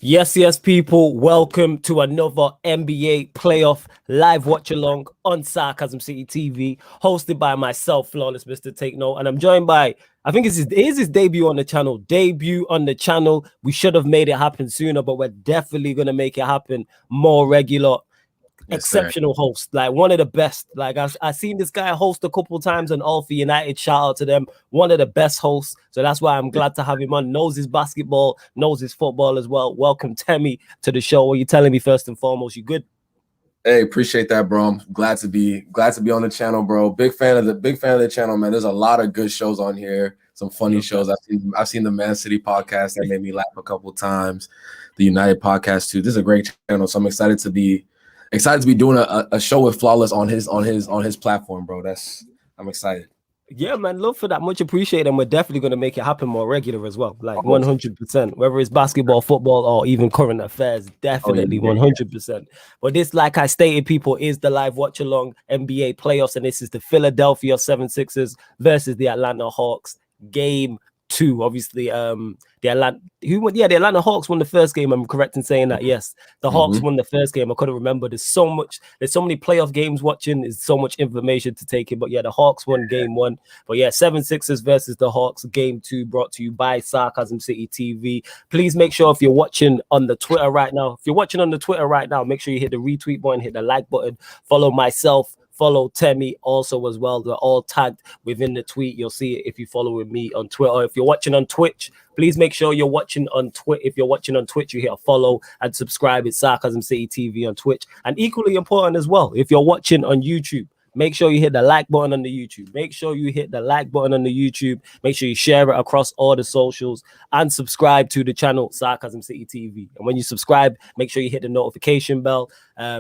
Yes, people. Welcome to another NBA playoff live watch along on Sarcasm City TV, hosted by myself, Flawless Mr. Take Note, and I'm joined by it is his debut on the channel. Debut on the channel. We should have made it happen sooner, but we're definitely gonna make it happen more regular. Yes, sir. Exceptional host, like one of the best. Like I seen this guy host a couple times on All for United. Shout out to them, one of the best hosts. So that's why I'm glad to have him on. Knows his basketball, knows his football as well. Welcome, Temmie, to the show. What are you telling me first and foremost? You good? Hey, appreciate that, bro. I'm glad to be on the channel, bro. Big fan of the channel, man. There's a lot of good shows on here. Some funny shows. I've seen the Man City podcast that made me laugh a couple times. The United podcast too. This is a great channel, so I'm excited to be doing a show with Flawless on his platform, bro. I'm excited. Yeah, man, love for that. Much appreciated. And we're definitely going to make it happen more regular as well. Like 100%, whether it's basketball, football, or even current affairs, definitely 100%. But this, like I stated, people, is the live watch along NBA playoffs. And this is the Philadelphia 76ers versus the Atlanta Hawks game 2. Obviously, the Atlanta Hawks won the first game. I'm correct in saying that. Yes, the Hawks won the first game. I couldn't remember. There's so many playoff games watching. There's so much information to take in. But yeah, the Hawks won game 1. But yeah, 76ers versus the Hawks game 2, brought to you by Sarcasm City TV. Please make sure if you're watching on the Twitter right now, make sure you hit the retweet button, hit the like button, follow myself, follow Temmie also as well. They're all tagged within the tweet. You'll see it if you follow with me on Twitter. Or if you're watching on Twitch, please make sure you're watching on Twitch. If you're watching on Twitch, you hit a follow and subscribe. It's Sarcasm City TV on Twitch. And equally important as well, if you're watching on YouTube, make sure you hit the like button on the YouTube. Make sure you share it across all the socials and subscribe to the channel Sarcasm City TV. And when you subscribe, make sure you hit the notification bell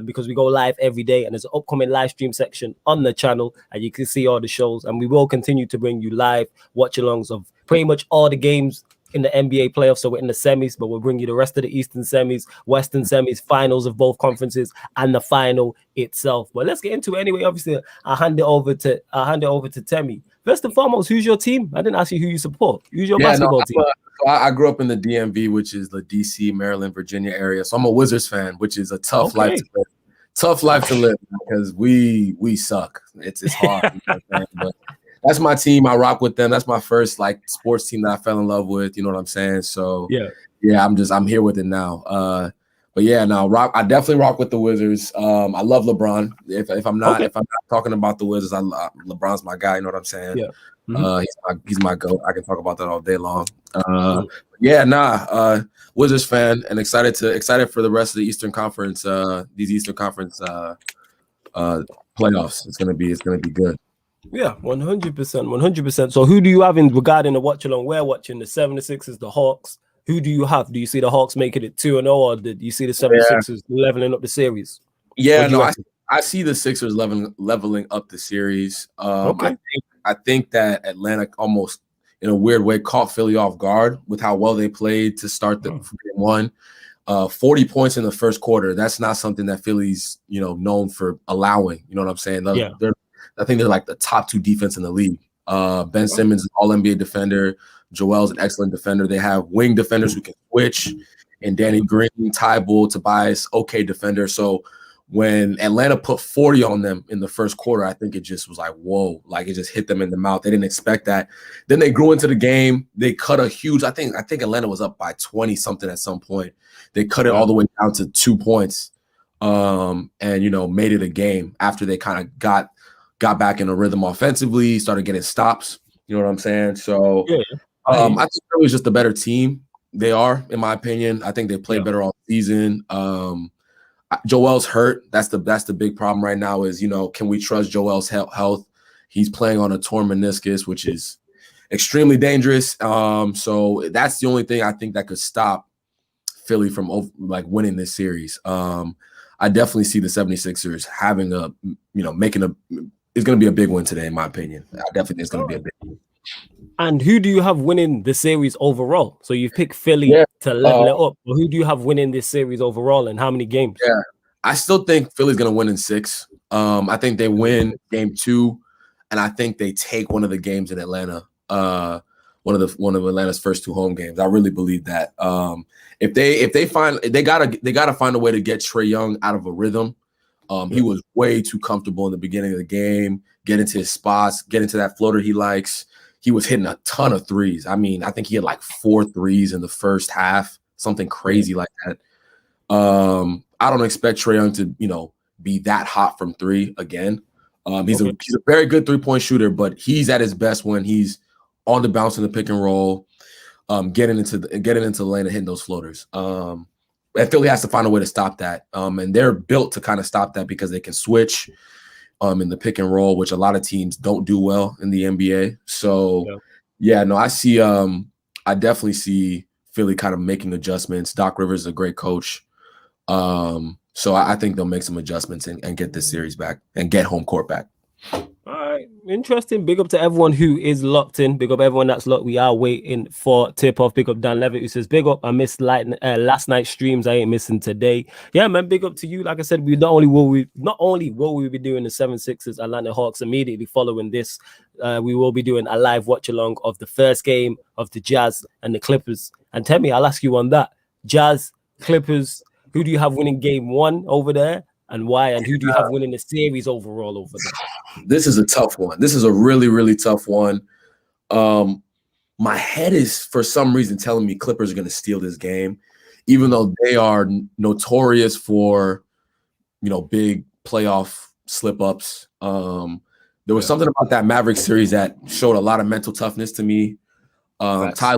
because we go live every day and there's an upcoming live stream section on the channel and you can see all the shows. And we will continue to bring you live watch-alongs of pretty much all the games in the NBA playoffs. So we're in the semis, but we'll bring you the rest of the Eastern semis, Western semis, finals of both conferences, and the final itself. But let's get into it anyway. Obviously, I'll hand it over to Temmie. First and foremost, who's your team? I didn't ask you who you support. Who's your basketball team? I grew up in the DMV, which is the DC, Maryland, Virginia area. So I'm a Wizards fan, which is a tough life to live. Tough life to live because we suck. It's hard. You know what I'm saying? But that's my team. I rock with them. That's my first like sports team that I fell in love with. You know what I'm saying? So yeah, I'm here with it now. But yeah, I definitely rock with the Wizards. I love LeBron. If I'm not talking about the Wizards, LeBron's my guy. You know what I'm saying? Yeah. He's my GOAT. I can talk about that all day long. Wizards fan and excited for the rest of the Eastern Conference. These Eastern Conference playoffs. It's gonna be good. Yeah, 100%. So who do you have in regarding the watch along? We're watching the 76ers, the Hawks. Who do you have? Do you see the Hawks making it 2-0, or did you see the 76ers leveling up the series? Yeah, I see the Sixers leveling up the series. I think that Atlanta almost in a weird way caught Philly off guard with how well they played to start the game 1. 40 points in the first quarter. That's not something that Philly's known for allowing. You know what I'm saying? I think they're like the top 2 defense in the league. Ben Simmons is all-NBA defender. Joel's an excellent defender. They have wing defenders who can switch, and Danny Green, Tybalt, Tobias, okay defender. So when Atlanta put 40 on them in the first quarter, I think it just was like, whoa, like it just hit them in the mouth. They didn't expect that. Then they grew into the game. They cut a huge, I think Atlanta was up by 20 something at some point. They cut it all the way down to 2 points and made it a game after they kind of got back in a rhythm offensively, started getting stops. You know what I'm saying? So I think Philly's just a better team. They are, in my opinion. I think they played better all season. Joel's hurt. That's the big problem right now is, can we trust Joel's health? He's playing on a torn meniscus, which is extremely dangerous. So that's the only thing I think that could stop Philly from winning this series. I definitely see the 76ers having it's going to be a big win today, in my opinion. I definitely think it's going to be a big win. And who do you have winning the series overall? So you've picked Philly to level it up. But who do you have winning this series overall and how many games? Yeah, I still think Philly's going to win in 6. I think they win game 2, and I think they take one of the games in Atlanta. one of Atlanta's first 2 home games. I really believe that. If they gotta find a way to get Trae Young out of a rhythm. He was way too comfortable in the beginning of the game, get into his spots, get into that floater he likes. He was hitting a ton of threes. I mean, I think he had like 4 threes in the first half, something crazy like that. I don't expect Trae Young to, be that hot from 3 again. He's a very good 3-point shooter, but he's at his best when he's on the bounce in the pick and roll, getting into the lane and hitting those floaters. And Philly has to find a way to stop that. And they're built to kind of stop that because they can switch in the pick and roll, which a lot of teams don't do well in the NBA. So, I definitely see Philly kind of making adjustments. Doc Rivers is a great coach. So I think they'll make some adjustments and get this series back and get home court back. All right, interesting. Big up to everyone who is locked in. Big up everyone that's locked. We are waiting for tip-off. Big up Dan Levitt, who says, big up. I missed last night's streams. I ain't missing today. Yeah, man, big up to you. Like I said, we not only will we be doing the 76ers Atlanta Hawks immediately following this, we will be doing a live watch-along of the first game of the Jazz and the Clippers. And tell me, I'll ask you on that. Jazz, Clippers, who do you have winning game 1 over there? And why? And who do you have winning the series overall over there? This is a tough one. This is a really, really tough one. My head is, for some reason, telling me Clippers are going to steal this game, even though they are notorious for, big playoff slip-ups. There was something about that Mavericks series that showed a lot of mental toughness to me. Ty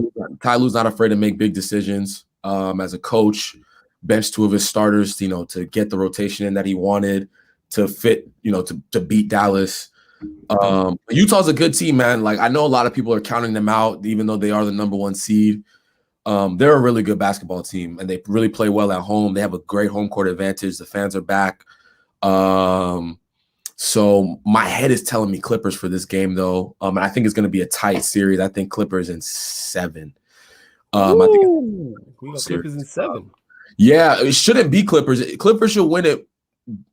Lue's not afraid to make big decisions. As a coach, benched 2 of his starters, to get the rotation in that he wanted to fit, to beat Dallas. Utah's a good team, man. Like, I know a lot of people are counting them out, even though they are the number 1 seed. They're a really good basketball team, and they really play well at home. They have a great home court advantage. The fans are back. So my head is telling me Clippers for this game, though. And I think it's going to be a tight series. I think Clippers in 7. I think we got Clippers in 7. Yeah, it shouldn't be Clippers. Clippers should win it,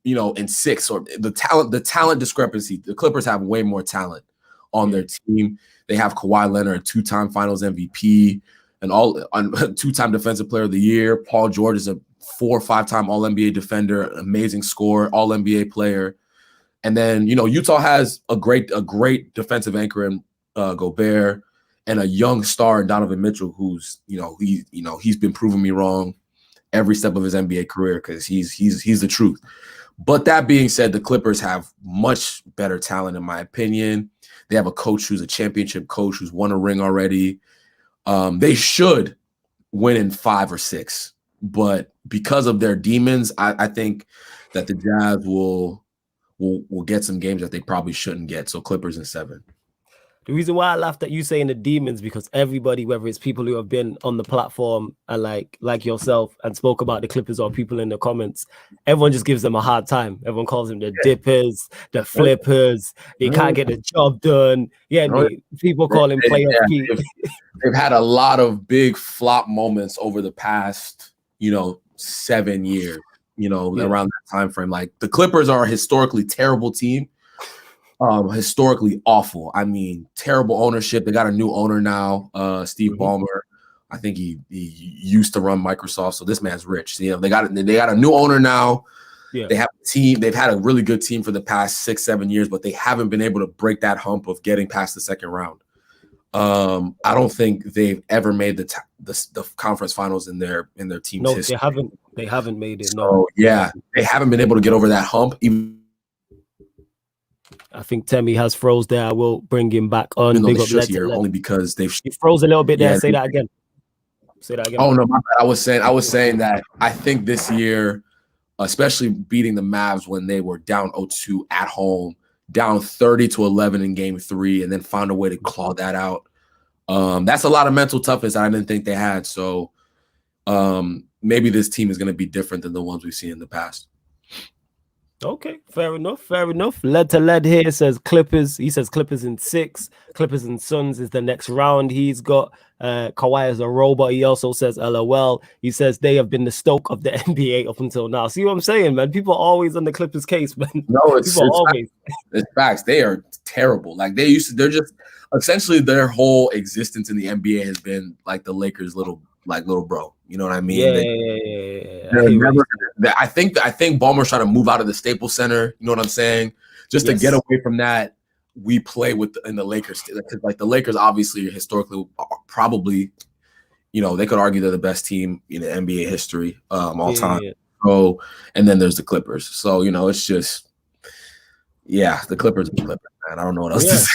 in 6. Or the talent discrepancy. The Clippers have way more talent on their team. They have Kawhi Leonard, 2-time Finals MVP, and 2-time Defensive Player of the Year. Paul George is a 4 or 5-time All-NBA defender, amazing scorer, All-NBA player. And then Utah has a great defensive anchor in Gobert, and a young star in Donovan Mitchell, who's he's been proving me wrong every step of his NBA career because he's the truth. But that being said, the Clippers have much better talent, in my opinion. They have a coach who's a championship coach who's won a ring already. They should win in 5 or 6, but because of their demons, I think that the Jazz will get some games that they probably shouldn't get. So Clippers in 7. The reason why I laughed at you saying the demons, because everybody, whether it's people who have been on the platform and like yourself and spoke about the Clippers, or people in the comments, everyone just gives them a hard time. Everyone calls them the dippers, the flippers. They can't get the job done. People call him playoff Pete. They've had a lot of big flop moments over the past, 7 years, around that time frame. Like, the Clippers are a historically terrible team. Historically awful. I mean, terrible ownership. They got a new owner now, Steve Ballmer. I think he used to run Microsoft, so this man's rich. They got a new owner now. Yeah. They have a team. They've had a really good team for the past 6-7 years, but they haven't been able to break that hump of getting past the second round. I don't think they've ever made the conference finals in their team's history. No, they haven't made it. So, they haven't been able to get over that hump. I think Temi has froze there. I will bring him back on. Big up here, only because he froze a little bit there. Say that again. Oh no, my bad. I was saying that I think this year, especially beating the Mavs when they were down 0-2 at home, down 30-11 in game 3, and then found a way to claw that out. That's a lot of mental toughness I didn't think they had. So maybe this team is going to be different than the ones we've seen in the past. Okay, fair enough. Fair enough. Lead to lead here says Clippers. He says Clippers in 6. Clippers and Suns is the next round. He's got Kawhi as a robot. He also says LOL. He says they have been the Stoke of the NBA up until now. See what I'm saying, man? People are always on the Clippers case, man. No, it's always. It's facts. They are terrible. Like they're just essentially their whole existence in the NBA has been like the Lakers' little bro. You know what I mean? They're never. I think Ballmer's trying to move out of the Staples Center. You know what I'm saying? Just to get away from that, we play in the Lakers. Because like the Lakers, obviously, historically, probably, you know, they could argue they're the best team in the NBA history all time. So, and then there's the Clippers. So you know, it's just, the Clippers, man. I don't know what else to say.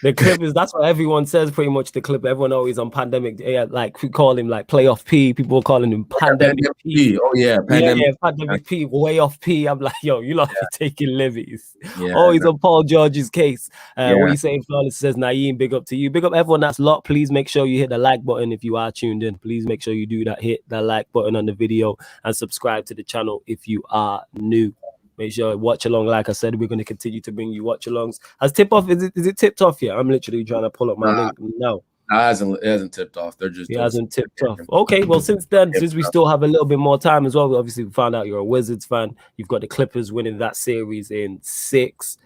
The Clippers, that's what everyone says pretty much. The Clipper, everyone always on pandemic. Yeah, like we call him like playoff P. People were calling him pandemic P. Oh yeah, pandemic P, way off P. I'm like, yo, you lot are taking levies. Always on Paul George's case. What you saying, Flawless says, Naeem, big up to you. Big up everyone that's locked. Please make sure you hit the like button if you are tuned in. Please make sure you do that. Hit that like button on the video and subscribe to the channel if you are new. Make sure watch along. Like I said, we're going to continue to bring you watch alongs. Has tip off? Is it tipped off yet? I'm literally trying to pull up my link now. It hasn't tipped off. It hasn't tipped off. Okay, well, since we still have a little bit more time as well, obviously we found out you're a Wizards fan. You've got the Clippers winning that series in 7.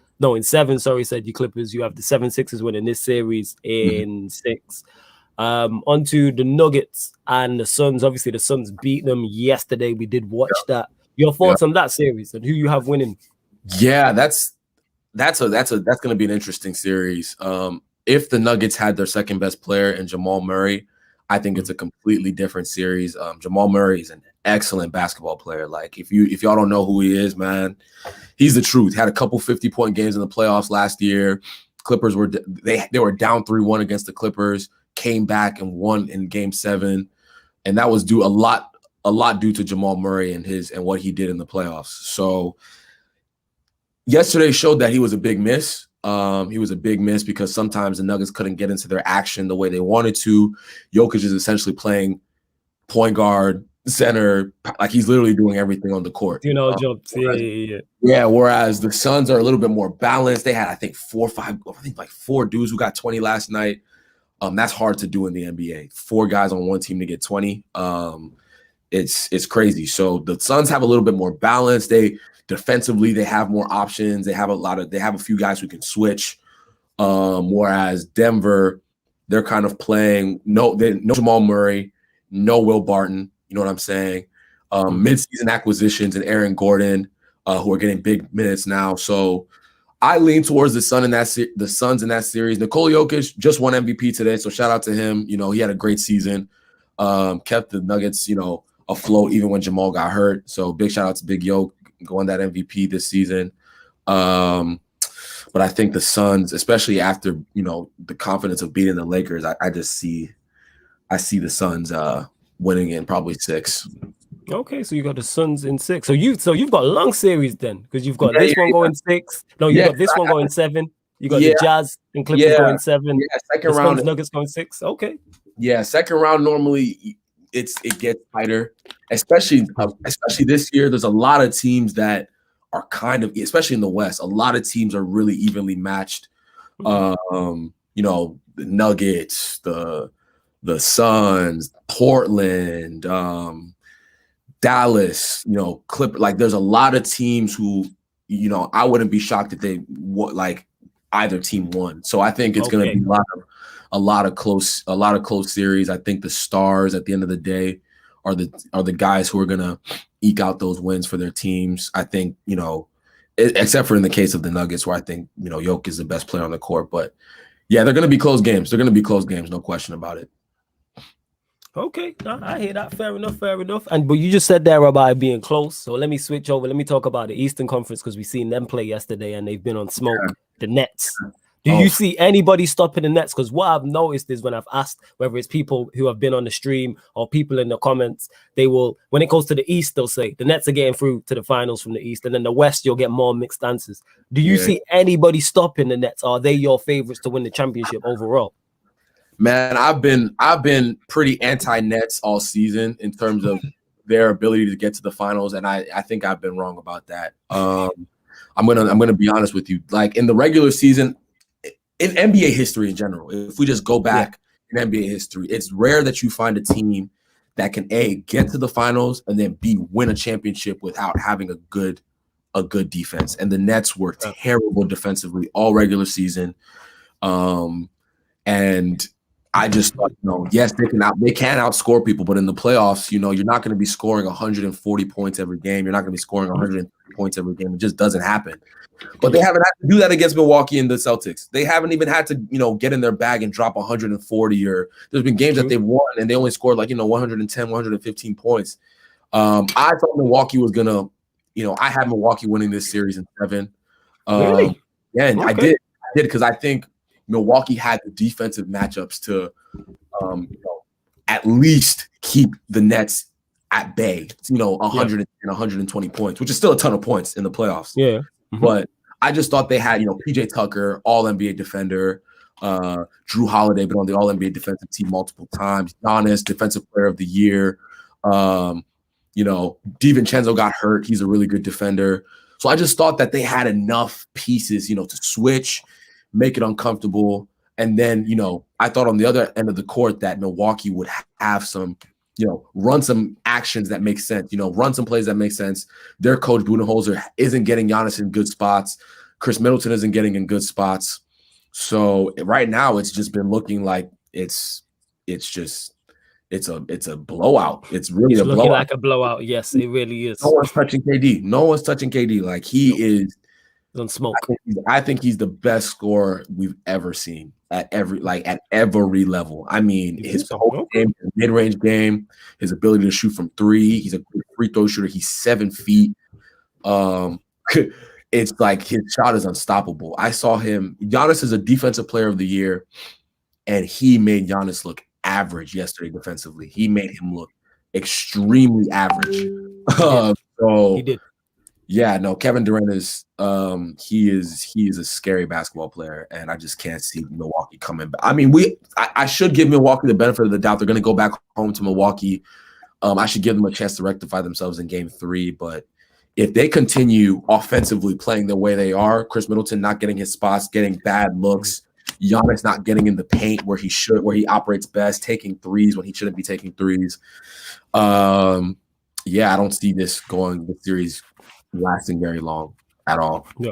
Sorry, said you Clippers. You have the 7-6ers winning this series in 6. Onto the Nuggets and the Suns. Obviously, the Suns beat them yesterday. We did watch that. Your thoughts on that series and who you have winning? Yeah, that's going to be an interesting series. If the Nuggets had their second best player in Jamal Murray, I think it's a completely different series. Jamal Murray is an excellent basketball player. Like if y'all don't know who he is, man, he's the truth. Had a couple 50-point games in the playoffs last year. Clippers were they were down 3-1 against the Clippers, came back and won in Game 7, and that was due a lot due to Jamal Murray and what he did in the playoffs. So yesterday showed that he was a big miss. He was a big miss because sometimes the Nuggets couldn't get into their action the way they wanted to. Jokic is essentially playing point guard, center, like he's literally doing everything on the court. Jumps. Yeah. Whereas the Suns are a little bit more balanced. They had, I think, 4 dudes who got 20 last night. That's hard to do in the NBA. 4 guys on one team to get 20. It's crazy. So the Suns have a little bit more balance. Defensively, they have more options. They have a few guys who can switch. Whereas Denver, they're kind of playing no Jamal Murray, no Will Barton. You know what I'm saying? Mid-season acquisitions and Aaron Gordon, who are getting big minutes now. So I lean towards the Suns in that series. Nikola Jokic just won MVP today, so shout out to him. You know, he had a great season. Kept the Nuggets, afloat even when Jamal got hurt. So big shout out to Big Yoke going that MVP this season. But I think the Suns, especially after the confidence of beating the Lakers, I see the Suns winning in probably 6. Okay, so you got the Suns in 6. So you've got a long series then, because you've got this one going 6. No, you got this one going 7. You got the Jazz and Clippers going 7. Yeah, second round, Nuggets going 6. Okay. Yeah, second round normally it gets tighter, especially this year. There's a lot of teams that are kind of, especially in the West, a lot of teams are really evenly matched. The Nuggets, the Suns, Portland, Dallas, Clippers. Like there's a lot of teams who, I wouldn't be shocked if they either team won. So I think it's going to be a lot of close series. I think the stars at the end of the day are the guys who are going to eke out those wins for their teams. I think, except for in the case of the Nuggets, where I think, Jokic is the best player on the court. But yeah, they're going to be close games. No question about it. Okay, I hear that. Fair enough. But you just said there about it being close. So let me switch over. Let me talk about the Eastern Conference, because we've seen them play yesterday and they've been on smoke. Yeah. The Nets. Do you see anybody stopping the Nets? Because what I've noticed is when I've asked, whether it's people who have been on the stream or people in the comments, they will, when it goes to the East, they'll say the Nets are getting through to the finals from the East. And then the West, you'll get more mixed answers. Do you see anybody stopping the Nets? Are they your favorites to win the championship overall? Man, I've been pretty anti-Nets all season in terms of their ability to get to the finals, and I think I've been wrong about that. I'm gonna be honest with you. Like in the regular season, in NBA history in general, if we just go back in NBA history, it's rare that you find a team that can A, get to the finals, and then B, win a championship without having a good defense. And the Nets were terrible defensively all regular season. And I just thought, yes, they can outscore people, but in the playoffs, you're not going to be scoring 140 points every game. You're not going to be scoring 130 points every game. It just doesn't happen. But they haven't had to do that against Milwaukee and the Celtics. They haven't even had to, get in their bag and drop 140. Or there's been games that they've won and they only scored 110, 115 points. I thought Milwaukee was gonna, I had Milwaukee winning this series in 7. Really? Yeah, and I did because I think Milwaukee had the defensive matchups to, at least keep the Nets at bay. 100 and 120 points, which is still a ton of points in the playoffs. Yeah. But I just thought they had, PJ Tucker, all-NBA defender, Drew Holiday, been on the all-NBA defensive team multiple times, Giannis, defensive player of the year. DiVincenzo got hurt. He's a really good defender. So I just thought that they had enough pieces, to switch, make it uncomfortable. And then, I thought on the other end of the court that Milwaukee would have some, run some actions that make sense, run some plays that make sense. Their coach, Budenholzer, isn't getting Giannis in good spots. Chris Middleton isn't getting in good spots. So right now it's just been looking like it's a blowout. It's really looking blowout. Like a blowout. Yes, it really is. No one's touching KD. Like he is on smoke. I think he's the best scorer we've ever seen at every level. I mean, his post game, his mid-range game, his ability to shoot from 3. He's a good free throw shooter. He's 7 feet. It's like his shot is unstoppable. I saw him. Giannis is a defensive player of the year, and he made Giannis look average yesterday defensively. He made him look extremely average. So he did. Yeah, no, Kevin Durant is he is a scary basketball player, and I just can't see Milwaukee coming back. I mean, I should give Milwaukee the benefit of the doubt. They're going to go back home to Milwaukee. I should give them a chance to rectify themselves in Game 3. But if they continue offensively playing the way they are, Chris Middleton not getting his spots, getting bad looks, Giannis not getting in the paint where he operates best, taking threes when he shouldn't be taking threes. I don't see this series lasting very long at all. Yeah.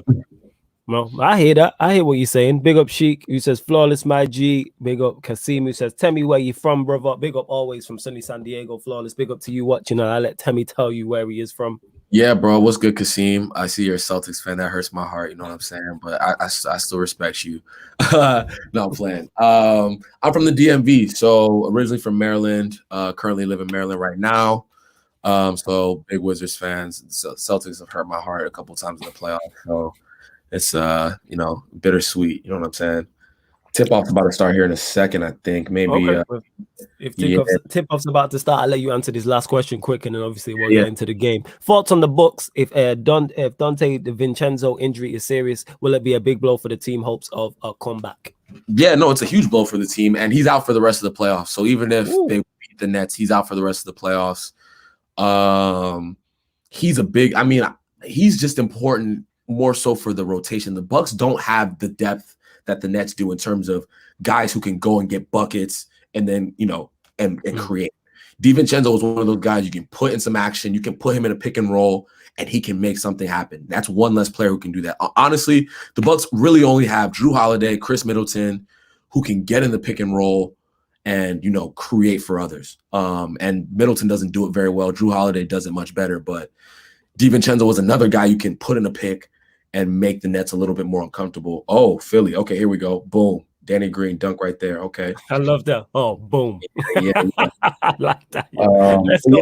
Well, I hear that. I hear what you're saying. Big up Sheik, who says Flawless my G. Big up Kasim, who says tell me where you from, brother. Big up always from sunny San Diego. Flawless. Big up to you watching, and I let Temmie tell you where he is from. Yeah, bro. What's good, Kasim? I see you're a Celtics fan. That hurts my heart. You know what I'm saying? But I still respect you. No, I'm playing. I'm from the DMV, so originally from Maryland. Currently live in Maryland right now. So big Wizards fans. Celtics have hurt my heart a couple times in the playoffs. So it's bittersweet. You know what I'm saying? Tip-off's about to start here in a second, I think. Maybe. Okay. If tip-off's about to start, I'll let you answer this last question quick, and then obviously we'll get into the game. Thoughts on the Bucks? If Dante DiVincenzo injury is serious, will it be a big blow for the team hopes of a comeback? Yeah, no, it's a huge blow for the team, and he's out for the rest of the playoffs. So even if they beat the Nets, he's out for the rest of the playoffs. He's just important more so for the rotation. The Bucks don't have the depth that the Nets do in terms of guys who can go and get buckets and then, and create. DiVincenzo is one of those guys you can put in some action. You can put him in a pick and roll and he can make something happen. That's one less player who can do that. Honestly, the Bucks really only have Drew Holiday, Chris Middleton, who can get in the pick and roll and, create for others. And Middleton doesn't do it very well. Drew Holiday does it much better, but DiVincenzo was another guy you can put in a pick and make the Nets a little bit more uncomfortable. Oh, Philly. Okay, here we go. Boom. Danny Green dunk right there. Okay. I love that. Oh, boom. Yeah. I like that. Let's go,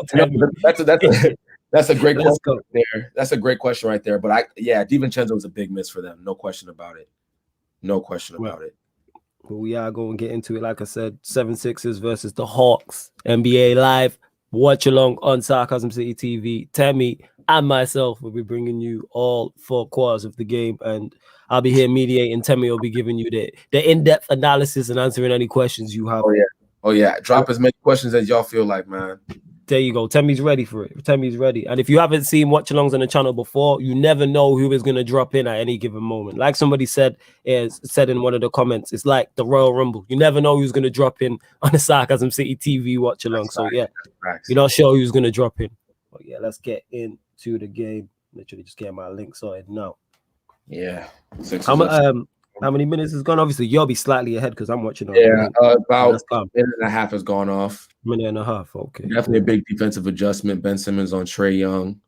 that's a great question right there. That's a great question right there. But DiVincenzo is a big miss for them. No question about it. Well, we are going to get into it. Like I said, 76ers versus the Hawks. NBA Live. Watchalong on Sarcasm City TV. Temmie and myself will be bringing you all 4 quarters of the game, and I'll be here mediating. Temmie will be giving you the in-depth analysis and answering any questions you have. Oh yeah. Drop as many questions as y'all feel like, man. There you go. Temmie's ready for it. Temmie's ready. And if you haven't seen Watchalongs on the channel before, you never know who is going to drop in at any given moment. Like somebody said in one of the comments, it's like the Royal Rumble. You never know who's going to drop in on the Sarcasm City TV Watchalong. So yeah, you're not sure who's going to drop in. But yeah, let's get into the game. Literally just get my link sorted now. Yeah. How many minutes has gone? Obviously, you'll be slightly ahead because I'm watching. About a minute and a half has gone off. Minute and a half. Okay. Definitely a big defensive adjustment. Ben Simmons on Trae Young.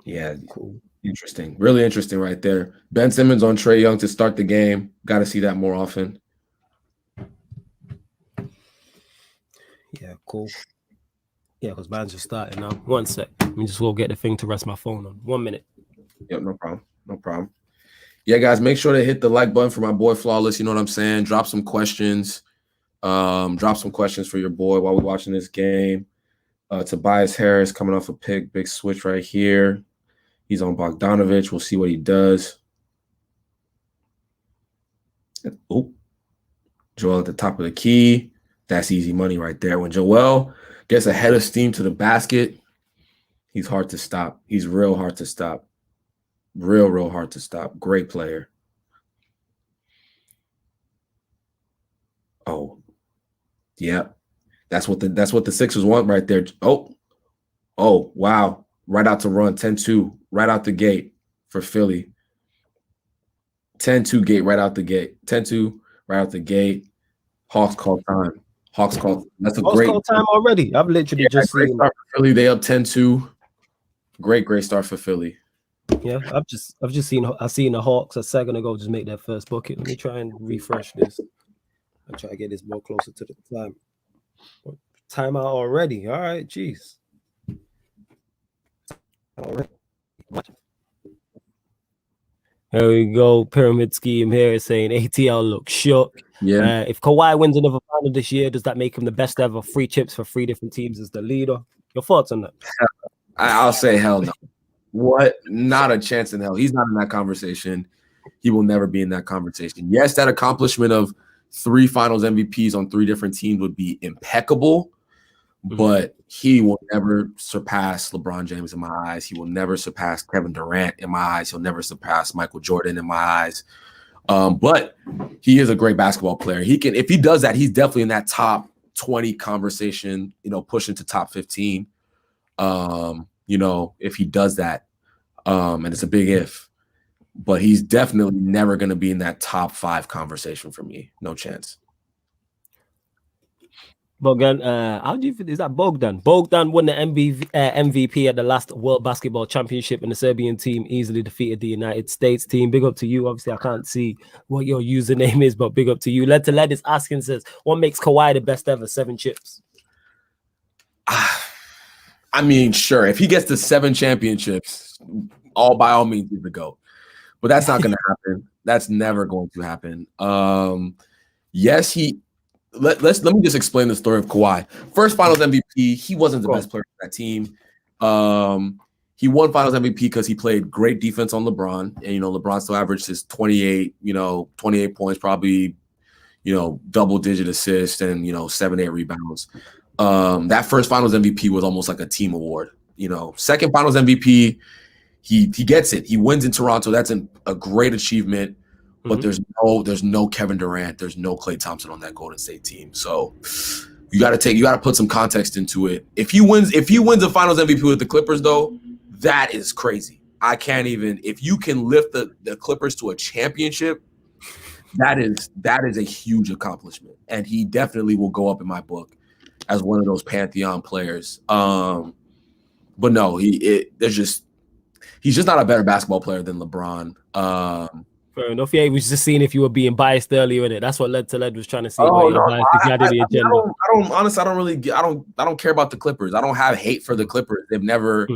Yeah, cool. Interesting. Really interesting right there. Ben Simmons on Trae Young to start the game. Got to see that more often. Yeah, cool. Yeah, because man's just starting now. 1 sec. Let me just go get the thing to rest my phone on. 1 minute. Yep, no problem. No problem. Yeah, guys, make sure to hit the like button for my boy Flawless. You know what I'm saying? Drop some questions. Drop some questions for your boy while we're watching this game. Tobias Harris coming off a pick. Big switch right here. He's on Bogdanovich. We'll see what he does. Oh, Joel at the top of the key. That's easy money right there. When Joel gets a head of steam to the basket, he's hard to stop. He's real hard to stop. Real hard to stop. Great player. Oh, yeah. That's what the Sixers want right there. Oh, wow. Right out to run. 10-2. Right out the gate for Philly. 10-2 gate right out the gate. 10-2 right out the gate. Hawks call time. Hawks call. That's a Hawks great call time already. I've literally just seen start for Philly. They up 10-2. Great start for Philly. Yeah, I've seen the Hawks a second ago just make their first bucket. Let me try and refresh this. I'll try to get this more closer to the time. Timeout already. All right, jeez. All right. There we go. Pyramid scheme here saying ATL looks shook. Yeah. If Kawhi wins another final this year, does that make him the best ever? 3 chips for 3 different teams as the leader. Your thoughts on that? I'll say hell no. What? Not a chance in hell. He's not in that conversation. He will never be in that conversation. Yes, that accomplishment of 3 finals MVPs on 3 different teams would be impeccable, but he will never surpass LeBron James in my eyes. He will never surpass Kevin Durant in my eyes. He'll never surpass Michael Jordan in my eyes. But he is a great basketball player. He can, if he does that, he's definitely in that top 20 conversation, pushing to top 15. If he does that, and it's a big if, but he's definitely never going to be in that top 5 conversation for me. No chance. Bogdan, how do you feel? Is that Bogdan? Bogdan won the MVP at the last World Basketball Championship, and the Serbian team easily defeated the United States team. Big up to you. Obviously, I can't see what your username is, but big up to you. Led to Led is asking, says, what makes Kawhi the best ever? 7 chips. I mean, sure. If he gets to 7 championships, by all means, he's the GOAT. But that's not going to happen. That's never going to happen. Yes, let me just explain the story of Kawhi. First Finals MVP, he wasn't the best player on that team. He won Finals MVP because he played great defense on LeBron, and LeBron still averaged his 28 points, probably double-digit assists and 7-8 rebounds. That first Finals MVP was almost like a team award. Second Finals MVP, he gets it. He wins in Toronto. That's a great achievement. But there's no Kevin Durant, there's no Klay Thompson on that Golden State team. So you got to put some context into it. If he wins a Finals MVP with the Clippers, though, that is crazy. I can't even. If you can lift the Clippers to a championship, that is a huge accomplishment, and he definitely will go up in my book as one of those pantheon players. But no, he's just not a better basketball player than LeBron. Fair enough. Yeah, he was just seeing if you were being biased earlier in it. That's what Led to Led was trying to see. I don't care about the Clippers. I don't have hate for the Clippers. They've never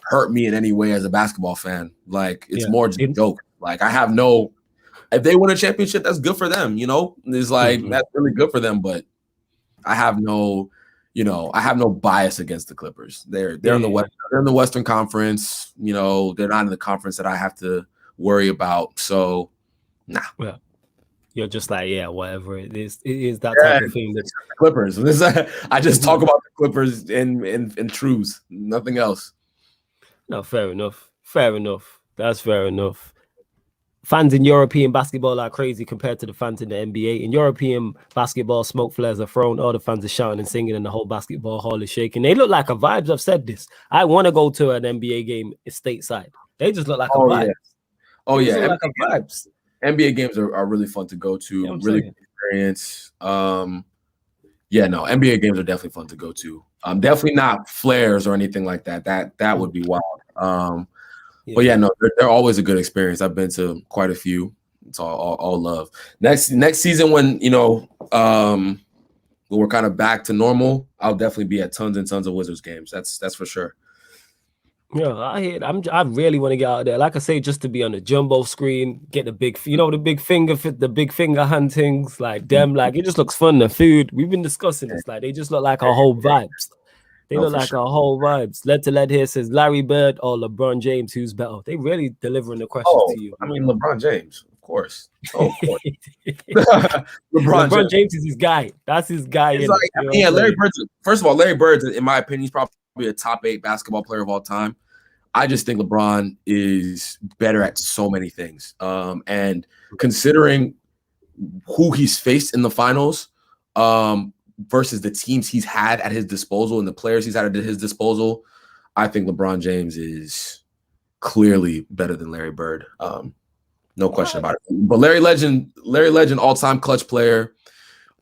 hurt me in any way as a basketball fan. Like, it's more just a joke. Like, if they win a championship, that's good for them. It's like that's really good for them. But I have no bias against the Clippers. They're in the West. They're in the Western Conference. They're not in the conference that I have to worry about. So, nah. you're just like, yeah, whatever it is that type of thing. It's the Clippers. I just talk about the Clippers in truths, nothing else. No, fair enough. Fair enough. That's fair enough. Fans in European basketball are crazy compared to the fans in the NBA. In European basketball, smoke flares are thrown. All the fans are shouting and singing, and the whole basketball hall is shaking. They look like a vibes. I've said this. I want to go to an NBA game stateside. They just look like a vibe. Yeah. Oh, they yeah. Look like a vibes. NBA games are really fun to go to. Yeah, really good experience. Yeah, no, NBA games are definitely fun to go to. Definitely not flares or anything like that. That would be wild. But yeah, no, they're always a good experience. I've been to quite a few. It's all love. Next season, when when we're kind of back to normal, I'll definitely be at tons and tons of Wizards games. That's for sure. Yeah, I hear. I really want to get out there. Like I say, just to be on the jumbo screen, get the big, the big finger fit, the big finger huntings, like them. Like it just looks fun. The food we've been discussing this. Like they just look like our whole vibes. They look like our whole vibes. Lead here says Larry Bird or LeBron James, who's better? They really delivering the question to you. I mean, LeBron James, of course. Oh, of course. LeBron James is his guy. That's his guy. Larry Bird. First of all, Larry Bird, in my opinion, he's probably a top 8 basketball player of all time. I just think LeBron is better at so many things. And considering who he's faced in the finals, versus the teams he's had at his disposal and the players he's had at his disposal, I think LeBron James is clearly better than Larry Bird. No question about it. But Larry Legend, all-time clutch player,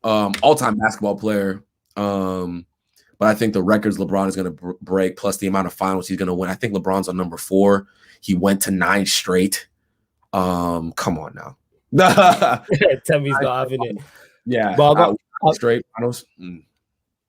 all-time basketball player. But I think the records LeBron is going to break, plus the amount of finals he's going to win. I think LeBron's on number 4. He went to 9 straight. Come on now. Temmy's not having it. Yeah. But straight finals.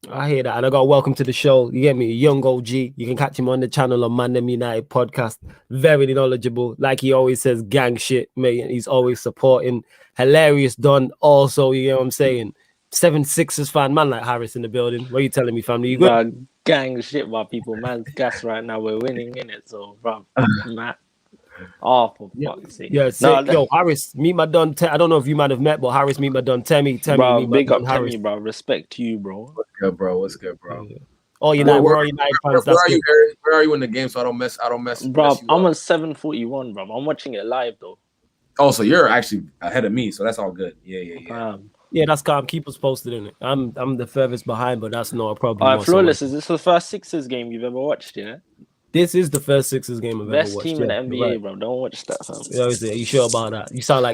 I hear that, and I got welcome to the show. You get me, young OG. You can catch him on the channel on Man Them United podcast. Very knowledgeable, like he always says, gang shit, mate. He's always supporting. Hilarious done. Also, you know what I'm saying. 7-6ers fan, man, like Harris in the building. What are you telling me, family? You good? Gang shit, my people. Man's gas right now. We're winning in it, so bro, Matt. Oh, for fuck's sake. Yeah, yo, Harris, meet my Don. I don't know if you might have met, but Harris, meet my Don. Temmie, bro, big up Temmie, bro. Respect to you, bro. What's good, bro? Yeah. All United, we're all United fans. Where are you in the game? So I don't mess. Bro, I'm on 741, bro. I'm watching it live though. Oh, so you're actually ahead of me, so that's all good. Yeah. Yeah, that's calm. Keep us posted in it. I'm the furthest behind, but that's not a problem. All right, Flawless, is this the first Sixers game you've ever watched? Yeah. This is the first Sixers game I've ever watched. Best team in the NBA, bro. Don't watch that, fam. You sure about that? You sound a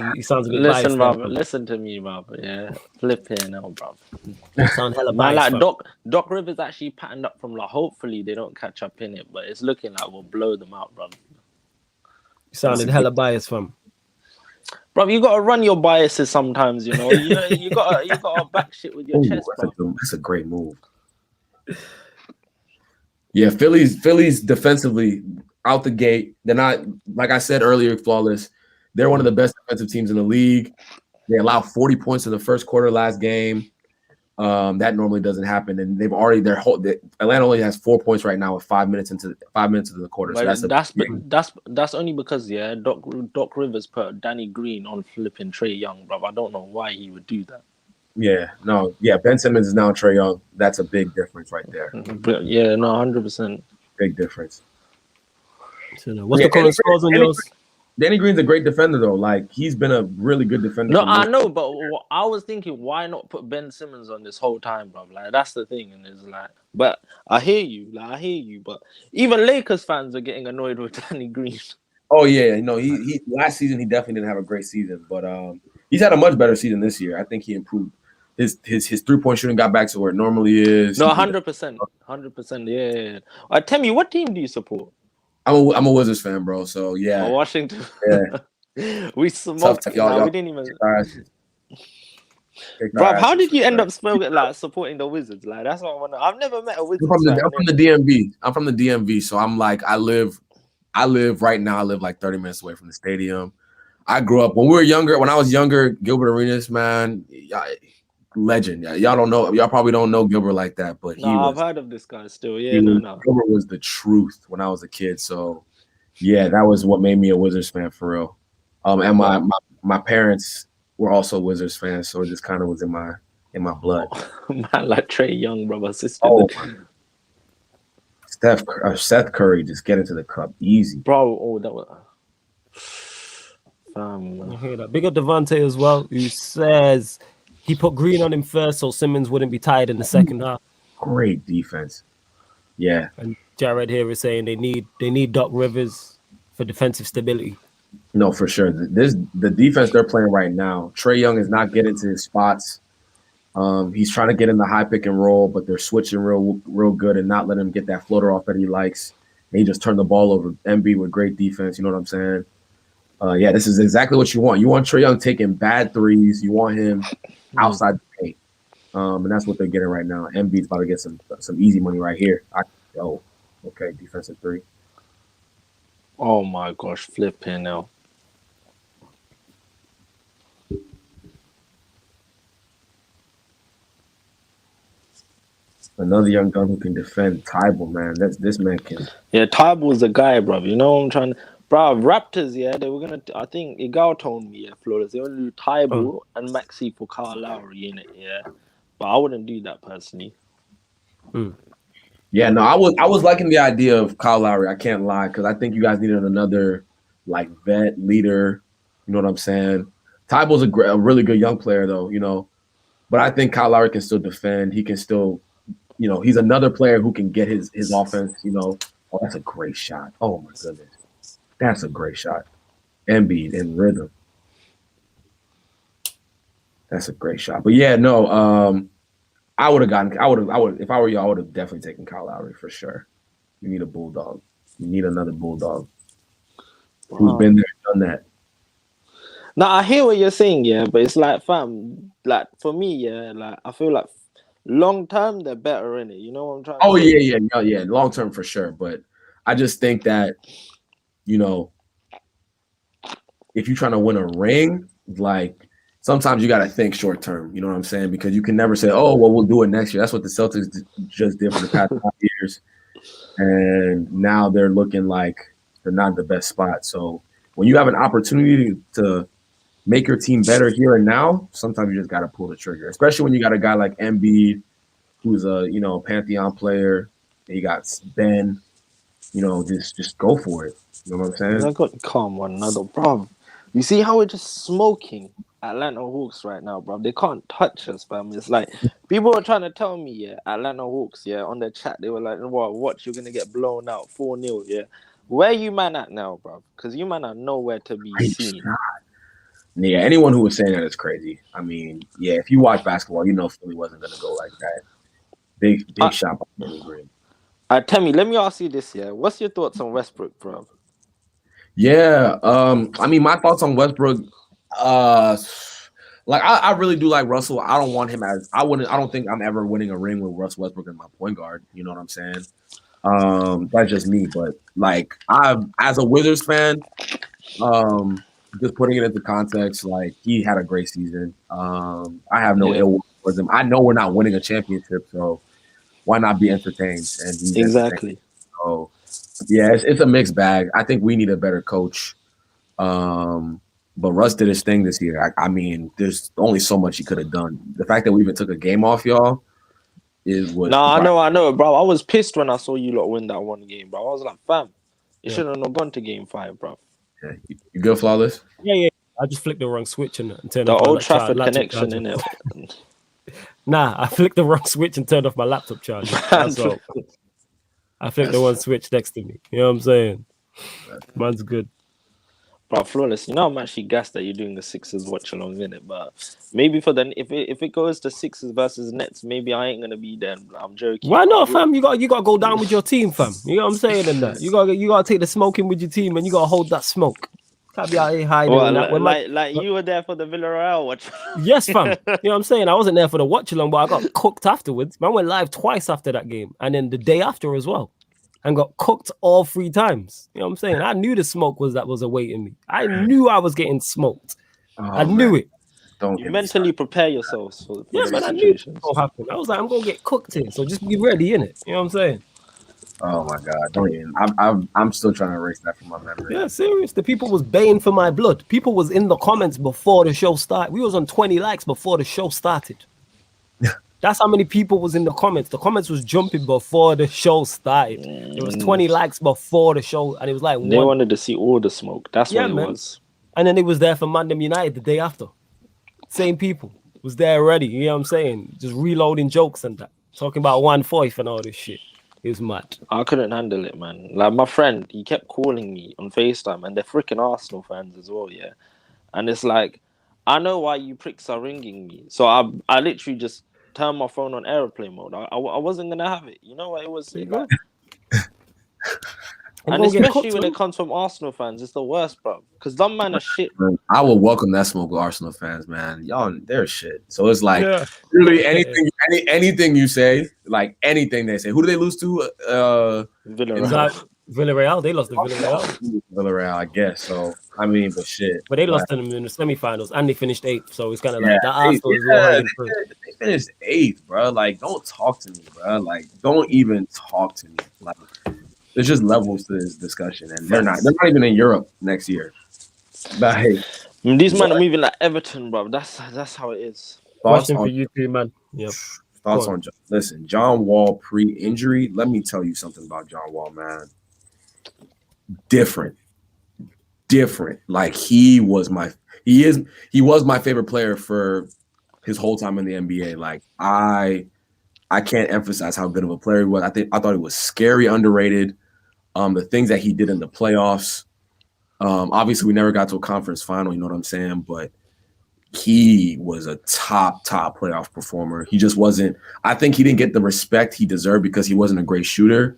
bit listen, biased. Bro. Listen to me, bro. Yeah, flip here now, bro. You sound hella biased. Like Doc Rivers actually patterned up from hopefully they don't catch up in it, but it's looking like we'll blow them out, bro. You sounded hella biased, fam. Bro, you gotta run your biases sometimes, you know. You gotta back shit with your chest, bro. That's a great move. Yeah, Philly's defensively out the gate. They're not, like I said earlier, flawless. They're one of the best defensive teams in the league. They allowed 40 points in the first quarter last game. That normally doesn't happen, and they've already Atlanta only has 4 points right now with 5 minutes into the quarter. So that's only because Doc Rivers put Danny Green on flipping Trae Young, bro. I don't know why he would do that. Ben Simmons is now Trae Young. That's a big difference right there. But 100%. Big difference. So, what's the current scores on yours? Danny Green's a great defender, though. Like, he's been a really good defender. No, I know, but I was thinking, why not put Ben Simmons on this whole time, bro? Like, that's the thing, and it's like, but I hear you, but even Lakers fans are getting annoyed with Danny Green. Oh yeah, he last season he definitely didn't have a great season, but he's had a much better season this year. I think he improved. His 3-point shooting got back to where it normally is. No, 100%, yeah. Tell me, what team do you support? I'm a Wizards fan, bro. So yeah, Washington. Yeah, we smoked. We didn't even. Bro, how did you end up supporting the Wizards? Like, that's what I want to. I've never met a Wizards. I'm from the DMV. I'm from the DMV, so I'm like, I live right now. I live like 30 minutes away from the stadium. I grew up when I was younger. Gilbert Arenas, man, legend. Y'all don't know. Y'all probably don't know Gilbert like that, but I've heard of this guy still. Yeah, Gilbert was the truth when I was a kid. So yeah, that was what made me a Wizards fan for real. And my parents we're also Wizards fans, so it just kind of was in my blood. Man, like Trae Young, bro, assisted. Oh, Seth Curry just get into the cup easy, bro. Oh, that was. I hear that. Big up Devontae as well, who says he put Green on him first, so Simmons wouldn't be tired in the second half. Great defense. Yeah. And Jared here is saying they need Doc Rivers for defensive stability. No, for sure. The defense they're playing right now, Trae Young is not getting to his spots. He's trying to get in the high pick and roll, but they're switching real good and not letting him get that floater off that he likes. And he just turned the ball over. Embiid with great defense. You know what I'm saying? Yeah, this is exactly what you want. You want Trae Young taking bad threes. You want him outside the paint. And that's what they're getting right now. Embiid's about to get some easy money right here. Okay, defensive three. Oh my gosh, flipping now. Another young gun who can defend Tybal, man. This man can. Yeah, Tybal's the guy, bro. You know what I'm trying to. Bro, Raptors, yeah, they were gonna. I think Igal told me, yeah, Flawless. They want to do Tybal and Maxey for Kyle Lowry in it, yeah. But I wouldn't do that personally. Yeah, no, I was liking the idea of Kyle Lowry. I can't lie, because I think you guys needed another like vet leader. You know what I'm saying? Tybal's a really good young player, though. You know, but I think Kyle Lowry can still defend. He can still, you know, he's another player who can get his offense. You know, oh, that's a great shot. Oh my goodness. That's a great shot. Embiid in rhythm. That's a great shot. But yeah, no, I would if I were you, I would have definitely taken Kyle Lowry for sure. You need a bulldog. You need another bulldog who's been there and done that. Now I hear what you're saying, yeah, but it's like, fam, like for me, yeah, like I feel like long term they're better in it. You know what I'm trying to say? Yeah, long term for sure. But I just think that, you know, if you're trying to win a ring, like sometimes you got to think short term. You know what I'm saying? Because you can never say, "Oh, well, we'll do it next year." That's what the Celtics just did for the past 5 years, and now they're looking like they're not in the best spot. So when you have an opportunity to make your team better here and now, sometimes you just got to pull the trigger. Especially when you got a guy like Embiid, who's a Pantheon player. You got Ben. You know, just go for it. You know what I'm saying? I got calm one another, bro. You see how we're just smoking Atlanta Hawks right now, bro? They can't touch us, fam. It's like people were trying to tell me, yeah, Atlanta Hawks, yeah, on their chat, they were like, "Well, watch, you're gonna get blown out 4-0, yeah." Where you man at now, bro? Because you man are nowhere to be seen. Yeah, anyone who was saying that is crazy. I mean, yeah, if you watch basketball, you know Philly wasn't gonna go like that. Big shot by Philly Green. Tell me, let me ask you this, yeah. What's your thoughts on Westbrook, bro? Yeah, I mean, my thoughts on Westbrook, like I really do like Russell. I don't want him as I don't think I'm ever winning a ring with Russell Westbrook as my point guard. You know what I'm saying? That's just me. But like as a Wizards fan, just putting it into context, like he had a great season. I have no ill will towards him. I know we're not winning a championship, so why not be entertained? And he's exactly. So yeah, it's a mixed bag. I think we need a better coach. But Russ did his thing this year. I mean, there's only so much he could have done. The fact that we even took a game off y'all is what. No, I know, bro. I was pissed when I saw you lot win that one game, bro. I was like, fam, you should have not gone to game 5, bro. Yeah, you good, Flawless? Yeah. I just flicked the wrong switch and turned the off Old Trafford connection in it. Nah, I flicked the wrong switch and turned off my laptop charger. That's all. I flicked the one switch next to me. You know what I'm saying? Mine's good. Bro, Flawless, you know I'm actually gassed that you're doing the Sixers watch along in it, but maybe for the if it goes to Sixers versus Nets, maybe I ain't gonna be there. I'm joking. Why not, fam? You gotta go down with your team, fam. You know what I'm saying? And that you gotta take the smoking with your team, and you gotta hold that smoke. Can't be out here hiding. Well, you were there for the Villarreal watch. Yes, fam. You know what I'm saying? I wasn't there for the watch along, but I got cooked afterwards. Man went live twice after that game, and then the day after as well. And got cooked all 3 times. You know what I'm saying? I knew the smoke was awaiting me. I knew I was getting smoked. I knew it. You mentally prepare yourselves for man, I knew it was gonna happen. I was like, I'm gonna get cooked here, so just be ready, innit? You know what I'm saying? Oh my God! Don't even. I'm still trying to erase that from my memory. Yeah, serious. The people was baying for my blood. People was in the comments before the show started. We was on 20 likes before the show started. That's how many people was in the comments. The comments was jumping before the show started. There was 20 likes before the show, and it was like they wanted to see all the smoke. That's what it was. And then it was there for Mandem United the day after. Same people was there already. You know what I'm saying? Just reloading jokes and that. Talking about 1/4 and all this shit. It was mad. I couldn't handle it, man. Like my friend, he kept calling me on FaceTime, and they're freaking Arsenal fans as well, yeah. And it's like, I know why you pricks are ringing me. So I literally just turned my phone on airplane mode. I wasn't gonna have it. You know what it was? Like, and especially when it comes from Arsenal fans, it's the worst, bro. Because them man are shit. I will welcome that smoke with Arsenal fans, man. Y'all, they're shit. So it's like really anything you say, like anything they say. Who do they lose to? Villarreal. They lost to Villarreal. Villarreal, I guess. So I mean, but shit. But they lost to them in the semifinals, and they finished 8th. So it's kind of like that Arsenal is well. They finished 8th, bro. Like, don't talk to me, bro. Like, don't even talk to me. Like, there's just levels to this discussion, and they're not even in Europe next year. But hey, these men are moving like Everton, bro. That's how it is. Question for you three, man. Yep. Thoughts on listen, John Wall pre-injury. Let me tell you something about John Wall, man. Different. Like he was my favorite player for his whole time in the NBA. Like I can't emphasize how good of a player he was. I thought he was scary, underrated. The things that he did in the playoffs. Obviously, we never got to a conference final. You know what I'm saying? But he was a top playoff performer. He just wasn't. I think he didn't get the respect he deserved because he wasn't a great shooter.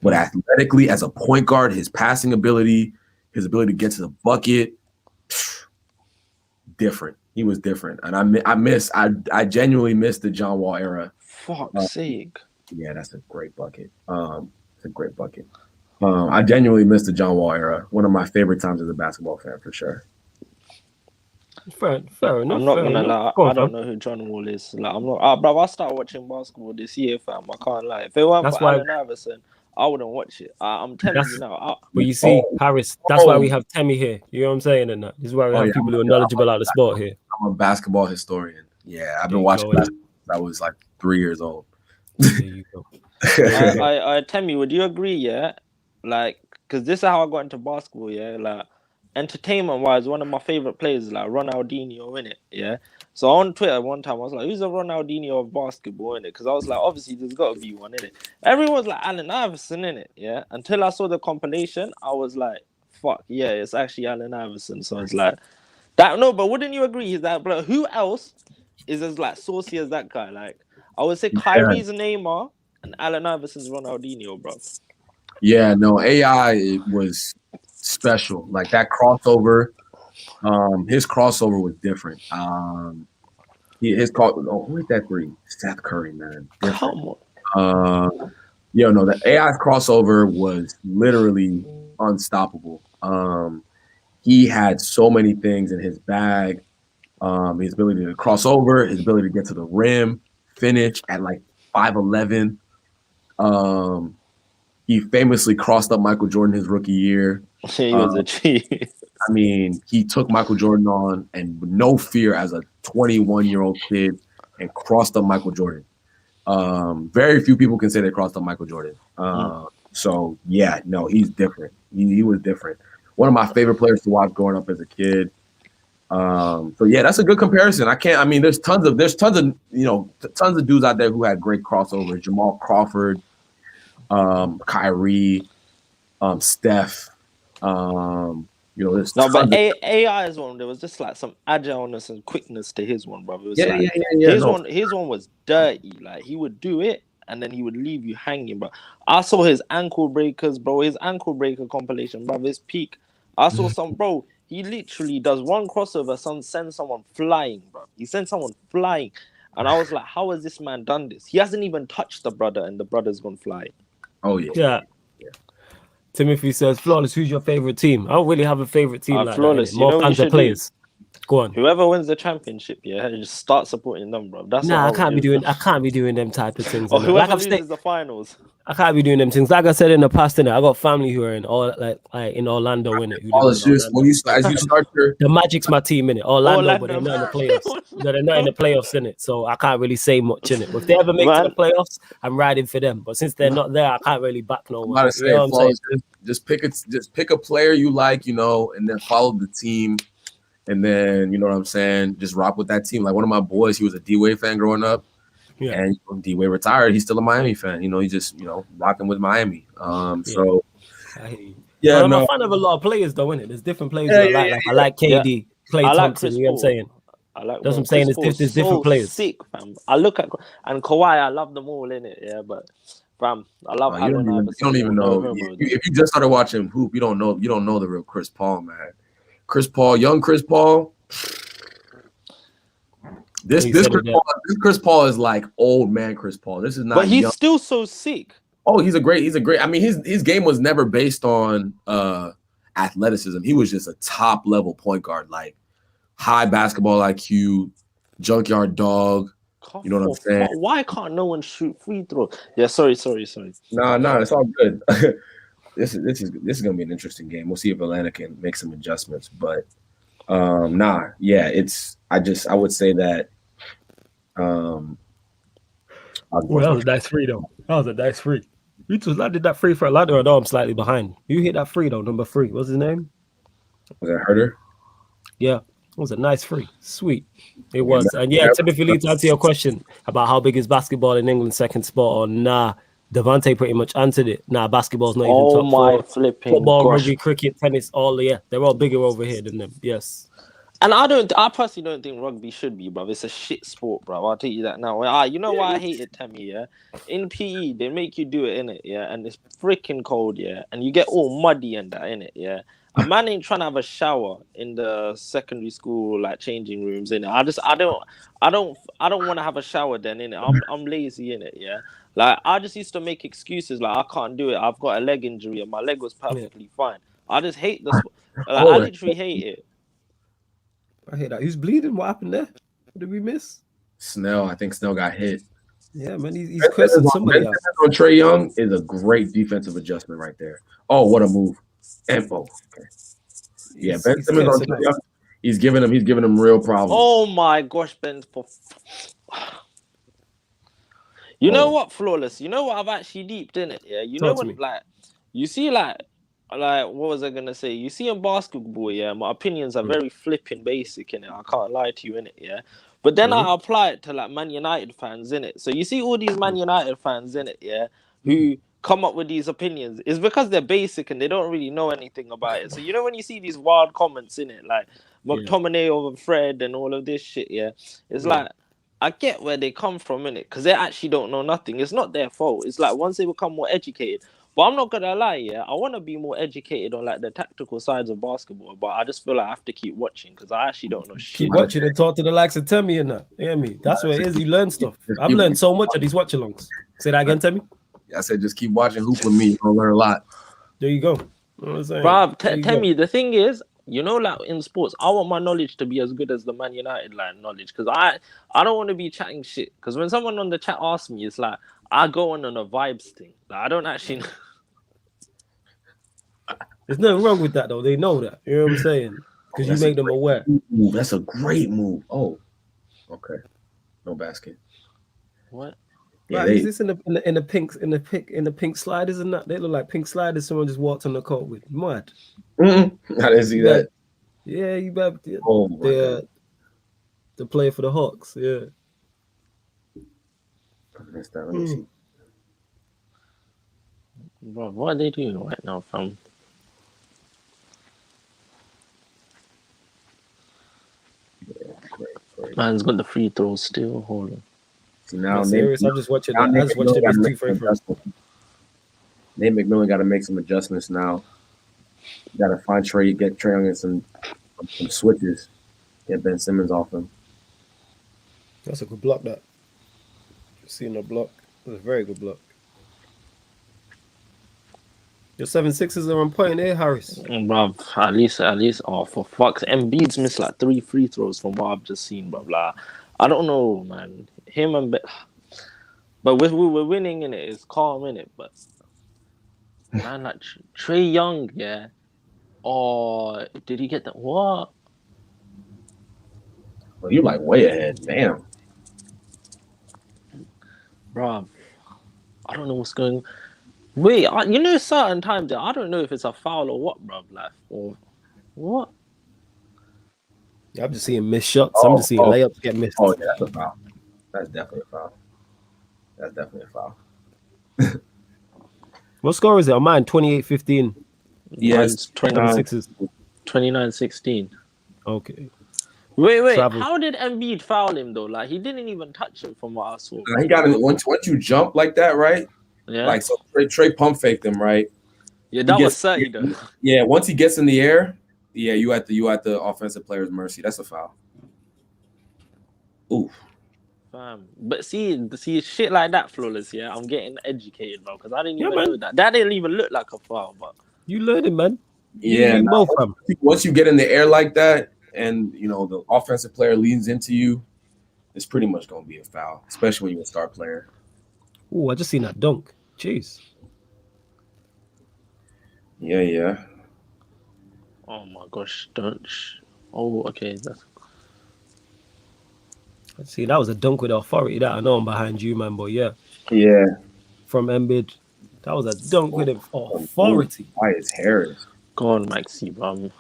But athletically, as a point guard, his passing ability, his ability to get to the bucket, different. He was different, and I genuinely miss the John Wall era. Fuck's sake! Yeah, that's a great bucket. It's a great bucket. I genuinely miss the John Wall era. One of my favorite times as a basketball fan, for sure. Fair enough. I'm not gonna lie. I don't know who John Wall is. Like, I'm not. Bro, I started watching basketball this year, fam. I can't lie. If it weren't for Allen Iverson, I wouldn't watch it. I'm telling you now. But you see, Harris, that's why we have Temmie here. You know what I'm saying? And this is why we have people who are knowledgeable about the sport here. I'm a basketball historian. Yeah, I've been watching basketball since I was like 3 years old. There you go. I Temmie, would you agree? Yeah, like, because this is how I got into basketball. Yeah, like, entertainment wise, one of my favorite players is like Ronaldinho, in it. Yeah. So on Twitter one time I was like, who's the Ronaldinho of basketball, in it? Because I was like, obviously there's got to be one, in it. Everyone's like Allen Iverson, in it. Yeah. Until I saw the compilation, I was like, fuck yeah, it's actually Allen Iverson. So it's like that. No, but wouldn't you agree? Is that, bro? Who else is as like saucy as that guy? Like, I would say Kyrie's Neymar and Allen Iverson's Ronaldinho, bro. Yeah, no, AI was special. Like that crossover, his crossover was different. Who hit that three? Steph Curry, man. Come on. The AI's crossover was literally unstoppable. He had so many things in his bag. His ability to cross over, his ability to get to the rim, finish at like 5'11". He famously crossed up Michael Jordan his rookie year. He was a cheat. I mean, he took Michael Jordan on and with no fear as a 21-year-old kid and crossed up Michael Jordan. Very few people can say they crossed up Michael Jordan. So, yeah, no, he's different. He was different. One of my favorite players to watch growing up as a kid. So, yeah, that's a good comparison. There's tons of dudes out there who had great crossovers. Jamal Crawford, Kyrie, Steph. But AI is one. There was just like some agileness and quickness to his one, brother. His one was dirty. Like he would do it and then he would leave you hanging, bro. I saw his ankle breakers, bro. His ankle breaker compilation, bro. His peak. I saw some, bro. He literally does one crossover, sends someone flying, bro. He sends someone flying, and I was like, how has this man done this? He hasn't even touched the brother, and the brother's gone flying. Oh yeah. Yeah. Timothy says, Flawless, who's your favorite team? I don't really have a favorite team like Flawless. that. More fans of players. Go on. Whoever wins the championship, just start supporting them, bro. That's Nah, what I can't be doing them type of things. Or whoever Like loses the finals. I can't be doing them things. Like I said in the past, innit, I got family who are in in Orlando, innit? Who live It's in just when you as you start your the Magic's my team, innit? Orlando, but they're not in the playoffs. No, they're not in the playoffs, innit? So I can't really say much in it. But if they ever make to the playoffs, I'm riding for them. But since they're not there, I can't really back no one. You know what I'm saying? Just pick a player you like, you know, and then follow the team. And then, you know what I'm saying, just rock with that team. Like one of my boys, he was a D-Wade fan growing up. Yeah. And D-Wade retired. He's still a Miami fan. You know, he just, rocking with Miami. So, yeah. I'm a fan of a lot of players, though, innit? There's different players I like. Like I like KD, Klay Thompson, you know what I'm saying? I like that's what I'm saying. There's different players. Sick, fam. I look at and Kawhi. I love them all in it. Yeah, but fam, I love. You don't even know. If you just started watching hoop, you don't know the real Chris Paul, man. Young Chris Paul. This Chris Paul is like old man Chris Paul. This is not. But he's still so sick. Oh, he's a great. I mean, his game was never based on athleticism. He was just a top level point guard, like high basketball IQ, junkyard dog. You know what I'm saying? Why can't no one shoot free throws? Yeah, sorry. No, it's all good. This is gonna be an interesting game. We'll see if Atlanta can make some adjustments, but I would say that. That was a nice free though. That was a nice free. I did that free for Atlanta. Although I'm slightly behind. You hit that free though, number 3. What's his name? Was that Herter? Yeah, it was a nice free. Sweet. It was. And Timothy Lee, to answer your question about how big is basketball in England's second spot or nah. Devontae pretty much answered it. Nah, basketball's not even top 4. Football, rugby, cricket, tennis, they're all bigger over here than them. Yes. And I personally don't think rugby should be, bro. It's a shit sport, bro. I'll tell you that now. You know why I hate it, Tammy, yeah? In PE, they make you do it, innit, yeah? And it's freaking cold, yeah? And you get all muddy and that, innit, yeah? A man ain't trying to have a shower in the secondary school, like, changing rooms, innit? I don't want to have a shower then, innit? I'm lazy, innit, yeah? Like, I just used to make excuses, like, I can't do it. I've got a leg injury and my leg was perfectly fine. I just hate this. Like, I literally hate it. I hate that. Who's bleeding? What happened there? What did we miss? Snell. I think Snell got hit. Yeah, man, he's cursing somebody out. On Trae Young is a great defensive adjustment right there. Oh, what a move! Okay. Yeah, Ben Simmons on Trae Young. He's giving him real problems. Oh my gosh, Ben! You know what, Flawless? You know what I've actually deeped in it. Yeah, you know when you see what was I gonna say? You see in basketball, yeah, my opinions are very flipping basic in it. I can't lie to you in it, yeah. But then I apply it to like Man United fans in it. So you see all these Man United fans in it, yeah, who come up with these opinions. It's because they're basic and they don't really know anything about it. So you know when you see these wild comments in it, like McTominay over Fred and all of this shit, yeah, it's like I get where they come from in it because they actually don't know nothing. It's not their fault. It's like once they become more educated. But I'm not gonna lie, yeah. I want to be more educated on like the tactical sides of basketball, but I just feel like I have to keep watching because I actually don't know shit. Keep watching and talk to the likes of Temmie and that. You hear me? That's what it is. You learn stuff. I've learned so much of these watchalongs. Say that again, Temmie. I said just keep watching hoop with me. You'll learn a lot. There you go. You know what I'm saying? Bruv, Temmie, the thing is, you know, like in sports, I want my knowledge to be as good as the Man United knowledge because I don't want to be chatting shit. Because when someone on the chat asks me, it's like I go on a vibes thing. Like I don't actually. There's nothing wrong with that though. They know that. You know what I'm saying? Because you make them aware. That's a great move. Oh, okay. No basket. What? Yeah, is this in the pink sliders and that? They look like pink sliders. Someone just walked on the court with. Mad. I didn't see that. Yeah, you better. The player for the Hawks. Yeah. Let me see. Bro, what are they doing right now, fam? Great. Man's got the free throws still. Hold on. See, now I'm just watching that. I just watched it as 2 free throws. Nate McMillan got to make some adjustments now. Got to find Trae, get Trae Young some switches. Get Ben Simmons off him. That's a good block. That. Seeing the block. It was a very good block. Your 7-6s are on point, eh, Harris? Bruv, at least, oh, for fuck's Embiid's missed like 3 free throws from what I've just seen, bruv. Like, I don't know, man. Him and but we're winning in it. It's calm in it, but man, like Trey Young, yeah. Oh, did he get that? What? Well, you're like way ahead. Damn. Bruv, I don't know what's going. Wait, certain times I don't know if it's a foul or what, bruv. Like, or what? I'm just seeing missed shots. I'm just seeing layups get missed. Oh, yeah, that's a foul. That's definitely a foul. What score is it on mine? 28-15. Yes, 29-6. Okay. Wait. Travel. How did Embiid foul him though? Like he didn't even touch him from what I saw. He got it once you jump like that, right? Yeah. Like so, Trey pump faked him, right? Yeah, that was 30 though. Yeah, once he gets in the air, yeah, you at the offensive player's mercy. That's a foul. Oof. But see shit like that, Flawless. Yeah, I'm getting educated, bro, because I didn't even know that. That didn't even look like a foul, but you learned it, man. Yeah, once you get in the air like that, and the offensive player leans into you, it's pretty much gonna be a foul, especially when you're a star player. Oh, I just seen that dunk. Jeez. Yeah. Oh my gosh! Oh, okay. See, that was a dunk with authority. That I know I'm behind you, man. But yeah. From Embiid, that was a dunk with authority. Why is Harris? Go on, Maxi, bro.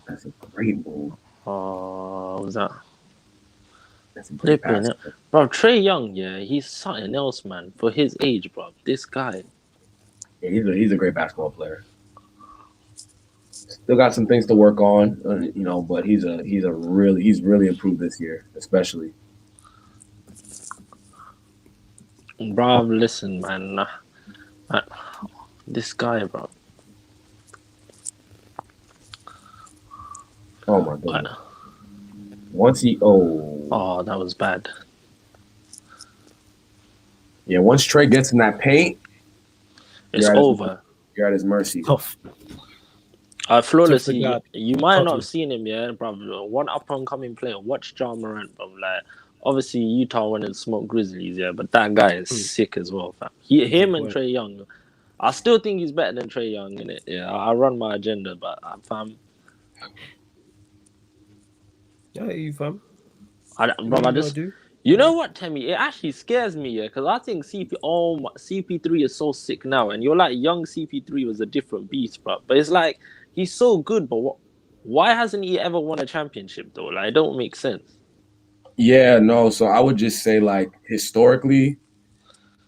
That's a great move. What was that? That's a great pass. Bro, Trey Young, yeah, he's something else, man. For his age, bro. This guy. Yeah, he's a great basketball player. Still got some things to work on, but he's really improved this year, especially. Bro, listen, man. This guy, bro. Oh my god. Once that was bad. Yeah, once Trey gets in that paint, it's over. You're at his mercy. Tough. Flawless. You might not have seen him, yeah, bro. One up and coming player. Watchalong, bro. Like, obviously Utah went and smoked Grizzlies, yeah, but that guy is sick as well, fam. Him and Trey Young. I still think he's better than Trey Young in it. Yeah, I run my agenda, but fam. Yeah, you fam. You know what, Temmie? It actually scares me, yeah, because I think CP3 is so sick now, and you're like, young CP3 was a different beast, bro. But it's like he's so good, but why hasn't he ever won a championship though? Like, it don't make sense. Yeah, no. So I would just say, like, historically,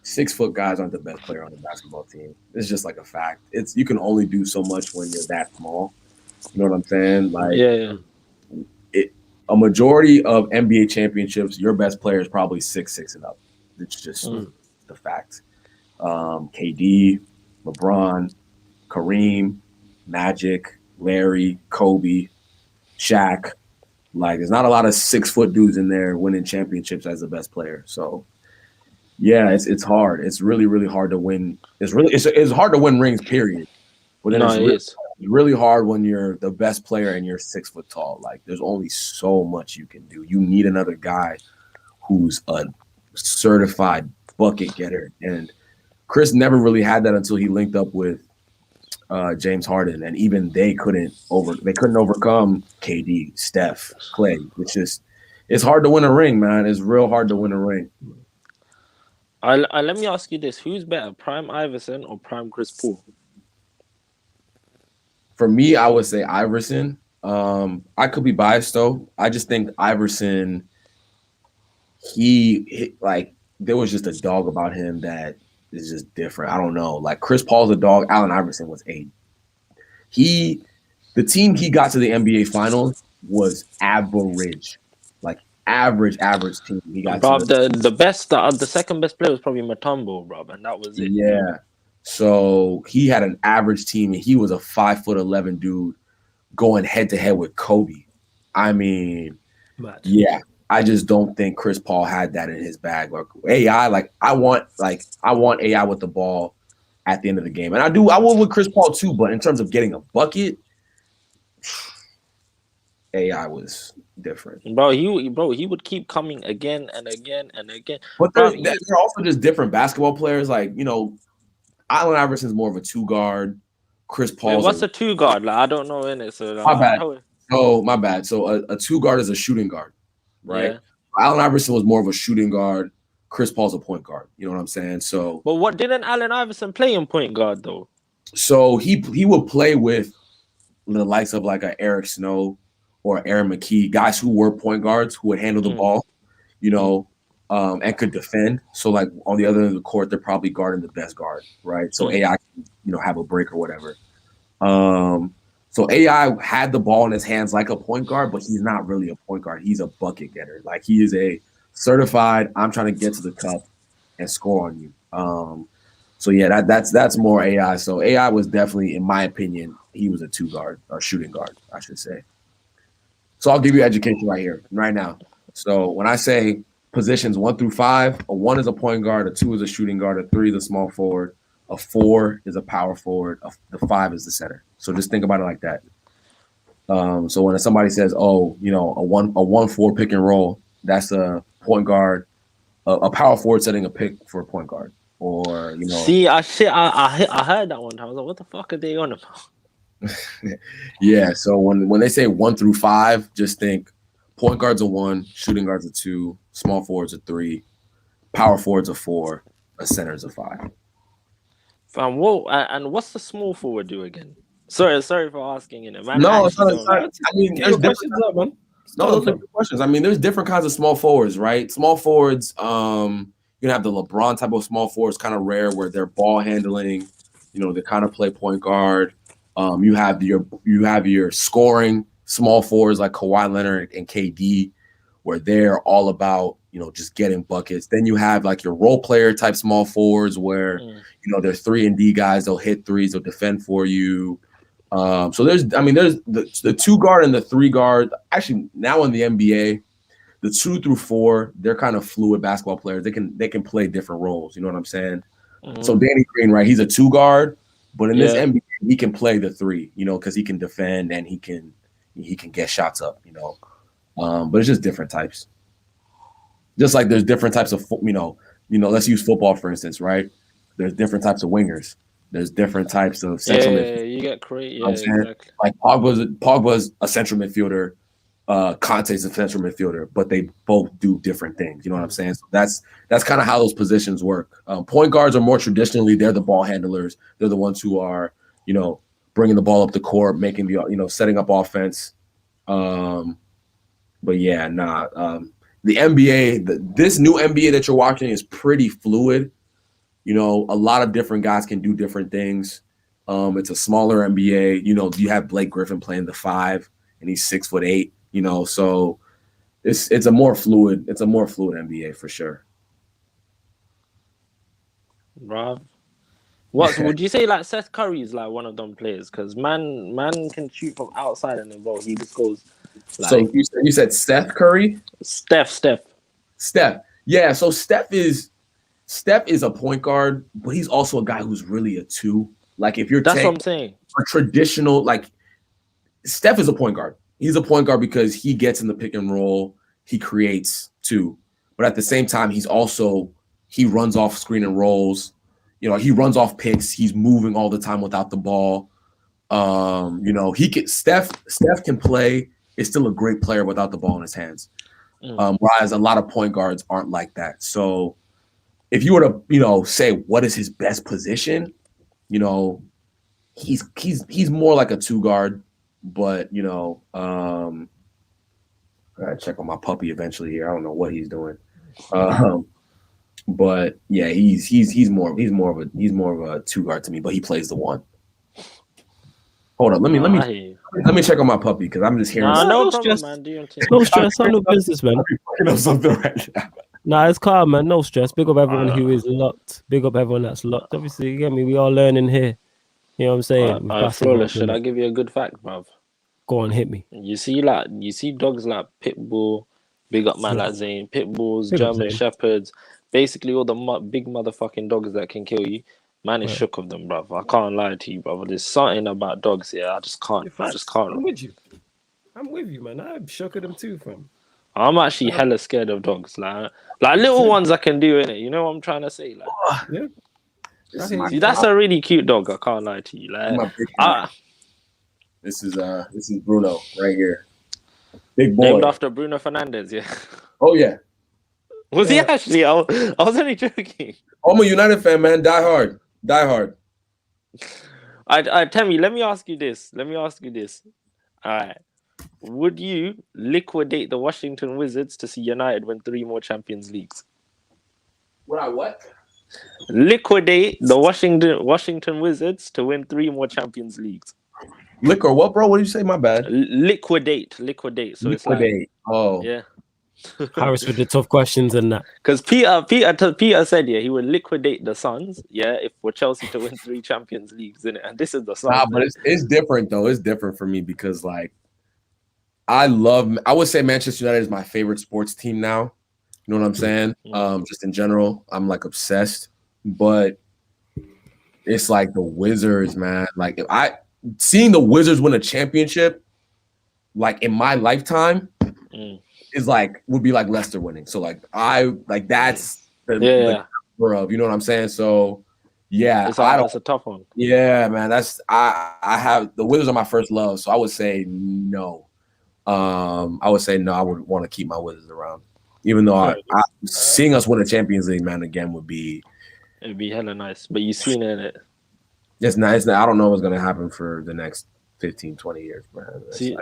6-foot guys aren't the best player on the basketball team. It's just like a fact. You can only do so much when you're that small. You know what I'm saying? Like, yeah. A majority of NBA championships, your best player is probably 6'6" and up. It's just the fact. KD, LeBron, Kareem, Magic, Larry, Kobe, Shaq. Like, there's not a lot of 6-foot dudes in there winning championships as the best player. So, yeah, it's hard. It's really, really hard to win. It's hard to win rings, period. But then it's really hard when you're the best player and you're 6 foot tall. Like, there's only so much you can do. You need another guy who's a certified bucket getter. And Chris never really had that until he linked up with James Harden, and even they couldn't overcome KD, Steph, Clay. It's hard to win a ring, man. It's real hard to win a ring. Let me ask you this: who's better, Prime Iverson or Prime Chris Paul? For me, I would say Iverson. I could be biased though. I just think Iverson, there was just a dog about him that is just different. I don't know. Like, Chris Paul's a dog. Allen Iverson was the team he got to the NBA Finals was average. Like, average team. He got the second best player was probably Mutombo, bro, and that was it. Yeah. So he had an average team, and he was a 5'11" dude going head to head with Kobe. I mean, yeah, I just don't think Chris Paul had that in his bag. Like, AI, I want AI with the ball. at the end of the game. And I will with Chris Paul too, but in terms of getting a bucket, AI was different. Bro, he would keep coming again and again and again. But they're also just different basketball players. Like, you know, Allen Iverson's more of a 2-guard. Chris Paul's what's a 2-guard? Like, I don't know in it. So my bad. Oh, my bad. So a 2-guard is a shooting guard, right? Yeah. Allen Iverson was more of a shooting guard. Chris Paul's a point guard. You know what I'm saying? So, but what didn't Allen Iverson play in point guard though? So he would play with the likes of like a Eric Snow or Aaron McKee, guys who were point guards who would handle the ball, you know, and could defend. So like on the other end of the court, they're probably guarding the best guard, right? So AI can, you know, have a break or whatever. So AI had the ball in his hands like a point guard, but he's not really a point guard. He's a bucket getter. Like he is a certified, I'm trying to get to the cup and score on you. So yeah, that's more AI. So AI was definitely, in my opinion, he was a 2-guard or shooting guard, I should say. So I'll give you education right here, right now. So when I say positions 1 through 5, a 1 is a point guard, a 2 is a shooting guard, a 3 is a small forward, a 4 is a power forward, the 5 is the center. So just think about it like that. So when somebody says, "Oh, you know, a 1-4 pick and roll," that's a point guard, a power forward setting a pick for a point guard, or you know. See, I heard that one time. I was like, "What the fuck are they on about?" Yeah. So when they say 1 through 5, just think point guard's a 1, shooting guard's a 2, small forward's a 3, power forward's a 4, a center's a 5. Fam, and what's the small forward do again? Sorry for asking you. No, it's not. I mean, there's questions up, man. No, those are good questions. I mean, there's different kinds of small forwards, right? Small forwards, you're gonna have the LeBron type of small forwards, kind of rare, where they're ball handling. You know, they kind of play point guard. You have your scoring small forwards like Kawhi Leonard and KD, where they're all about, you know, just getting buckets. Then you have like your role player type small forwards where you know they're 3-and-D guys. They'll hit threes. They'll defend for you. So there's the 2-guard and the 3-guard. Actually, now in the NBA, the 2 through 4, they're kind of fluid basketball players. They can play different roles. You know what I'm saying? So Danny Green, right? He's a 2-guard, but in this NBA, he can play the 3. You know, because he can defend and he can get shots up. You know, but it's just different types. Just like there's different types of you know. Let's use football for instance, right? There's different types of wingers. There's different types of central midfielders. Yeah, you get crazy. Yeah, exactly. Like Pogba's a central midfielder, Conte's a central midfielder, but they both do different things. You know what I'm saying? So that's kind of how those positions work. Point guards are more traditionally, they're the ball handlers. They're the ones who are, you know, bringing the ball up the court, making the, you know, setting up offense. But yeah, the NBA, this new NBA that you're watching is pretty fluid. You know, a lot of different guys can do different things. It's a smaller NBA. You know, you have Blake Griffin playing the 5, and he's 6'8". You know, so it's a more fluid NBA for sure. Rob, what would you say? Like Seth Curry is like one of them players because man can shoot from outside and then he just goes. Like, so you said Seth Curry? Steph. Yeah. So Steph is a point guard, but he's also a guy who's really a 2. Like if you're that's what I'm saying. A traditional, like Steph is a point guard. He's a point guard because he gets in the pick and roll, he creates too. But at the same time, he runs off screen and rolls. You know, he runs off picks. He's moving all the time without the ball. You know, Steph can play. Is still a great player without the ball in his hands. Whereas a lot of point guards aren't like that. So if you were to, you know, say what is his best position, you know, he's more like a 2-guard, but you know, I gotta check on my puppy eventually here. I don't know what he's doing. But yeah, he's more of a 2-guard to me, but he plays the 1. Hold on, let me check on my puppy because I'm just hearing. No stress, man. No stress, I'm no business, man. Something right now. Nah, it's calm, man. No stress. Big up everyone who is locked. Big up everyone that's locked. Obviously, you get me. We are learning here. You know what I'm saying? Flawless. Should I give you a good fact, bruv? Go on, hit me. You see dogs like Pitbull, big up man like Zane, Pitbulls, German Shepherds, basically all the big motherfucking dogs that can kill you. Man is shook of them, bruv. I can't lie to you, brother. There's something about dogs here. I just can't. I'm with you. I'm with you, man. I'm shook at them too, fam. I'm actually hella scared of dogs. Like little ones I can do, innit? You know what I'm trying to say? Like, yeah. See, that's a really cute dog. I can't lie to you. Like, this is Bruno right here. Big boy. Named after Bruno Fernandes, yeah. Oh yeah. Was he actually? I was only joking. I'm a United fan, man. Die hard. I tell me, let me ask you this. All right. Would you liquidate the Washington Wizards to see United win 3 more Champions Leagues? Would I what? Liquidate the Washington Wizards to win 3 more Champions Leagues. Liquor what, bro? What did you say? My bad. Liquidate. So liquidate. It's like, oh yeah. Harris with the tough questions and that. Because Peter said, yeah, he would liquidate the Suns, yeah, if for Chelsea to win 3 Champions Leagues, innit? And this is the Suns. Nah, but it's different though. It's different for me because like I would say Manchester United is my favorite sports team now. You know what I'm saying? Just in general, I'm like obsessed. But it's like the Wizards, man. Like seeing the Wizards win a championship, like in my lifetime, is like would be like Leicester winning. So like that's the number of, you know what I'm saying? So yeah, that's a tough one. Yeah, man. I have the Wizards are my first love, so I would say no. I would want to keep my Wizards around. Even though seeing us win a Champions League, man, again would be it'd be hella nice. But you've seen it. It's nice. I don't know what's gonna happen for the next 15, 20 years, man. See,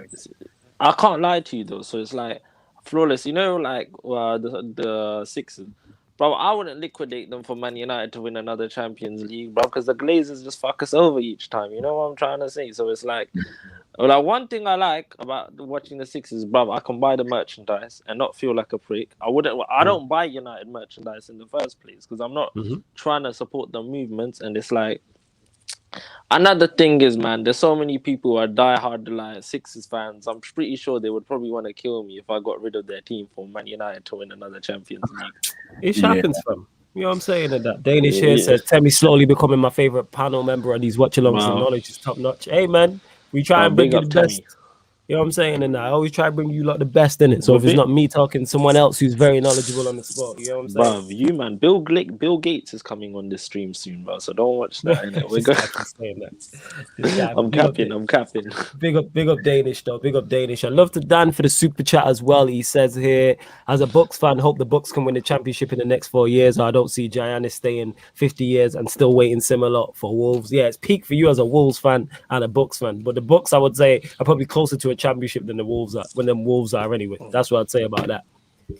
I can't lie to you though. So it's like flawless. You know, like the Sixers. Bro, I wouldn't liquidate them for Man United to win another Champions League, bro, because the Glazers just fuck us over each time. You know what I'm trying to say? So it's like one thing I like about watching the Sixers, bro, I can buy the merchandise and not feel like a prick. I don't buy United merchandise in the first place because I'm not trying to support the movements. And it's like, another thing is, man, there's so many people who are diehard like Sixers fans. I'm pretty sure they would probably want to kill me if I got rid of their team for Man United to win another Champions League. It happens, fam. You know what I'm saying? That Danish here says, Temmie slowly becoming my favorite panel member of these watchalongs. The knowledge is top notch. Hey, man, we try and bring you the best. You know what I'm saying? And I always try to bring you like the best in it. So if it's not me talking, someone else who's very knowledgeable on the spot. You know what I'm saying? Bro, you man, Bill Gates is coming on this stream soon, bro. So don't watch that. We're I'm capping. Big up Danish though. Big up Danish. I love to Dan for the super chat as well. He says here, as a Bucks fan, hope the Bucks can win the championship in the next 4 years. I don't see Giannis staying 50 years and still waiting similar for Wolves. Yeah, it's peak for you as a Wolves fan and a Bucks fan. But the Bucks, I would say, are probably closer to a championship than the Wolves are when them Wolves are anyway. That's what I'd say about that.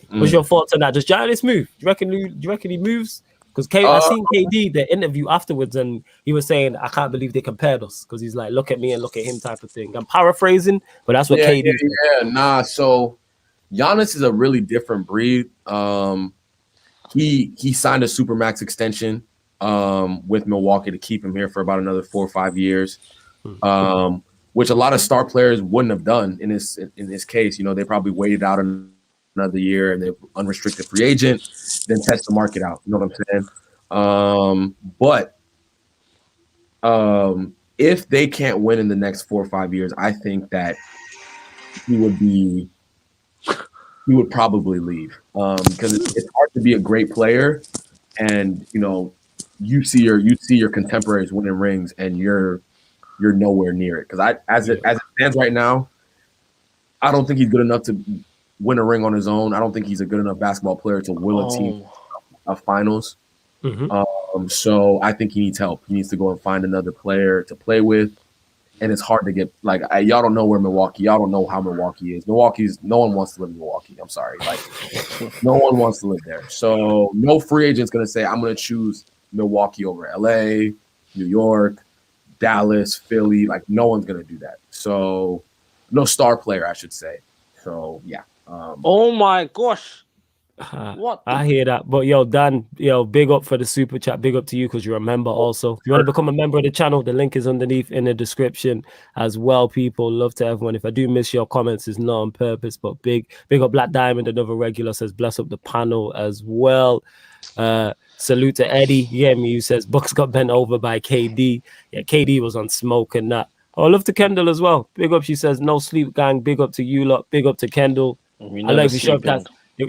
What's your thoughts on that? Does Giannis move? Do you reckon he moves? Because I seen KD the interview afterwards and he was saying, I can't believe they compared us because he's like, look at me and look at him type of thing. I'm paraphrasing, but that's what KD So Giannis is a really different breed. He signed a supermax extension with Milwaukee to keep him here for about another 4 or 5 years. Which a lot of star players wouldn't have done in this case. You know, they probably waited out another year and they're unrestricted free agent, then test the market out. You know what I'm saying? But if they can't win in the next 4 or 5 years, I think that he would probably leave because it's hard to be a great player and you know you see your contemporaries winning rings and you're nowhere near it. Because as it stands right now, I don't think he's good enough to win a ring on his own. I don't think he's a good enough basketball player to will a team of finals. So I think he needs help. He needs to go and find another player to play with. And it's hard to get y'all don't know where y'all don't know how Milwaukee is. No one wants to live in Milwaukee. I'm sorry. Like no one wants to live there. So no free agent's gonna say, I'm gonna choose Milwaukee over LA, New York, Dallas, Philly. Like no one's gonna do that. So no star player, I should say. So yeah. Oh my gosh. What? I hear that. But yo, Dan, big up for the super chat. Big up to you because you're a member also. If you want to become a member of the channel, the link is underneath in the description as well, people. Love to everyone. If I do miss your comments, it's not on purpose, but big up Black Diamond, another regular, says bless up the panel as well. Salute to Eddie. You hear me? Who says Bucks got bent over by KD. Yeah, KD was on smoke and that. Oh, love to Kendall as well. Big up, she says, no sleep gang. Big up to you lot. Big up to Kendall. I like to show that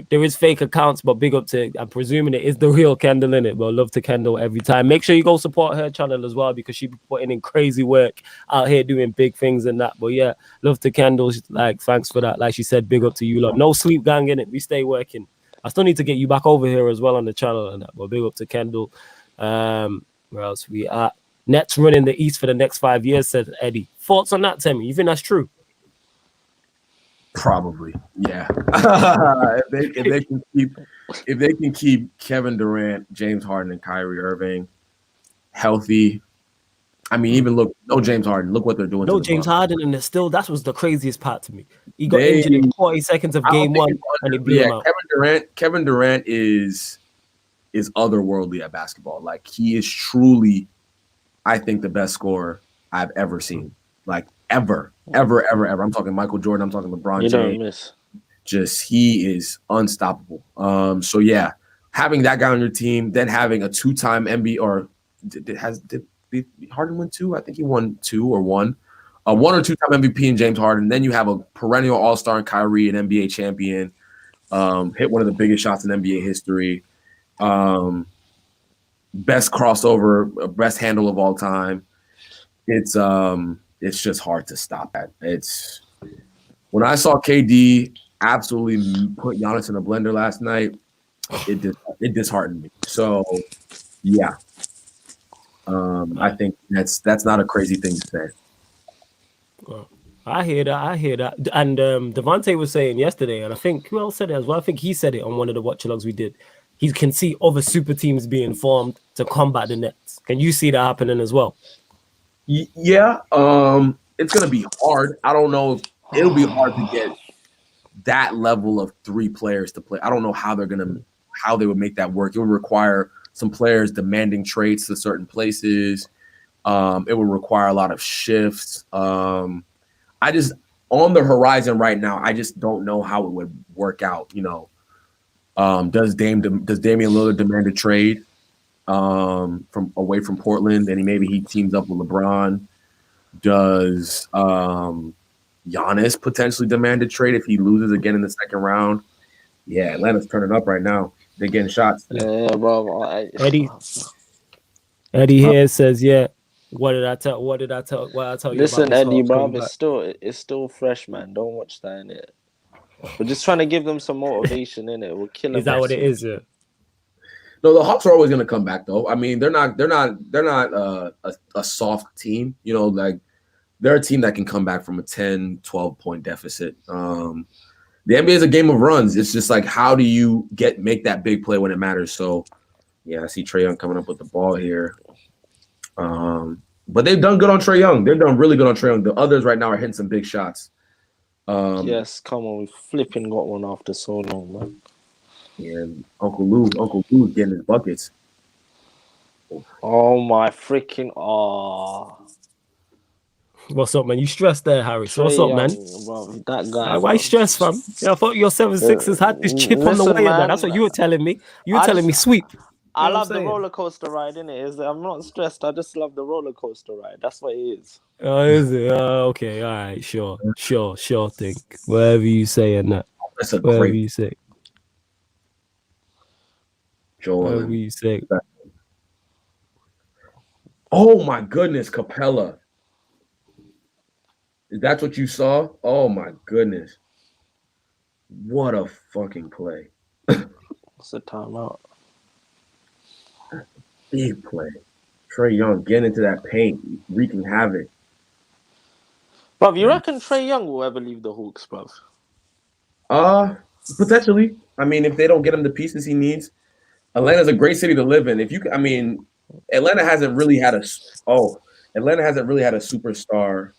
there is fake accounts, but big up to, I'm presuming it is the real Kendall in it, but love to Kendall every time. Make sure you go support her channel as well, because she be putting in crazy work out here doing big things and that. But yeah, love to Kendall. Like, thanks for that. Like she said, big up to you lot. No sleep gang in it. We stay working. I still need to get you back over here as well on the channel and that, but big up to Kendall. Where else we at? Nets running the East for the next 5 years, said Eddie. Thoughts on that, Timmy? You think that's true? Probably, yeah. if they can keep Kevin Durant, James Harden, and Kyrie Irving healthy. I mean, even look, no James Harden. Look what they're doing. No James Harden, and that was the craziest part to me. He got injured in 40 seconds of game one, and it blew him out. Kevin Durant is otherworldly at basketball. Like, he is truly, I think, the best scorer I've ever seen. Like, ever. I'm talking Michael Jordan. I'm talking LeBron James. Don't miss. Just, he is unstoppable. So yeah, having that guy on your team, then having a two-time NBA, or did Harden win two? I think he won two or one. One or two-time MVP in James Harden. Then you have a perennial All-Star in Kyrie, an NBA champion, hit one of the biggest shots in NBA history, best crossover, best handle of all time. It's just hard to stop at. It's when I saw KD absolutely put Giannis in a blender last night, it disheartened me. So yeah. I think that's not a crazy thing to say. Well, I hear that. And Devontae was saying yesterday, and I think who else said it as well? I think he said it on one of the watch-alongs we did. He can see other super teams being formed to combat the Nets. Can you see that happening as well? Yeah. It's gonna be hard. I don't know if it'll be hard to get that level of three players to play. I don't know how they would make that work. It would require some players demanding trades to certain places. It would require a lot of shifts. I just, on the horizon right now, I just don't know how it would work out. You know, does Damian Lillard demand a trade from away from Portland, and maybe he teams up with LeBron? Does Giannis potentially demand a trade if he loses again in the second round? Yeah, Atlanta's turning up right now. They're getting shots. Yeah, bro. Eddie here says, yeah. What did I tell you? Listen, Eddie, bro, it's still fresh, man. Don't watch that in it. We're just trying to give them some motivation in it. We'll kill them. Is that what it is? Yeah. No, the Hawks are always going to come back, though. I mean, they're not a soft team. You know, like, they're a team that can come back from a 10, 12-point deficit. The NBA is a game of runs. It's just like, how do you make that big play when it matters? So, yeah, I see Trae Young coming up with the ball here. But they've done good on Trae Young. They've done really good on Trae Young. The others right now are hitting some big shots. Yes, come on. We flipping got one after so long, man. And Uncle Lou's getting his buckets. Oh, my freaking... Oh. What's up, man? You stressed there, Harry. So what's up, man? Bro, that guy. Why stressed, fam? Yeah, I thought your 7-6ers had this chip on the way. Man, that's what you were telling me. You were telling me sweep. I love the roller coaster ride, innit? I'm not stressed. I just love the roller coaster ride. That's what it is. Oh, is it? Okay, all right, sure thing. Whatever you say and that. That's a whatever great you say. Joel. Whatever you say. Oh my goodness, Capella. Is that what you saw? Oh my goodness. What a fucking play. It's a timeout. Big play. Trae Young getting into that paint, wreaking havoc. Bruv, you reckon Trae Young will ever leave the Hawks, bruv? Potentially. I mean, if they don't get him the pieces he needs. Atlanta's a great city to live in. Atlanta hasn't really had a superstar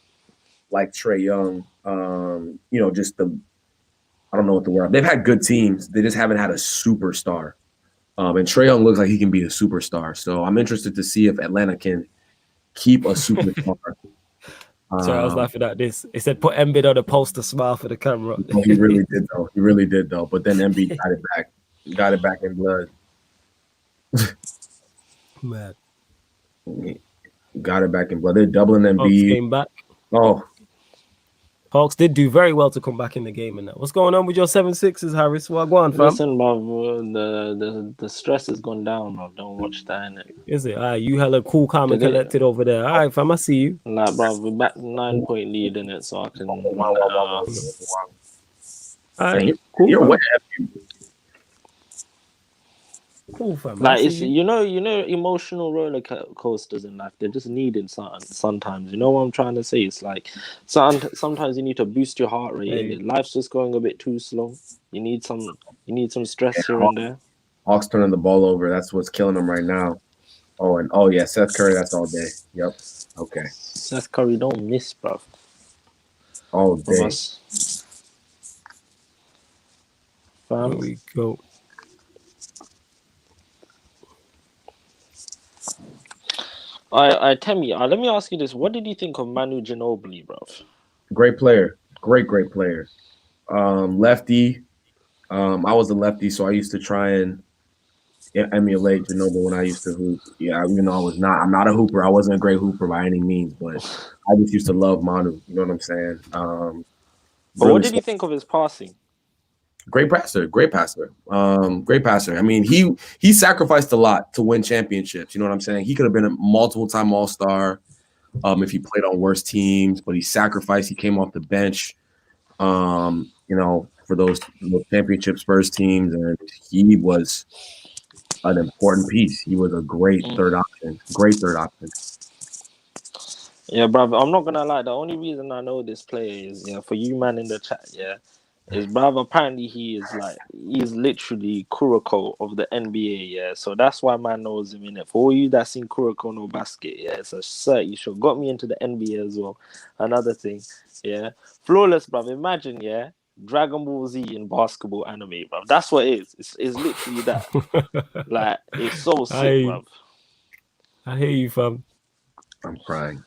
like Trae Young. I don't know what the word. They've had good teams. They just haven't had a superstar. And Trae Young looks like he can be a superstar. So I'm interested to see if Atlanta can keep a superstar. Sorry, I was laughing at this. It said put Embiid on a poster smile for the camera. He really did though. But then Embiid got it back in blood. Man, Got it back in blood. They're doubling Hawks Embiid. came back. Oh, Hawks did do very well to come back in the game and that. What's going on with your 7-6s, Harris? Well, go on, fam. Listen, bruv, the stress has gone down, bruv. Don't watch that, innit? Is it? You hella cool, calm, and collected over there. All right, fam, I see you. Like, bruv, we're back 9-point lead in it, so I can. All right, cool. You're way Cool, fam. Like, it's you know, emotional roller coasters in life. They're just needed sometimes. You know what I'm trying to say? It's like sometimes you need to boost your heart rate. Hey. Life's just going a bit too slow. You need some stress here and there. Hawks turning the ball over. That's what's killing them right now. Oh yeah, Seth Curry. That's all day. Yep. Okay. Seth Curry don't miss, bruv. All day. There we go. Temi, let me ask you this. What did you think of Manu Ginobili, bro? Great player. Great player. Lefty. I was a lefty, so I used to try and emulate Ginobili when I used to hoop. Yeah, even though I'm not a hooper. I wasn't a great hooper by any means, but I just used to love Manu. You know what I'm saying? But really what did you think of his passing? Great passer. Great passer. I mean, he sacrificed a lot to win championships. You know what I'm saying? He could have been a multiple-time All-Star if he played on worse teams, but he sacrificed. He came off the bench, you know, for those championship Spurs teams, and he was an important piece. He was a great third option. Yeah, brother. I'm not gonna lie. The only reason I know this player is for you man in the chat. Yeah. Is brother apparently he's literally Kuroko of the NBA, yeah. So that's why man knows him in it. For all you that seen Kuroko no basket, yeah, it's a cert. You should got me into the NBA as well. Another thing, yeah. Flawless, brother. Imagine, yeah, Dragon Ball Z in basketball anime, bruv. That's what it is. It's literally that. Like, it's so sick, bruv. I hear you, fam. I'm crying.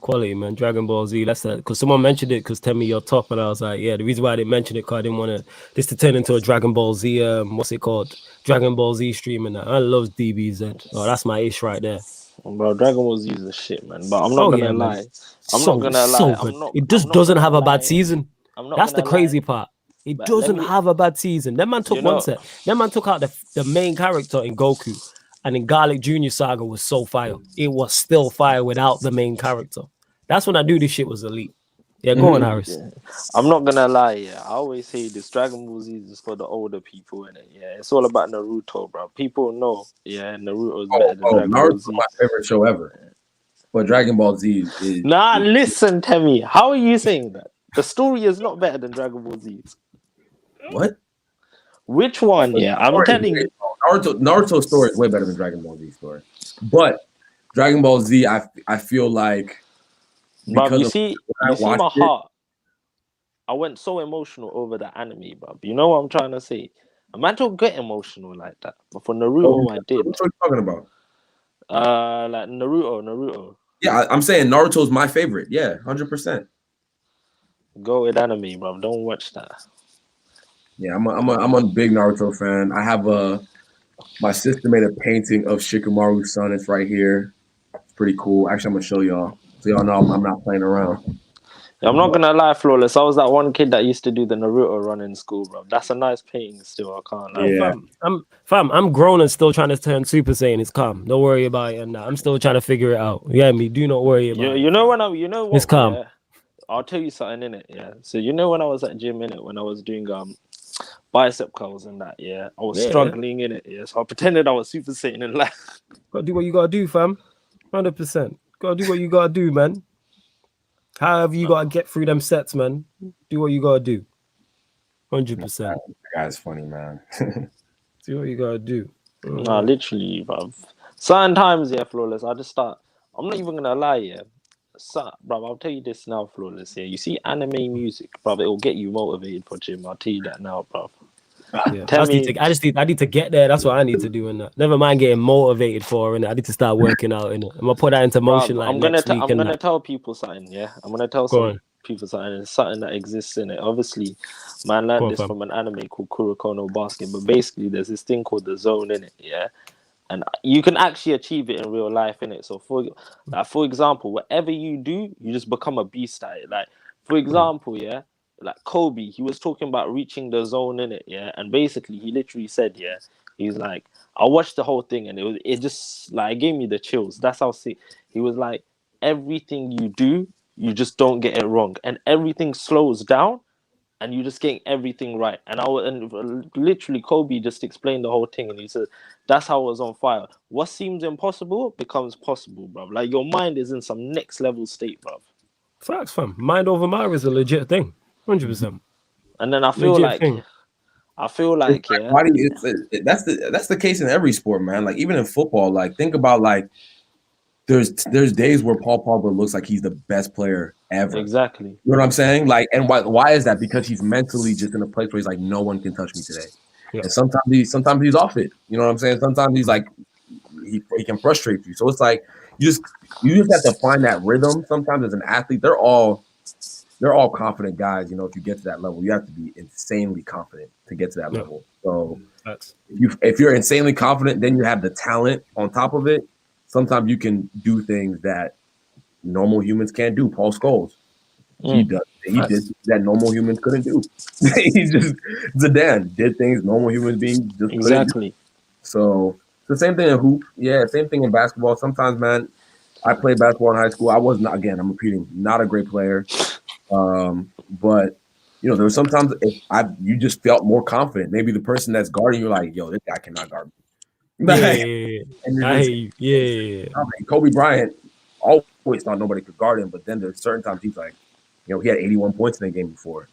Quality, man. Dragon Ball Z. That's that. Because someone mentioned it because tell me you're top, and I was like, yeah. The reason why I didn't mention it because I didn't want this to turn into a Dragon Ball Z. What's it called? Dragon Ball Z stream and that. I love DBZ. Oh, that's my ish right there. Bro, Dragon Ball Z is the shit, man. But I'm not gonna lie. I'm not gonna lie. It just doesn't have a bad season. That's the crazy part. It doesn't have a bad season. That man took one set. That man took out the main character in Goku. And in Garlic Jr. Saga was so fire. It was still fire without the main character. That's when I knew this shit was elite. Yeah, go on, Harris. Yeah. I'm not gonna lie, yeah. I always say this Dragon Ball Z is for the older people, innit? Yeah, it's all about Naruto, bro. People know, yeah, Naruto is better than Dragon Ball Z. Naruto's my favorite show ever. But Dragon Ball Z is... Listen, Temi. How are you saying that? The story is not better than Dragon Ball Z. What? Which one? Yeah, I'm telling you. Naruto's story is way better than Dragon Ball Z story. But Dragon Ball Z, I feel like... But you see my heart. I went so emotional over that anime, bro. You know what I'm trying to say? A man don't get emotional like that. But for Naruto, I did. What are you talking about? Like Naruto. Yeah, I'm saying Naruto's my favorite. Yeah, 100%. Go with anime, bro. Don't watch that. Yeah, I'm a big Naruto fan. I have my sister made a painting of Shikamaru's son. It's right here. It's pretty cool. Actually, I'm gonna show y'all so y'all know I'm not playing around. Yeah, I'm not gonna lie, Flawless. I was that one kid that used to do the Naruto run in school, bro. That's a nice painting still. I can't lie. Yeah. I'm grown and still trying to turn Super Saiyan. It's calm. Don't worry about it. And I'm still trying to figure it out. Yeah, me. Do not worry about it. You know what? It's calm. Yeah, I'll tell you something in it. Yeah. So you know when I was at gym in it, when I was doing bicep curls and that, yeah, I was struggling in it. Yeah, so I pretended I was Super Saiyan in life. Gotta do what you gotta do, fam. 100%. Gotta do what you gotta do, man. However you gotta get through them sets, man. Do what you gotta do. 100%. That guy's funny, man. Do what you gotta do. Nah, literally, bruv. Certain times, yeah, Flawless. I just start. I'm not even gonna lie, yeah. Bruv, I'll tell you this now, Flawless. Yeah, you see anime music, bruv. It will get you motivated for gym. I'll tell you that now, bruv. Yeah. I need to get there. That's what I need to do. And never mind getting motivated for it. I need to start working out. And I'm gonna put that into motion. I'm gonna tell people something. Yeah, I'm gonna tell people something. It's something that exists in it. Obviously, Man learned this from an anime called Kurokono Basket. But basically, there's this thing called the zone in it, yeah? And you can actually achieve it in real life, in it. So, for example, whatever you do, you just become a beast at it. Like, for example, yeah, like Kobe, he was talking about reaching the zone in it, yeah? And basically, he literally said, yeah, he's like, I watched the whole thing and it just, like, it gave me the chills. That's how sick. He was like, everything you do, you just don't get it wrong. And everything slows down and you just getting everything right. And literally Kobe just explained the whole thing and he said, that's how I was on fire. What seems impossible becomes possible, bro. Like, your mind is in some next level state, bro. Facts, fam. Mind over matter is a legit thing. 100%. And then I feel like, yeah. That's the case in every sport, man. Like, even in football, like, think about, like, there's days where Paul Pogba looks like he's the best player ever. Exactly. You know what I'm saying? Like, and why is that? Because he's mentally just in a place where he's like, no one can touch me today. Yeah. And sometimes he's off it. You know what I'm saying? Sometimes he's like, he can frustrate you. So it's like you just have to find that rhythm. Sometimes as an athlete, they're all confident guys. You know, if you get to that level, you have to be insanely confident to get to that level. So if you're insanely confident, then you have the talent on top of it. Sometimes you can do things that normal humans can't do. Paul Scholes, he did that normal humans couldn't do. Zidane did things normal humans being just exactly. Do. So it's the same thing in hoop. Yeah, same thing in basketball. Sometimes, man, I played basketball in high school. I was not. Again, I'm repeating, not a great player. But you know, there was sometimes you just felt more confident. Maybe the person that's guarding you, like, yo, this guy cannot guard me. Kobe Bryant always thought nobody could guard him, but then there's certain times he's like, you know, he had 81 points in the game before.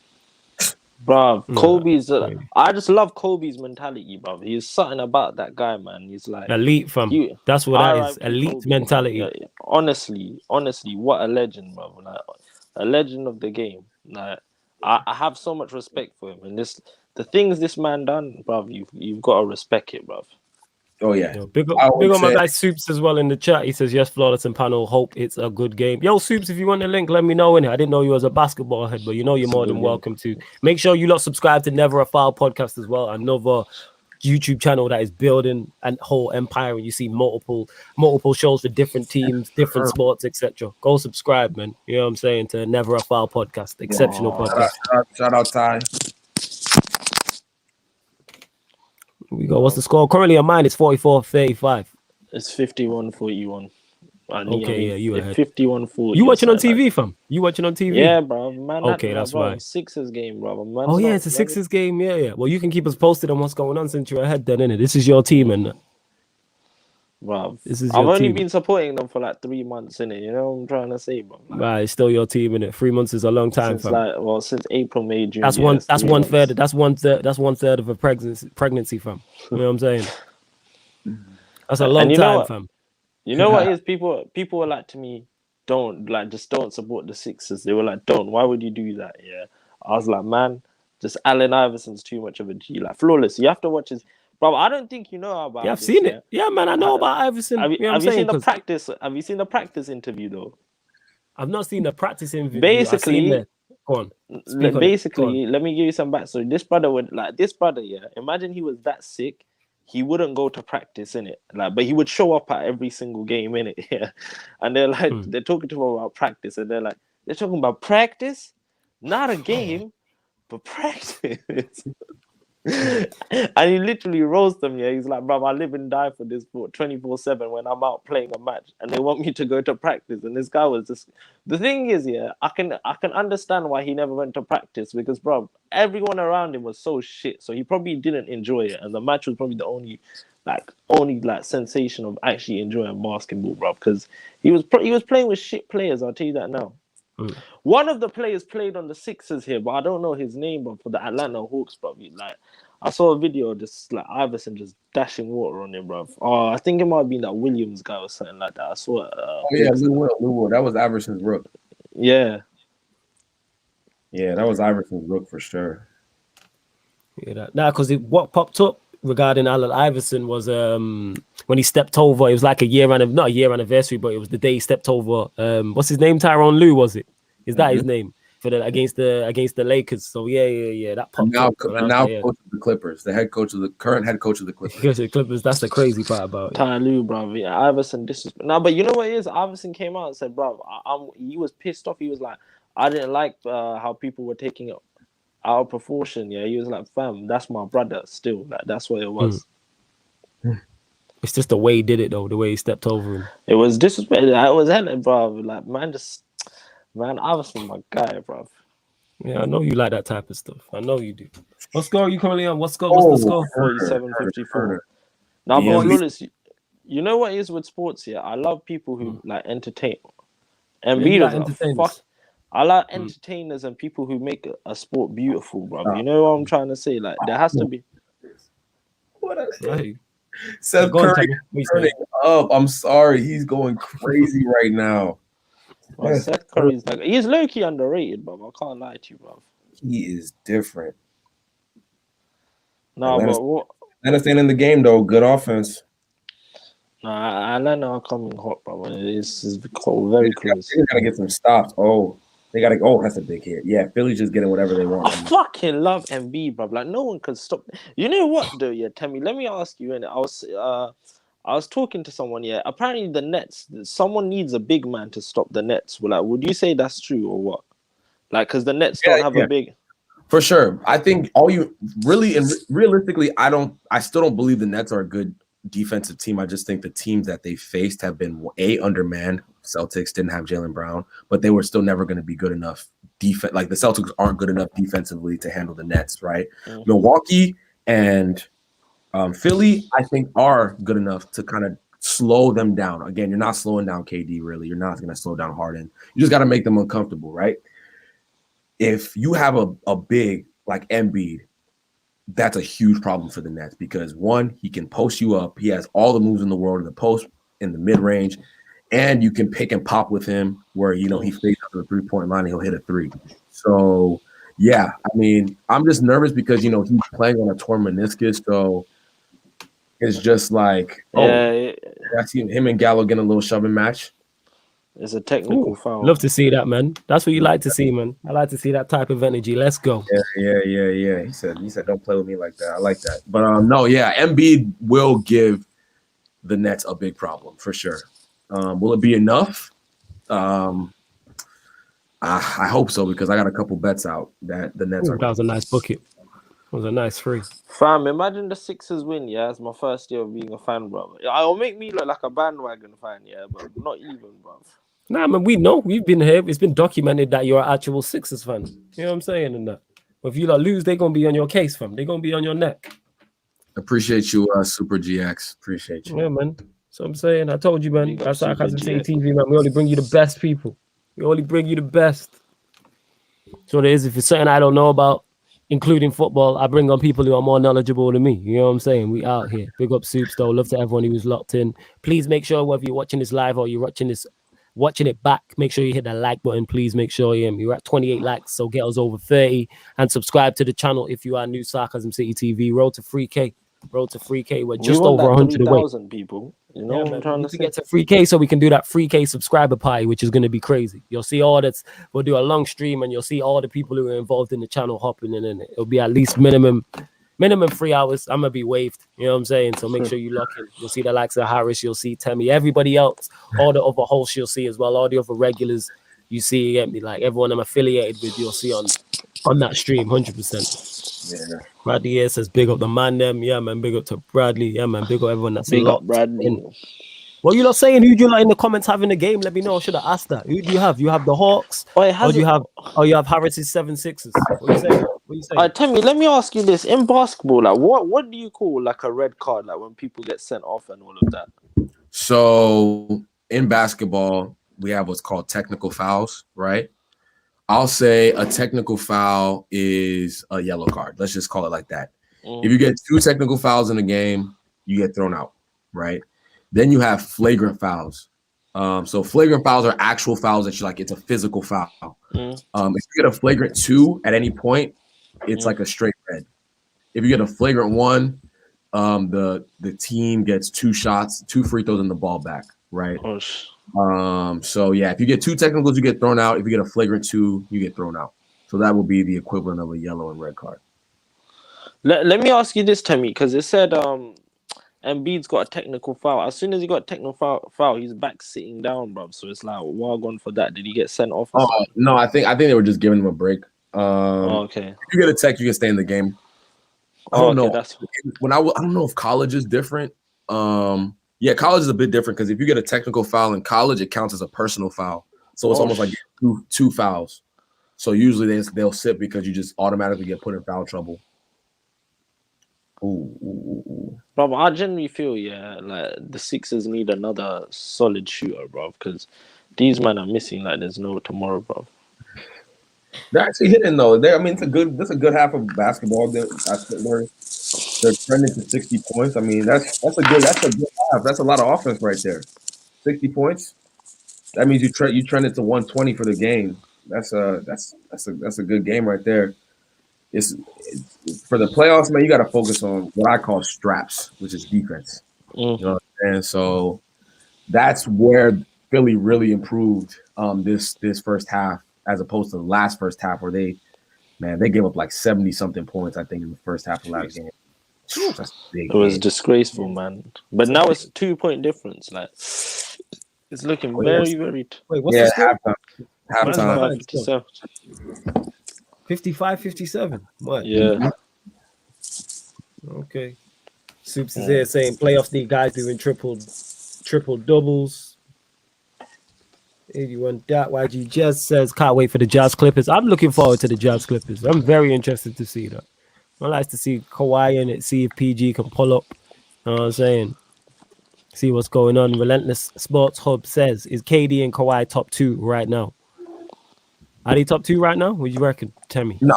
Bro, Kobe's. I just love Kobe's mentality, bro. He's something about that guy, man. He's like elite, fam. That's what that is. Elite Kobe, mentality. Yeah. Honestly, what a legend, bro. Like, a legend of the game. Like, I have so much respect for him, and the things this man done, bro. You've got to respect it, bro. Oh yeah, big on my guy Soups as well in the chat. He says yes, flawless and panel. Hope it's a good game. Yo, Soups, if you want the link, let me know. In here, I didn't know you was a basketball head, but you know you're more than welcome to. Make sure you lot subscribe to Never a Foul podcast as well. Another YouTube channel that is building a whole empire, and you see multiple shows for different teams, different sports, etc. Go subscribe, man. You know what I'm saying, to Never a Foul podcast, exceptional podcast. Shout out Ty. We go. What's the score? Currently on mine, it's 44-35. It's 51-41. Okay, yeah, you ahead. 51-40. You watching on TV, fam? You watching on TV? Yeah, bro. Man, okay, that's right. Sixers game, bro. Man, oh yeah, it's a Sixers game. Yeah. Well, you can keep us posted on what's going on since you're ahead, then, innit? This is your team, and bro, I've only been supporting them for like 3 months, innit? You know what I'm trying to say, bro? Right, it's still your team, innit? 3 months is a long time, fam. Since April, May, June. That's one third. That's one third of a pregnancy, fam. You know what I'm saying? That's a long time, fam. You know what is people were like to me, don't support the Sixers. They were like, why would you do that? Yeah. I was like, man, just Allen Iverson's too much of a G. Like, flawless. You have to watch his. Bro, I don't think you know about. Yeah, I've seen it. Yeah, man, I know about Iverson. Have you seen the practice? Have you seen the practice interview though? I've not seen the practice interview. Basically, go on. Basically, let me give you some backstory. This brother, yeah. Imagine he was that sick. He wouldn't go to practice, innit? Like, but he would show up at every single game, innit? Yeah. And they're like, they're talking to him about practice, and they're talking about practice, not a game, but practice. And he literally roasts them. Yeah, he's like, bro, I live and die for this sport 24/7 when I'm out playing a match, and they want me to go to practice. And this guy was just. The thing is, yeah, I can understand why he never went to practice, because, bro, everyone around him was so shit, so he probably didn't enjoy it, and the match was probably the only sensation of actually enjoying basketball, bro, because he was playing with shit players. I'll tell you that now. One of the players played on the Sixers here, but I don't know his name, but for the Atlanta Hawks, probably. Like, I saw a video of just like Iverson just dashing water on him, bro. I think it might have been that Williams guy or something like that. I saw it. Lou Will. That was Iverson's rook. Yeah. Yeah, that was Iverson's rook for sure. Yeah, because what popped up regarding Allen Iverson was when he stepped over. It was like not a year anniversary, but it was the day he stepped over. What's his name? Tyronn Lue, was it? Is that his name? for the against the Lakers. So yeah, that popped now, up. now coach of the Clippers, the current head coach of the Clippers. Because the Clippers, that's the crazy part about it. Ty Lue, bro. Yeah, Iverson disrespect. No, but you know what it is? Iverson came out and said, bro, he was pissed off. He was like, I didn't like how people were taking it out of proportion. Yeah, he was like, fam, that's my brother. Still, like that's what it was. It's just the way he did it, though. The way he stepped over him. It was disrespect. It was hell, bro. Like man, Iverson, my guy, bro. Yeah, I know you like that type of stuff. I know you do. What score are you currently on? What's the score? 47-54. Now, but Lawless, you know what it is with sports here? I love people who like entertain. And I like entertainers and people who make a sport beautiful, bro. You know what I'm trying to say? Like there has to be. Seth Curry turning up. I'm sorry, he's going crazy right now. Well, Seth Curry's like he's low-key underrated, bro. I can't lie to you, bro. He is different. No, but what? Atlanta's staying in the game though. Good offense. Nah, Atlanta are coming hot, bro. It's very close. They gotta get some stops. They gotta. That's a big hit. Yeah, Philly's just getting whatever they want. I fucking love Embiid, bro. Like no one can stop. You know what, though? Yeah, Tammy. Let me ask you. And I was talking to someone. Yeah, apparently the Nets. Someone needs a big man to stop the Nets. Well, like, would you say that's true or what? Like, because the Nets don't have a big. For sure, I think realistically, I still don't believe the Nets are a good defensive team. I just think the teams that they faced have been undermanned. Celtics didn't have Jaylen Brown, but they were still never going to be good enough defense. Like the Celtics aren't good enough defensively to handle the Nets, right? Milwaukee and Philly, I think, are good enough to kind of slow them down. Again, you're not slowing down KD, really. You're not going to slow down Harden. You just got to make them uncomfortable, right? If you have a big like Embiid, that's a huge problem for the Nets because one, he can post you up. He has all the moves in the world in the post, in the mid range, and you can pick and pop with him where he fades up to the 3-point line and he'll hit a three. So yeah, I mean, I'm just nervous because he's playing on a torn meniscus, so it's just like I see him and Gallo getting a little shoving match. It's a technical foul. Love to see that, man. That's what you like to see, man. I like to see that type of energy. Let's go. Yeah. He said, don't play with me like that. I like that. But Embiid will give the Nets a big problem for sure. Will it be enough? I hope so because I got a couple bets out that the Nets are. That was a nice bucket. It was a nice free. Fam, imagine the Sixers win, yeah. It's my first year of being a fan, bro. It'll make me look like a bandwagon fan, yeah, but not even, bro. Nah, man, we know. We've been here. It's been documented that you're an actual Sixers fan. You know what I'm saying? And that. If you lose, they're going to be on your case, fam. They're going to be on your neck. Appreciate you, Super GX. Appreciate you. Yeah, man. So I'm saying, I told you, man. That's Sarcasm City TV, man. We only bring you the best people. We only bring you the best. So there is, if it's something I don't know about, including football, I bring on people who are more knowledgeable than me. You know what I'm saying? We out here. Big up Soups, though. Love to everyone who was locked in. Please make sure whether you're watching this live or you're watching it back, make sure you hit that like button. Please make sure you're at 28 likes, so get us over 30. And subscribe to the channel if you are new. Sarcasm City TV. Road to 3K. We're just over 100 away. People. You know what I'm trying to say? Get to 3K so we can do that 3K subscriber party, which is going to be crazy. You'll see all that. We'll do a long stream and you'll see all the people who are involved in the channel hopping in. It'll be at least minimum 3 hours. I'm going to be waved. You know what I'm saying? So make sure you lock in. You'll see the likes of Harris. You'll see Temmie. Everybody else. All the other hosts you'll see as well. All the other regulars you see. Like everyone I'm affiliated with, you'll see on that stream 100%. Yeah. Bradley here says big up the man them. Yeah, man. Big up to Bradley. Yeah, man. Big up everyone that's big up Bradley. What you lot saying? Who do you like in the comments having the game? Let me know. I should have asked that. Who do you have? You have the Hawks, or you have Harris's 7-6s? What you saying? Temmie, let me ask you this: in basketball, like what do you call like a red card? Like when people get sent off and all of that. So in basketball, we have what's called technical fouls, right? I'll say a technical foul is a yellow card. Let's just call it like that. If you get 2 technical fouls in a game, you get thrown out, right? Then you have flagrant fouls. So flagrant fouls are actual fouls that it's a physical foul. If you get a flagrant 2 at any point, it's like a straight red. If you get a flagrant 1, the team gets 2 shots, 2 free throws, and the ball back, right? So yeah, if you get 2 technicals, you get thrown out. If you get a flagrant 2, you get thrown out. So that would be the equivalent of a yellow and red card. Let me ask you this, Timmy, because it said Embiid's got a technical foul. As soon as he got a technical foul, he's back sitting down, bro. So it's like, well gone for that. Did he get sent off? No, I think they were just giving him a break. Okay. If you get a tech, you can stay in the game. I don't know. I don't know if college is different. Yeah, college is a bit different because if you get a technical foul in college, it counts as a personal foul. So it's almost like two fouls. So usually they'll sit because you just automatically get put in foul trouble. Ooh. Bro, I generally feel like the Sixers need another solid shooter, bro, because these men are missing like there's no tomorrow, bro. They're actually hitting though. It's a good half of basketball. They're trending to 60 points. I mean, that's a good half. That's a lot of offense right there. 60 points. That means you trended to 120 for the game. That's a good game right there. It's for the playoffs, man. You got to focus on what I call straps, which is defense. You know what I'm saying? So that's where Philly really improved this first half, as opposed to the last first half where they gave up like 70-something points, I think, in the first half of last game. It was disgraceful, man. But now it's 2-point difference. Like it's looking very. Wait, what's the score? Halftime. 55-57. What? Yeah. Okay. Soups is here saying playoffs need guys doing triple doubles. 81 dot YG Jazz says can't wait for the Jazz Clippers. I'm looking forward to the Jazz Clippers. I'm very interested to see that. I like to see Kawhi in it, see if PG can pull up. You know what I'm saying? See what's going on. Relentless Sports Hub says, is KD and Kawhi top 2 right now? Are they top 2 right now? What do you reckon, Timmy? No.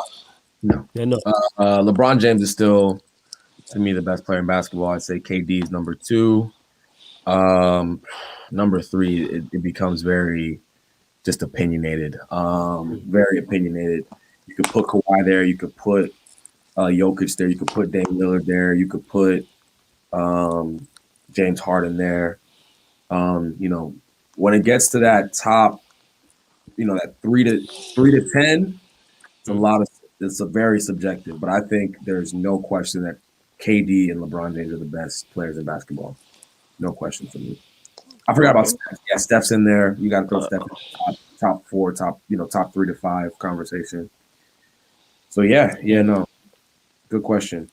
They're not. LeBron James is still, to me, the best player in basketball. I'd say KD is number 2. Number 3, it becomes very just opinionated. Very opinionated. You could put Kawhi there. You could put Jokic there. You could put Dame Lillard there. You could put James Harden there. When it gets to that top, that 3 to 10, it's a very subjective. But I think there's no question that KD and LeBron James are the best players in basketball. No question for me. I forgot about Steph. Yeah, Steph's in there. You got to throw Steph in top 4, top 3 to 5 conversation. So no. Good question.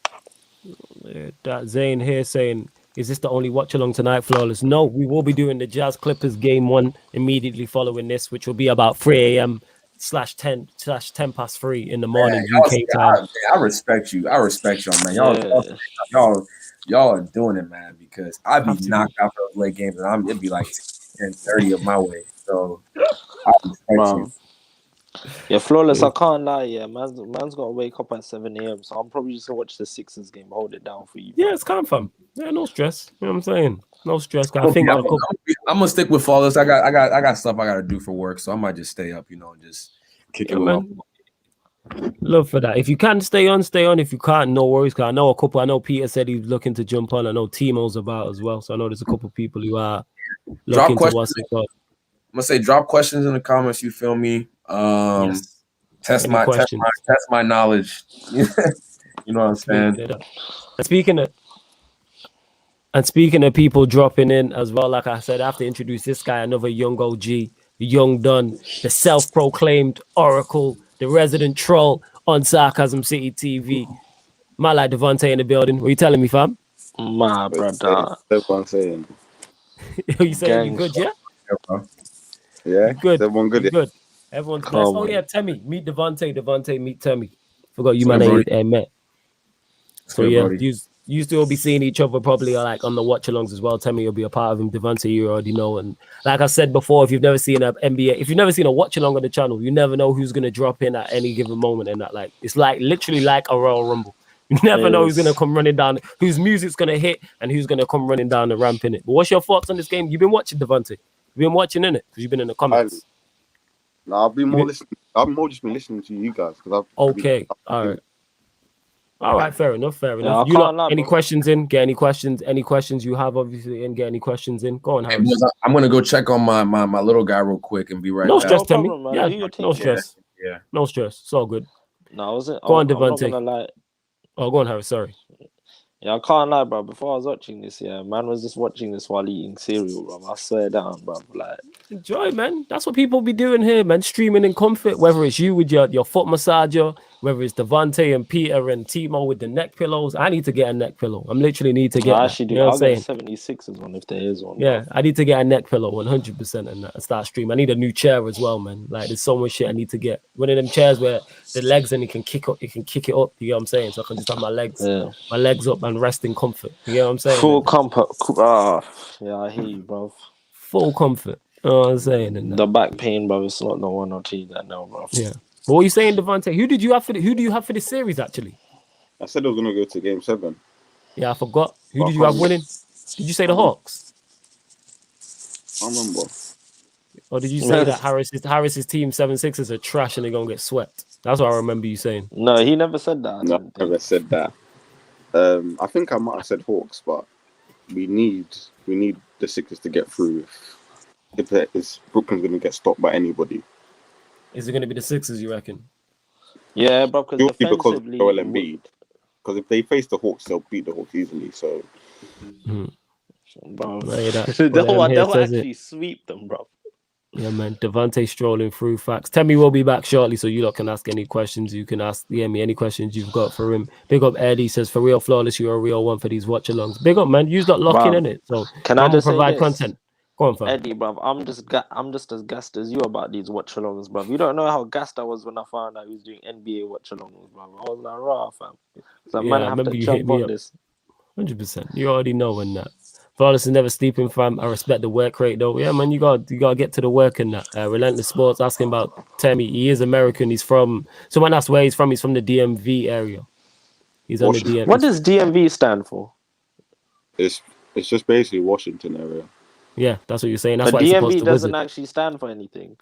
That Zane here saying, is this the only watch along tonight, Flawless? No, we will be doing the Jazz Clippers game 1 immediately following this, which will be about 3 a.m. /10 past 3 in the morning UK time. I respect you. I respect y'all, man. Y'all are doing it, man, because I'd be knocked out for those late games, and it'd be like 10:30 of my way. So I respect you. Yeah, Flawless, I can't lie. Yeah, man's got to wake up at 7 a.m. So I'm probably just going to watch the Sixers game, hold it down for you. Yeah, it's calm, fam. Yeah, no stress. You know what I'm saying? No stress. I think I'm gonna stick with Flawless. I got stuff I got to do for work, so I might just stay up, and just kick it off. Love for that. If you can stay on. If you can't, no worries. Cause I know Peter said he's looking to jump on. I know Timo's about as well. So I know there's a couple people who are looking to what's it called. I'm gonna say drop questions in the comments. You feel me? Yes. Test my knowledge. You know what I'm saying? And speaking of people dropping in as well, like I said, I have to introduce this guy, another young OG, the young Don, the self-proclaimed Oracle, the resident troll on Sarcasm City TV. My like Devontae in the building. What are you telling me, fam? My brother. That's what I'm saying. You saying you good, yeah? Yeah, good. Everyone good. Good. Everyone's blessed. Oh yeah, Temmie. Meet Devontae. Devontae, meet Temmie. Forgot you, my name, Matt. So yeah, you still be seeing each other probably like on the watch-alongs as well. Temmie will be a part of him. Devontae, you already know. And like I said before, if you've never seen a NBA, if you've never seen a watch-along on the channel, you never know who's gonna drop in at any given moment. And that, like, it's like literally like a Royal Rumble. You never know who's gonna come running down, whose music's gonna hit, and who's gonna come running down the ramp in it. But what's your thoughts on this game? You've been watching, Devontae. You've been watching in it because you've been in the comments. No, I've been more listening. I've more just been listening to you guys because Okay, all right. All right, fair enough. Fair Yeah, enough. Any questions in? Get any questions? Any questions you have, obviously, and get any questions in. Go on, Hey, Harris. boys, I'm gonna go check on my little guy real quick and be right No back. stress, No Timmy. problem, man. Yeah, Do your thing, no bro. stress. Yeah. No stress. It's all good. No, I wasn't. Go on, I'm not Devontae. gonna lie. Oh, go on, Harris. Sorry. Yeah, I can't lie, bro. Before I was watching this, yeah, man was just watching this while eating cereal, bro. I swear down, bro. Like, Enjoy, man. That's what people be doing here, man. Streaming in comfort, whether it's you with your foot massager, whether it's Devontae and Peter and Timo with the neck pillows. I need to get a neck pillow. I'm literally need to get I that. actually do. You know what I'll I'm get saying? 76s one if there is one. Yeah, Bro. I need to get a neck pillow 100% and start streaming. I need a new chair as well, man. Like there's so much shit I need to get. One of them chairs where the legs and it can kick up, it up. You know what I'm saying? So I can just have my legs up and rest in comfort. You know what I'm saying? Full comfort. Yeah, I hear you, bro. Full comfort. You know what I'm saying? And the back pain, bro. It's not the one or two that now, bro. Yeah. But what are you saying, Devontae? Who do you have for this series actually? I said I was gonna go to Game 7. Yeah, I forgot. Who did you have winning? Did you say the Hawks? I remember. Or did you say that Harris's team 7-6ers are trash and they're gonna get swept? That's what I remember you saying. No, he never said that. No, I never said that. I think I might have said Hawks, but we need the Sixers to get through. If Brooklyn's gonna get stopped by anybody. Is it gonna be the Sixers, you reckon? Yeah, bro, because Joel Embiid. Because if they face the Hawks, they'll beat the Hawks easily. So, bro, they'll actually sweep them, bro. Yeah, man. Devontae strolling through facts. Tell me we'll be back shortly, so you lot can ask any questions. You can ask me any questions you've got for him. Big up Eddie says, for real, flawless, you're a real one for these watch-alongs. Big up, man. You lot locking in it. So can I just provide say content? Go on, fam. Eddie, bro, I'm just as gassed as you about these watch-alongs, bro. You don't know how gassed I was when I found out he was doing NBA watch-alongs, bro. I was like, raw, fam. So man, I have to jump on this. 100%. You already know when that. Flawless is never sleeping, fam. I respect the work rate, though. Yeah, man, you got to get to the work and that. Relentless Sports asking about Tammy. He is American. He's from. Someone asked where he's from. He's from the DMV area. He's on the DMV. What does DMV stand for? It's just basically Washington area. Yeah, that's what you're saying. That's but why DMV doesn't actually stand for anything.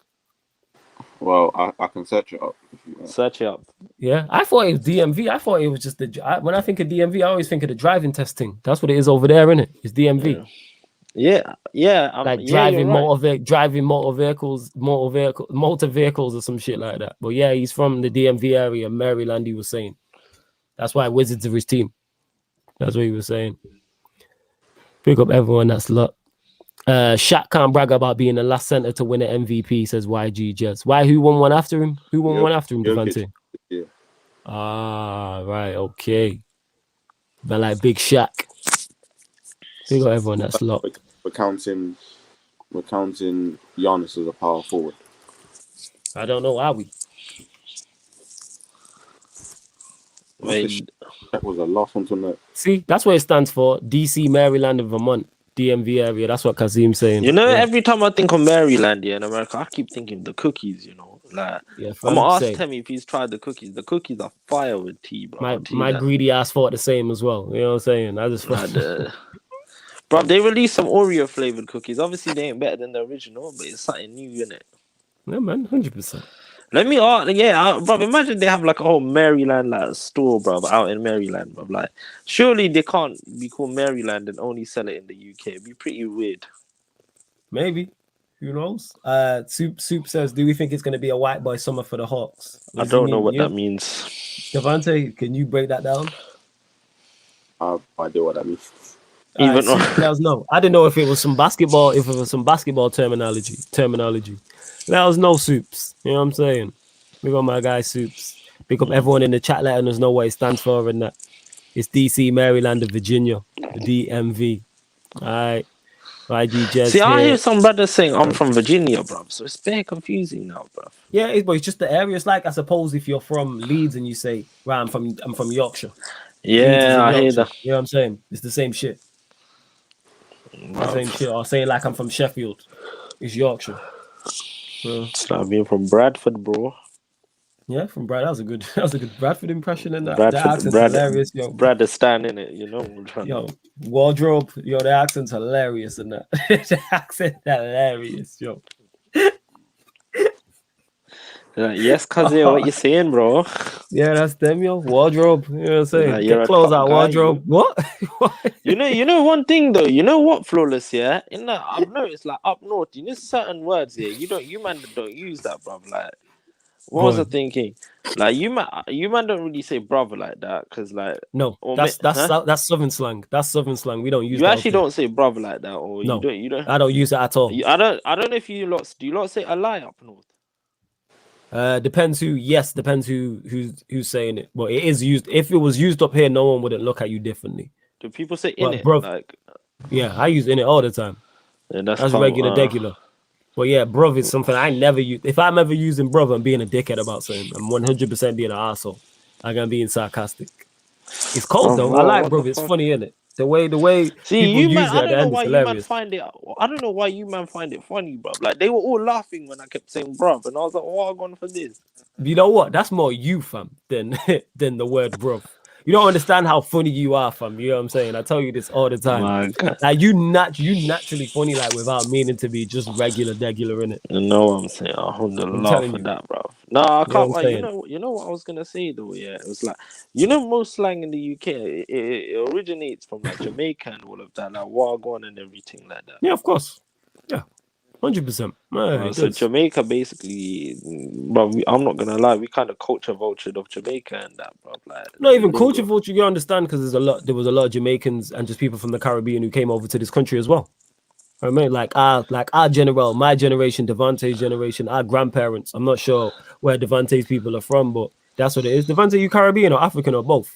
Well, I can search it up. If you want. Search it up. Yeah, I thought it was DMV. I thought it was just when I think of DMV, I always think of the driving testing. That's what it is over there, isn't it? It's DMV. Yeah. Like driving motor vehicles or some shit like that. But yeah, he's from the DMV area, Maryland. He was saying that's why Wizards are his team. That's what he was saying. Pick up everyone that's luck. Shaq can't brag about being the last center to win an MVP, says YG Jets. Why? Who won one after him? Who won one after him, Devontae? Yeah. Ah, right, okay. But like Big Shaq. We got everyone that's locked. We're counting Giannis as a power forward. I don't know, are we? Wait. That was the last one to know. See, that's what it stands for. DC, Maryland, and Vermont. DMV area. That's what Kazim's saying. You know, every time I think of Maryland here in America, I keep thinking the cookies, you know. Like, I'm going to ask Timmy if he's tried the cookies. The cookies are fire with tea, bro. My greedy ass thought the same as well. You know what I'm saying? I just bro, they released some Oreo flavored cookies. Obviously, they ain't better than the original, but it's something new, innit? Yeah, man, 100%. Let me bro, imagine they have like a whole Maryland like store, bro, out in Maryland, bro. Like, surely they can't be called Maryland and only sell it in the UK. It'd be pretty weird. Maybe. Who knows? Soup says, do we think it's going to be a white boy summer for the Hawks? I don't know what that means. Devontae, can you break that down? I have no idea what that means. Let us know. I didn't know if it was some basketball, terminology. Let us know, Soups. You know what I'm saying? We got my guy Soups. Pick up everyone in the chat letting us know what it stands for and that. It's DC, Maryland, and Virginia. The DMV. All right. See, I hear some brothers saying I'm from Virginia, bro. So it's very confusing now, bro. Yeah, but it's just the area. It's like, I suppose, if you're from Leeds and you say, right, I'm from Yorkshire. Yeah, I hear that. You know what I'm saying? It's the same shit. The same shit. Or saying like I'm from Sheffield. It's Yorkshire. Start being from Bradford, bro. Yeah, from Brad. That was a good Bradford impression in that. Bradford, the accent's hilarious, yo. Brad is standing it, you know. Yo, wardrobe, yo, the accent's hilarious in that. The accent hilarious, yo. Yes, cuz what you saying, bro? Yeah, that's them, yo. Wardrobe. You know what I'm saying? Nah, you're Get a clothes top out, guy, wardrobe. What? What? You know one thing though. You know what, Flawless? Yeah, in that I've noticed, like up north, you know certain words here. You man don't use that, bruv. Like, what Go was I on. thinking? Like you man don't really say brother like that, cause like, No, or that's huh? that's Southern slang. That's Southern slang. We don't use You that up actually here. don't say brother like that, or No, you don't. I don't use it at all. I don't know if you lot do. You lot say a lie up north? Depends who. Yes, depends who's saying it. But it is used. If it was used up here, no one wouldn't look at you differently. Do people say in But it? bro, Like, yeah, I use in it all the time. yeah, that's That's calm. regular. But yeah, bruv is something I never use. If I'm ever using bruv, I'm being a dickhead about something. I'm 100% being an asshole. Like I'm being sarcastic. It's cold though. I like What the bruv. It's fuck? funny, isn't it? The way See, people you man, use it I at don't the know end is why you man hilarious. find it. I don't know why you man find it funny, bro. Like they were all laughing when I kept saying bruv, and I was like, "Oh, I'm going for this." You know what? That's more you, fam, than than the word bruv. You don't understand how funny you are, fam. You know what I'm saying? I tell you this all the time. My God. Like you naturally funny, like without meaning to be, just regular, in it. You know what I'm saying? I hold the I'm laugh telling for you. that, bro. No, I You know what can't. I'm Like, saying? you know what I was gonna say though. Yeah, it was like, most slang in the UK, it originates from like Jamaica and all of that, like Wagwan and everything like that. Yeah, of course. Yeah, 100%. Bro, It so does. Jamaica basically, bro. I'm not gonna lie, we kind of culture vultured of Jamaica and that, bro. Like Not the even culture lingo. vulture. You understand because there was a lot of Jamaicans and just people from the Caribbean who came over to this country as well. I mean, like our general, my generation, Devante's generation, our grandparents. I'm not sure where Devante's people are from, but that's what it is. Devante, you Caribbean or African or both?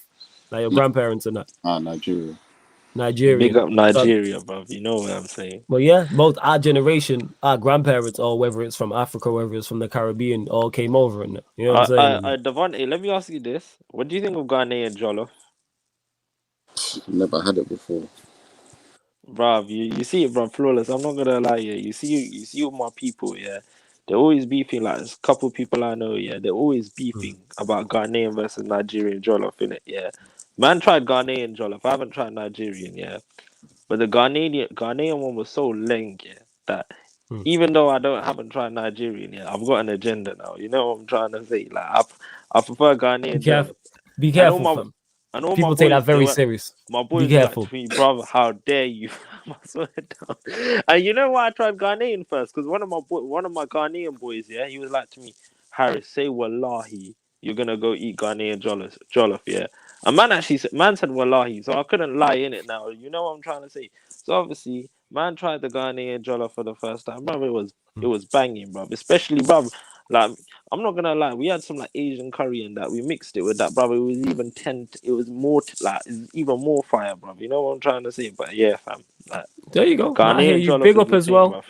Like your grandparents are not Nigeria. Big Nigerian. up Nigeria, bro. You know what I'm saying? Well, yeah, both our generation, our grandparents, or whether it's from Africa, whether it's from the Caribbean, all came over, and you know what I'm saying. Devante, let me ask you this: what do you think of Ghanaian jollof? Never had it before. Bruv, you see it, bro, Flawless. I'm not gonna lie, yeah. You see all my people, yeah. They're always beefing. Like there's a couple people I know, yeah. They're always beefing about Ghanaian versus Nigerian jollof, innit? Yeah. Man tried Ghanaian jollof. I haven't tried Nigerian, yeah. But the Ghanaian one was so leng, yeah, that even though haven't tried Nigerian, yeah, I've got an agenda now. You know what I'm trying to say? Like I prefer Ghanaian jollof. Be And all careful, my fam. and all my People take that boys, very serious. my Be boys were like careful. to me, brother, how dare you? I swear down. And you know why I tried Ghanaian first? Because one of my Ghanaian boys, yeah, he was like to me, Harris, say wallahi, you're gonna go eat Ghanaian jollof, yeah. And man said wallahi, so I couldn't lie in it now. You know what I'm trying to say? So obviously, man tried the Ghanaian jollof for the first time, brother. It was banging, bro. Especially, bro. Like I'm not gonna lie, we had some like Asian curry and that we mixed it with that, brother. It was even it was more it's even more fire, bro. You know what I'm trying to say? But yeah, fam. Like There you go. Now I hear Ghanaian you. jollof Big is up the as thing, well. bro.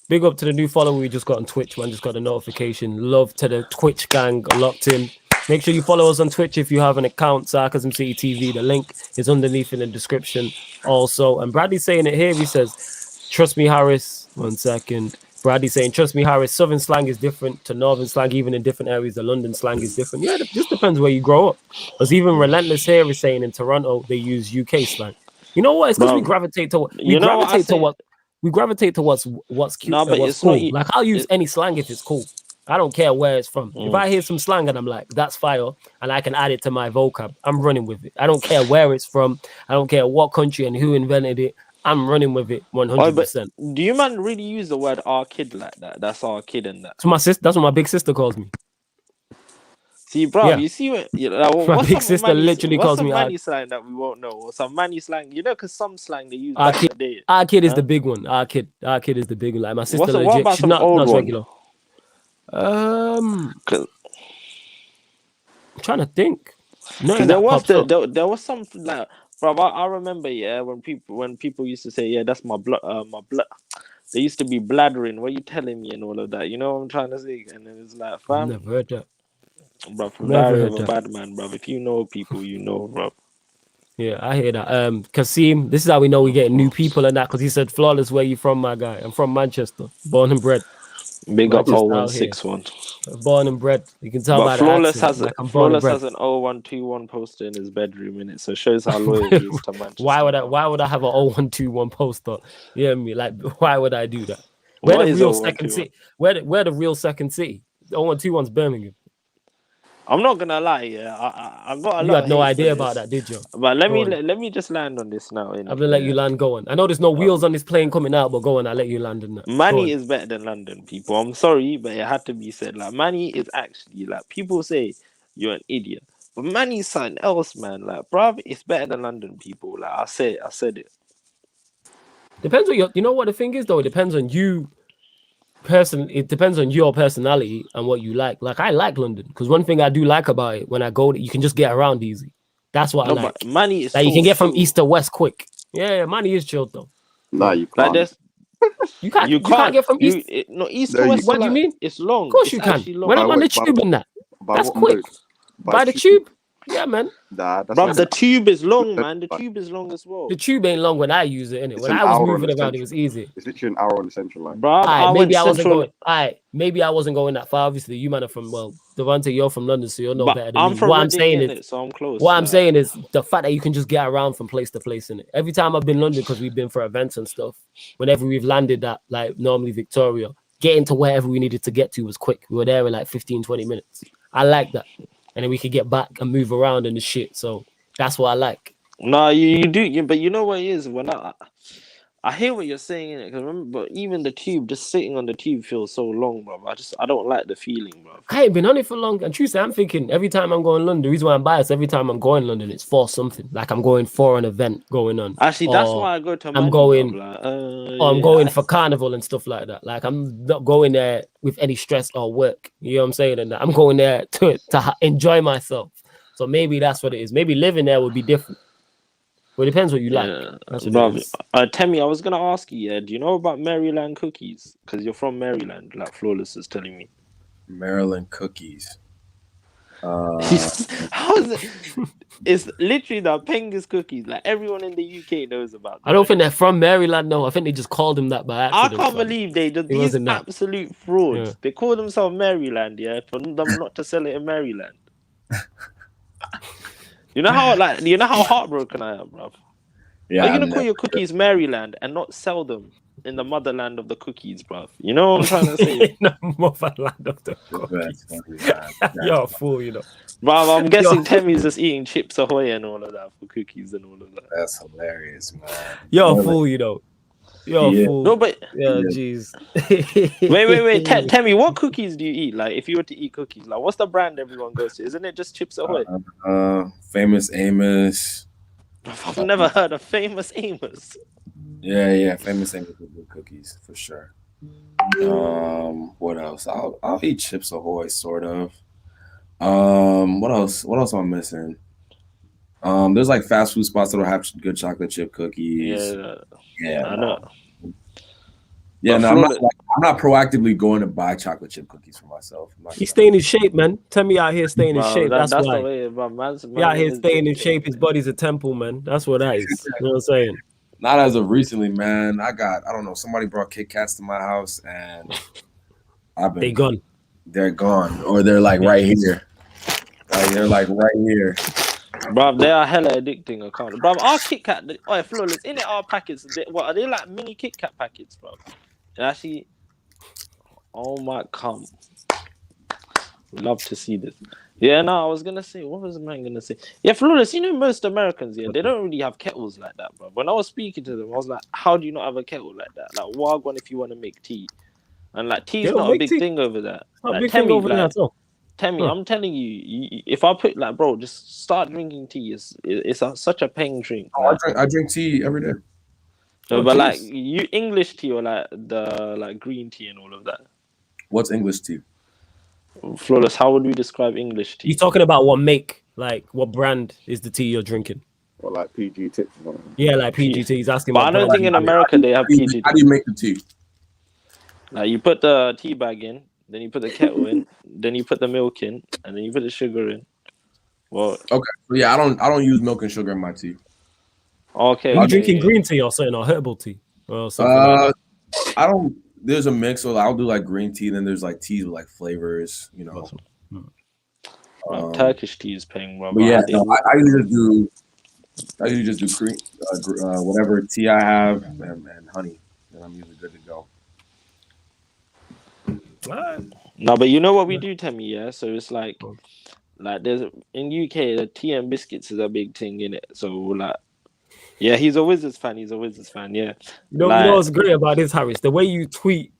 Big up to the new follower we just got on Twitch, man. Just got a notification. Love to the Twitch gang locked in. Make sure you follow us on Twitch if you have an account, Sarcasm City TV. The link is underneath in the description also. And Bradley's saying it here. He says, trust me, Harris. 1 second. Bradley saying, trust me, Harris. Southern slang is different to Northern slang, even in different areas. The London slang is different. Yeah, it just depends where you grow up. Because even Relentless here is saying in Toronto, they use UK slang. You know what? It's because we gravitate to what's cute no, and but what's it's not. cool. Like I'll use any slang if it's cool. I don't care where it's from. If I hear some slang and I'm like, that's fire, and I can add it to my vocab, I'm running with it. I don't care where it's from. I don't care what country and who invented it. I'm running with it 100%. Do you man really use the word our kid like that? That's our kid and that. So that's what my big sister calls me. See, bro, Yeah. you see what my big sister literally calls me manny slang that we won't know, or some manny slang, you know, because some slang they use our back kid, in the day. Our kid is the big one. Our kid is the big one. Like my sister, legit. What about She's some not old one? regular. I'm trying to think. No, there was some like, bro. I remember, yeah, when people used to say, yeah, that's my blood, They used to be blathering. What are you telling me and all of that? You know what I'm trying to say? And then it's like, fam, never heard that. Bro, from Never Diary heard of a that. Bad Man, bro. If you know people, you know, bro. Yeah, I hear that. Kasim, this is how we know we're getting new people and that because he said, Flawless, where you from, my guy? I'm from Manchester, born and bred. Big up Manchester 0161. Born and bred. You can tell But by the Flawless accent. Flawless has an 0121 poster in his bedroom in it, so it shows how loyal he is to Manchester. Why would I have an 0121 poster? You know what I mean? Like, why would I do that? Where the real second city? Where the real second city? The 0121's Birmingham. I'm not gonna lie, yeah. I got a lot. You had of no hate idea for about this. that, did you? But let Go me just land on this now. I'm gonna let you land going. I know there's no wheels on this plane coming out, but go on, I'll let you land on that. Manny is better than London, people. I'm sorry, but it had to be said. Like Manny is actually like people say you're an idiot, but Manny's something else, man. Like, bruv, it's better than London, people. Like I said it. Depends on you know what the thing is though. It depends on you. It depends on your personality and what you like. Like I like London because one thing I do like about it when I go, you can just get around easy. That's what I like. But Manny is like you so can get from so- east to west quick. Yeah, money is chilled though. Nah, you like can't. there's You can't get from east. no east No, to you- west. What do you mean? It's long. Of course It's you can. actually long. When I'm By on the what- tube and that, By that's what quick. mode? By the tube. Yeah, man. Nah, that's Bruv, not the tube is long, man. The tube is long as well. The tube ain't long when I use it, innit? It's When an I was hour on moving the around, it central. was easy. It's literally an hour on the central line. Bruv, I went Maybe I wasn't central. going. Maybe I wasn't going that far. Obviously, you man are from Devontae, you're from London, so you'll know But better than I'm me. from What I'm Reading, saying innit, is, so I'm close. what I'm like. saying is the fact that you can just get around from place to place in it. Every time I've been in London because we've been for events and stuff. Whenever we've landed at like normally Victoria, getting to wherever we needed to get to was quick. We were there in like 15, 20 minutes. I like that, and then we could get back and move around and the shit. So that's what I like. No, you do, but you know what it is when I hear what you're saying, innit? Because remember, but even the tube, just sitting on the tube feels so long, bro. I don't like the feeling, bro. I ain't been on it for long. And truthfully, I'm thinking every time I'm going to London, the reason why I'm biased, every time I'm going to London, it's for something. Like I'm going for an event going on. Actually, that's why I go to. I'm going. Like, I'm going for carnival and stuff like that. Like I'm not going there with any stress or work. You know what I'm saying? And I'm going there to enjoy myself. So maybe that's what it is. Maybe living there would be different. Well, it depends what you like. That's what bro. it is. Temmie, I was gonna ask you, yeah, do you know about Maryland cookies? Because you're from Maryland, like Flawless is telling me. Maryland cookies. How is it? It's literally the Pengus cookies. Like everyone in the UK knows about them. I don't think they're from Maryland, no. I think they just called them that by I accident. can't believe these wasn't that. absolute frauds. Yeah. They call themselves Maryland, yeah, for them not to sell it in Maryland. You know how heartbroken I am, bro. Yeah, Are you gonna call your cookies Maryland and not sell them in the motherland of the cookies, bro? You know what I'm trying to say? In the motherland of the cookies. You're a fool, you know. Bro, I'm guessing Temmie's just eating Chips Ahoy and all of that for cookies and all of that. That's hilarious, man. You're a fool, you know. You're a fool. No, but yeah, jeez. wait. Temmie, what cookies do you eat? Like, if you were to eat cookies, like, what's the brand everyone goes to? Isn't it just Chips Ahoy? Famous Amos. I've never heard of Famous Amos. Yeah, Famous Amos with cookies for sure. What else? I'll eat Chips Ahoy, sort of. What else? What else am I missing? There's like fast food spots that'll have good chocolate chip cookies. Yeah, I know. Yeah, no, I'm not proactively going to buy chocolate chip cookies for myself. He's staying in shape, man. Tell me out here staying in shape. That's why. The way, bro. He out here staying in shape. His body's a temple, man. That's what that is. You know what I'm saying? Not as of recently, man. I don't know. Somebody brought Kit Kats to my house, and they gone. They're gone, or they're like right here. They're like right here. Bro, they are hella addicting. I can't. Bro, our Kit Kat, Flawless, in it, our packets. What are they like? Mini Kit Kat packets, bro. And actually, oh my come. Love to see this. Yeah, no, I was gonna say, what was the man gonna say? Yeah, Flawless, you know, most Americans, yeah, they don't really have kettles like that, bro. When I was speaking to them, I was like, how do you not have a kettle like that? Like, wagwan if you want to make tea. And like, tea's not a big thing over there. Not like, a big thing over there at all. Temmie, I'm telling you, if I put like, bro, just start drinking tea. It's such a peng drink. I drink tea every day. No, but like you English tea or like the like green tea and all of that. What's English tea? Flawless, how would we describe English tea? You're talking about what make, like what brand is the tea you're drinking? Or like PG tips. Yeah, like PGT. He's asking. But I don't think in America they have PG. How do you make the tea? Like you put the tea bag in, then you put the kettle in, then you put the milk in, and then you put the sugar in. Well, okay, so yeah, I don't use milk and sugar in my tea. Okay, are you drinking green tea or something, or herbal tea or something? Like that? I don't. There's a mix, so I'll do like green tea. Then there's like teas with like flavors, you know. Turkish tea is paying, bro. But yeah, no, I usually just do cream, whatever tea I have, and honey, and I'm usually good to go. No, but you know what we do, Temmie, yeah? So it's like Like there's in UK, the tea and biscuits is a big thing in it. So like, yeah, he's a Wizards fan. He's a Wizards fan. Yeah, You know what's great about this, Harris? The way you tweet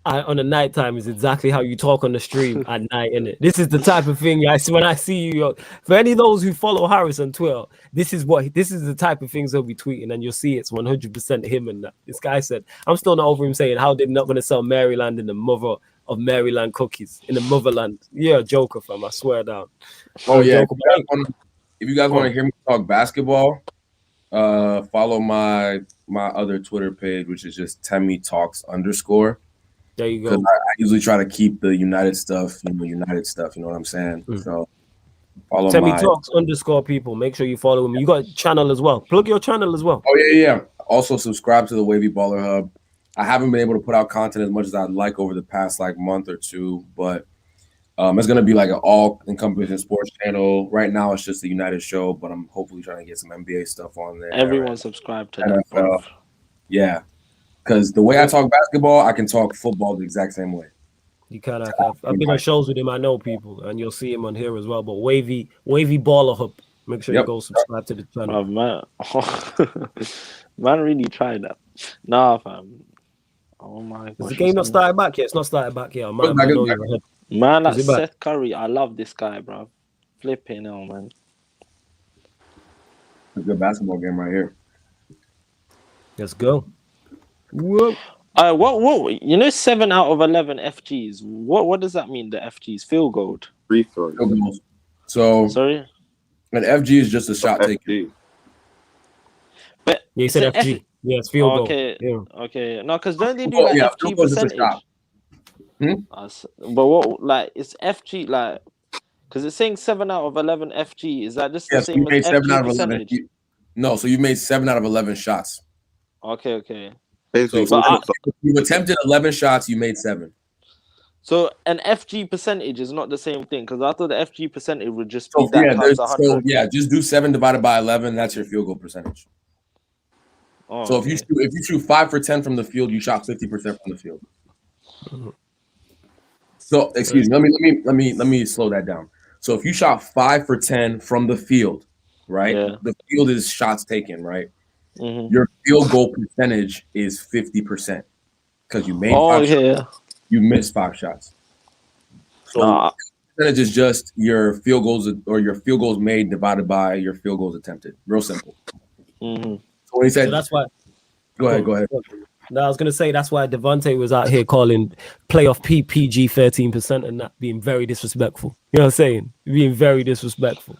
on the night time is exactly how you talk on the stream at night, innit? This is the type of thing I see when I see you. For any of those who follow Harris on Twitter, this is the type of things he'll be tweeting, and you'll see it's 100% him. And that this guy said, I'm still not over him saying how they're not going to sell Maryland in the mother of Maryland cookies in the motherland. You're a joker, fam. I swear down. Oh yeah. If you guys want to hear me talk basketball, follow my other Twitter page, which is just Temmie Talks _. There you go. Because I usually try to keep the United stuff. You know what I'm saying? So follow Temmie Talks _ people. Make sure you follow him. You got a channel as well. Plug your channel as well. Oh yeah. Also subscribe to the Wavy Baller Hub. I haven't been able to put out content as much as I'd like over the past like month or two, but it's gonna be like an all-encompassing sports channel. Right now, it's just the United show, but I'm hopefully trying to get some NBA stuff on there. Everyone subscribe to that. Yeah. Because the way I talk basketball, I can talk football the exact same way. You kind of. I've been on shows with him. I know people, and you'll see him on here as well. But Wavy Baller Hub. Make sure you go subscribe to the channel. Oh, man, man, really tried that. Nah, fam. Oh my god. Is the game not started back yet? It's not started back yet. Man, like Seth Curry, I love this guy, bro. Flipping hell, man. A good basketball game right here. Let's go. Whoa. What? You know, 7 out of 11 FGs. What does that mean? The FGs field goal, free throw. So sorry, an FG is just a shot taken. But you said FG. Yeah, it's field goal. Okay, yeah. Okay. No, because don't they do like FG percentage? But what, like, it's FG, like, because it's saying 7 out of 11 FG. Is that just the same as FG percentage? No, so you made 7 out of 11 shots. Okay. So you attempted 11 shots, you made 7. So an FG percentage is not the same thing, because I thought the FG percentage would just be that times 100. So just do 7 divided by 11. That's your field goal percentage. Oh, so if you shoot 5 for 10 from the field, you shot 50% from the field. So excuse me, let me slow that down. So if you shot 5 for 10 from the field, right? Yeah. The field is shots taken, right? Your field goal percentage is 50% because you made 5 shots. You missed 5 shots. So percentage is just your field goals or your field goals made divided by your field goals attempted. Real simple. Mm-hmm. So when he said, so that's why. Go ahead. No, I was gonna say that's why Devontae was out here calling playoff PG 13% and that being very disrespectful. You know what I'm saying? Being very disrespectful.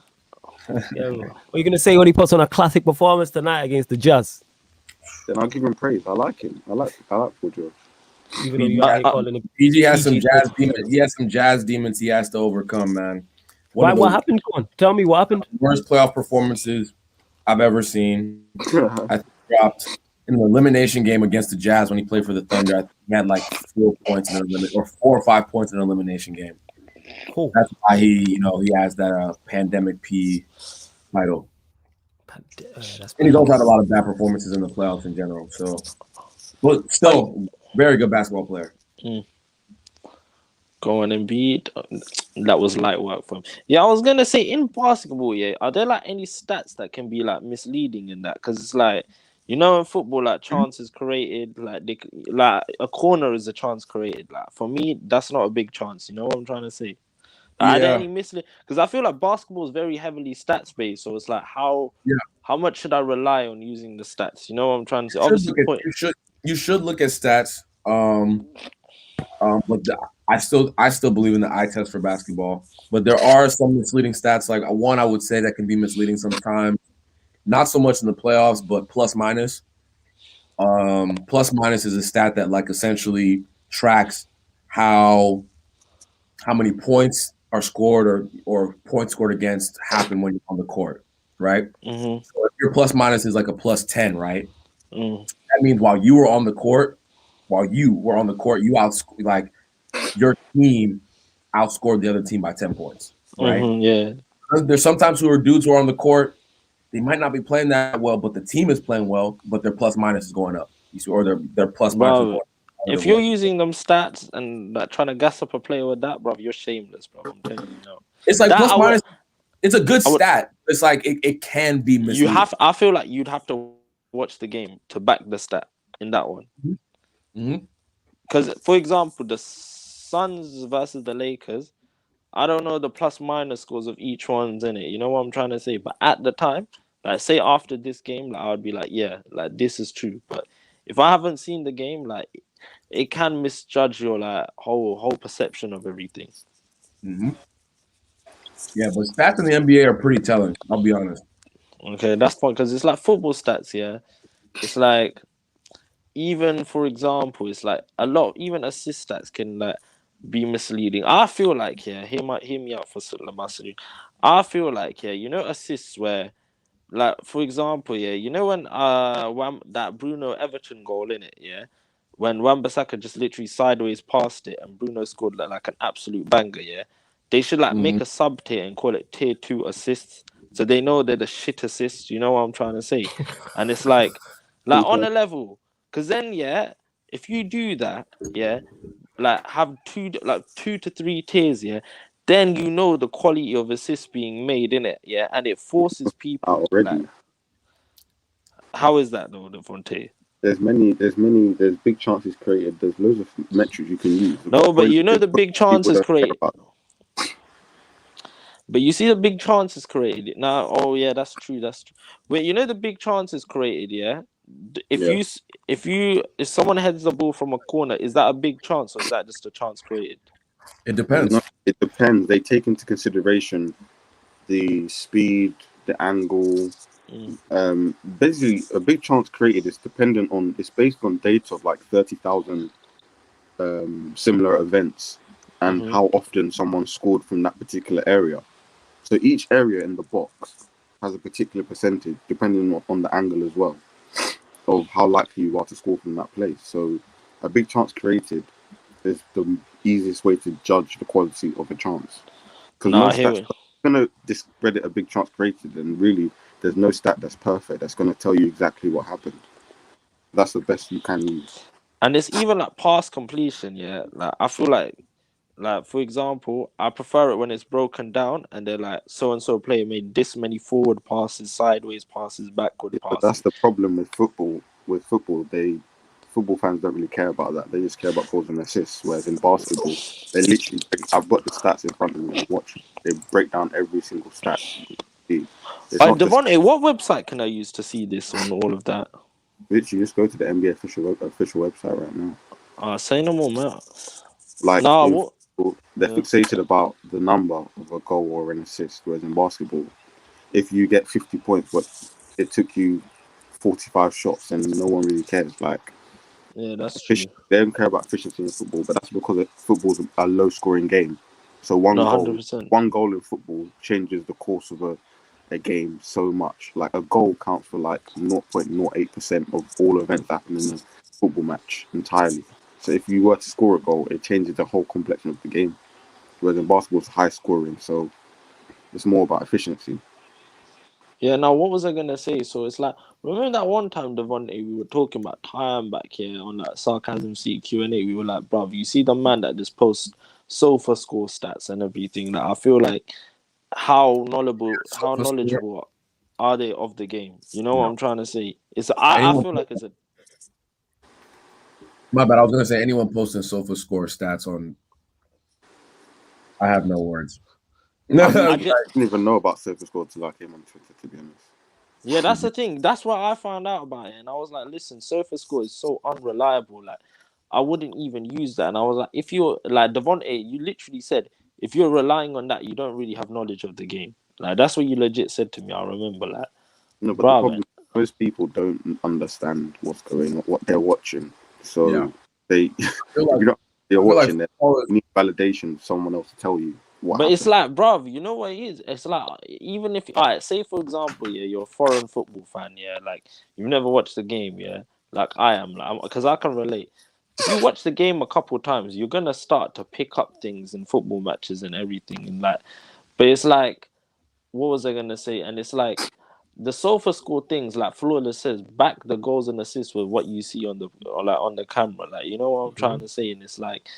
Yeah, what are you gonna say when he puts on a classic performance tonight against the Jazz? Then I'll give him praise. I like him. I like Paul George. Even though you're calling him PG has some jazz demons. He has some jazz demons he has to overcome, man. What happened? Go on. Tell me what happened. Worst playoff performances I've ever seen. I dropped in an elimination game against the Jazz when he played for the Thunder. I think he had like 4 points in an or 4 or 5 points in an elimination game. Cool. That's why he has that pandemic P title. And he's also had a lot of bad performances in the playoffs in general. So, but still, very good basketball player. Going and beat. That was light work for him. Yeah, I was gonna say in basketball, are there like any stats that can be like misleading in that? Because it's like, you know, in football, like chances created, like a corner is a chance created. Like for me, that's not a big chance. You know what I'm trying to say? Are there any misleading? Because I feel like basketball is very heavily stats based. So it's like how much should I rely on using the stats? You know what I'm trying to say? Obviously, you should look at stats. But I still believe in the eye test for basketball. But there are some misleading stats. Like one, I would say that can be misleading sometimes. Not so much in the playoffs, but plus minus. Plus minus is a stat that like essentially tracks how many points are scored or points scored against happen when you're on the court, right? So if your plus minus is like a plus 10, right? That means while you were on the court, you like your team outscored the other team by 10 points, right? There's sometimes dudes who are on the court, they might not be playing that well, but the team is playing well, but their plus minus is going up. You see, or their plus minus is going up, If you're using them stats and like trying to gas up a player with that, bro, you're shameless, bro. I'm telling you now. It's like That plus I would, minus. It's a good I would. stat. It's like it can be You misleading. have. I feel like you'd have to watch the game to back the stat in that one. Mm-hmm. Because, for example, the Suns versus the Lakers, I don't know the plus minus scores of each one's in it. You know what I'm trying to say? But at the time, like say after this game, like I would be like, yeah, like this is true. But if I haven't seen the game, like it can misjudge your like whole perception of everything. Mm-hmm. Yeah, but stats in the NBA are pretty telling. I'll be honest. Okay, that's fine because it's like football stats. Yeah, it's like even for example, it's like a lot. Even assist stats can like be misleading. I feel like hear me out for Masri. I feel like assists where like for example when that Bruno Everton goal in it when Wan-Bissaka just literally sideways passed it and Bruno scored like an absolute banger they should like make a sub tier and call it tier 2 assists so they know they're the shit assists, you know what I'm trying to say. And it's like on a level because then if you do that like have two to three tiers then you know the quality of assists being made in it and it forces people already. like, how is that though, Devontae? There's big chances created. There's loads of metrics you can use. No, but you know the big chances created. But you see the big chances created now. Oh yeah, that's true. Wait, you know the big chances created, if someone heads the ball from a corner, is that a big chance or is that just a chance created? It depends. It depends. They take into consideration the speed, the angle. Basically, a big chance created is it's based on data of like 30,000 similar events and how often someone scored from that particular area. So each area in the box has a particular percentage depending on the angle as well of how likely you are to score from that place. So a big chance created is the easiest way to judge the quality of a chance. Because most stats are going to discredit a big chance created, and really there's no stat that's perfect that's going to tell you exactly what happened. That's the best you can use. And it's even like pass completion, like I feel like for example, I prefer it when it's broken down and they're like so and so player made this many forward passes, sideways passes, backward passes. But that's the problem with football. Football fans don't really care about that. They just care about goals and assists. Whereas in basketball, they literally I've got the stats in front of me. Watch, they break down every single stat. Devontae, what website can I use to see this on all of that? Literally, just go to the NBA official website right now. Say no more, man. Like they're fixated about the number of a goal or an assist. Whereas in basketball, if you get 50 points, but it took you 45 shots, and no one really cares. Like, that's true. They don't care about efficiency in football, but that's because football's a low-scoring game. So one goal in football changes the course of a game so much. Like a goal counts for like 0.08% of all events that happen in a football match entirely. So if you were to score a goal, it changes the whole complexion of the game. Whereas in basketball, it's high scoring, so it's more about efficiency. Yeah, now what was I gonna say? So it's like, remember that one time, Devontae, we were talking about time back here on that Sarcasm Q&A. We were like, bruv, you see the man that just posts sofa score stats and everything. Like, I feel like how knowledgeable are they of the game? You know what I'm trying to say? I feel like it's a. My bad. I was gonna say anyone posting sofa score stats on. I have no words. I didn't even know about sofa score until I came on Twitter, to be honest. Yeah, that's the thing. That's what I found out about it, and I was like, listen, sofa score is so unreliable. Like, I wouldn't even use that. And I was like, if you're like Devontae, you literally said if you're relying on that, you don't really have knowledge of the game. Like, that's what you legit said to me. I remember that. No, but the problem is most people don't understand what's going on, what they're watching. So they're watching, they need validation, someone else to tell you what happened. It's like, bruv, you know what it is? It's like, even if, say for example, you're a foreign football fan, like you've never watched the game, like I am, because I can relate. If you watch the game a couple times, you're gonna start to pick up things in football matches and everything, and like, but it's like, what was I gonna say? And it's like, the sofa score things, like Flawless says, back the goals and assists with what you see on the camera. Like, you know what I'm trying to say? And it's like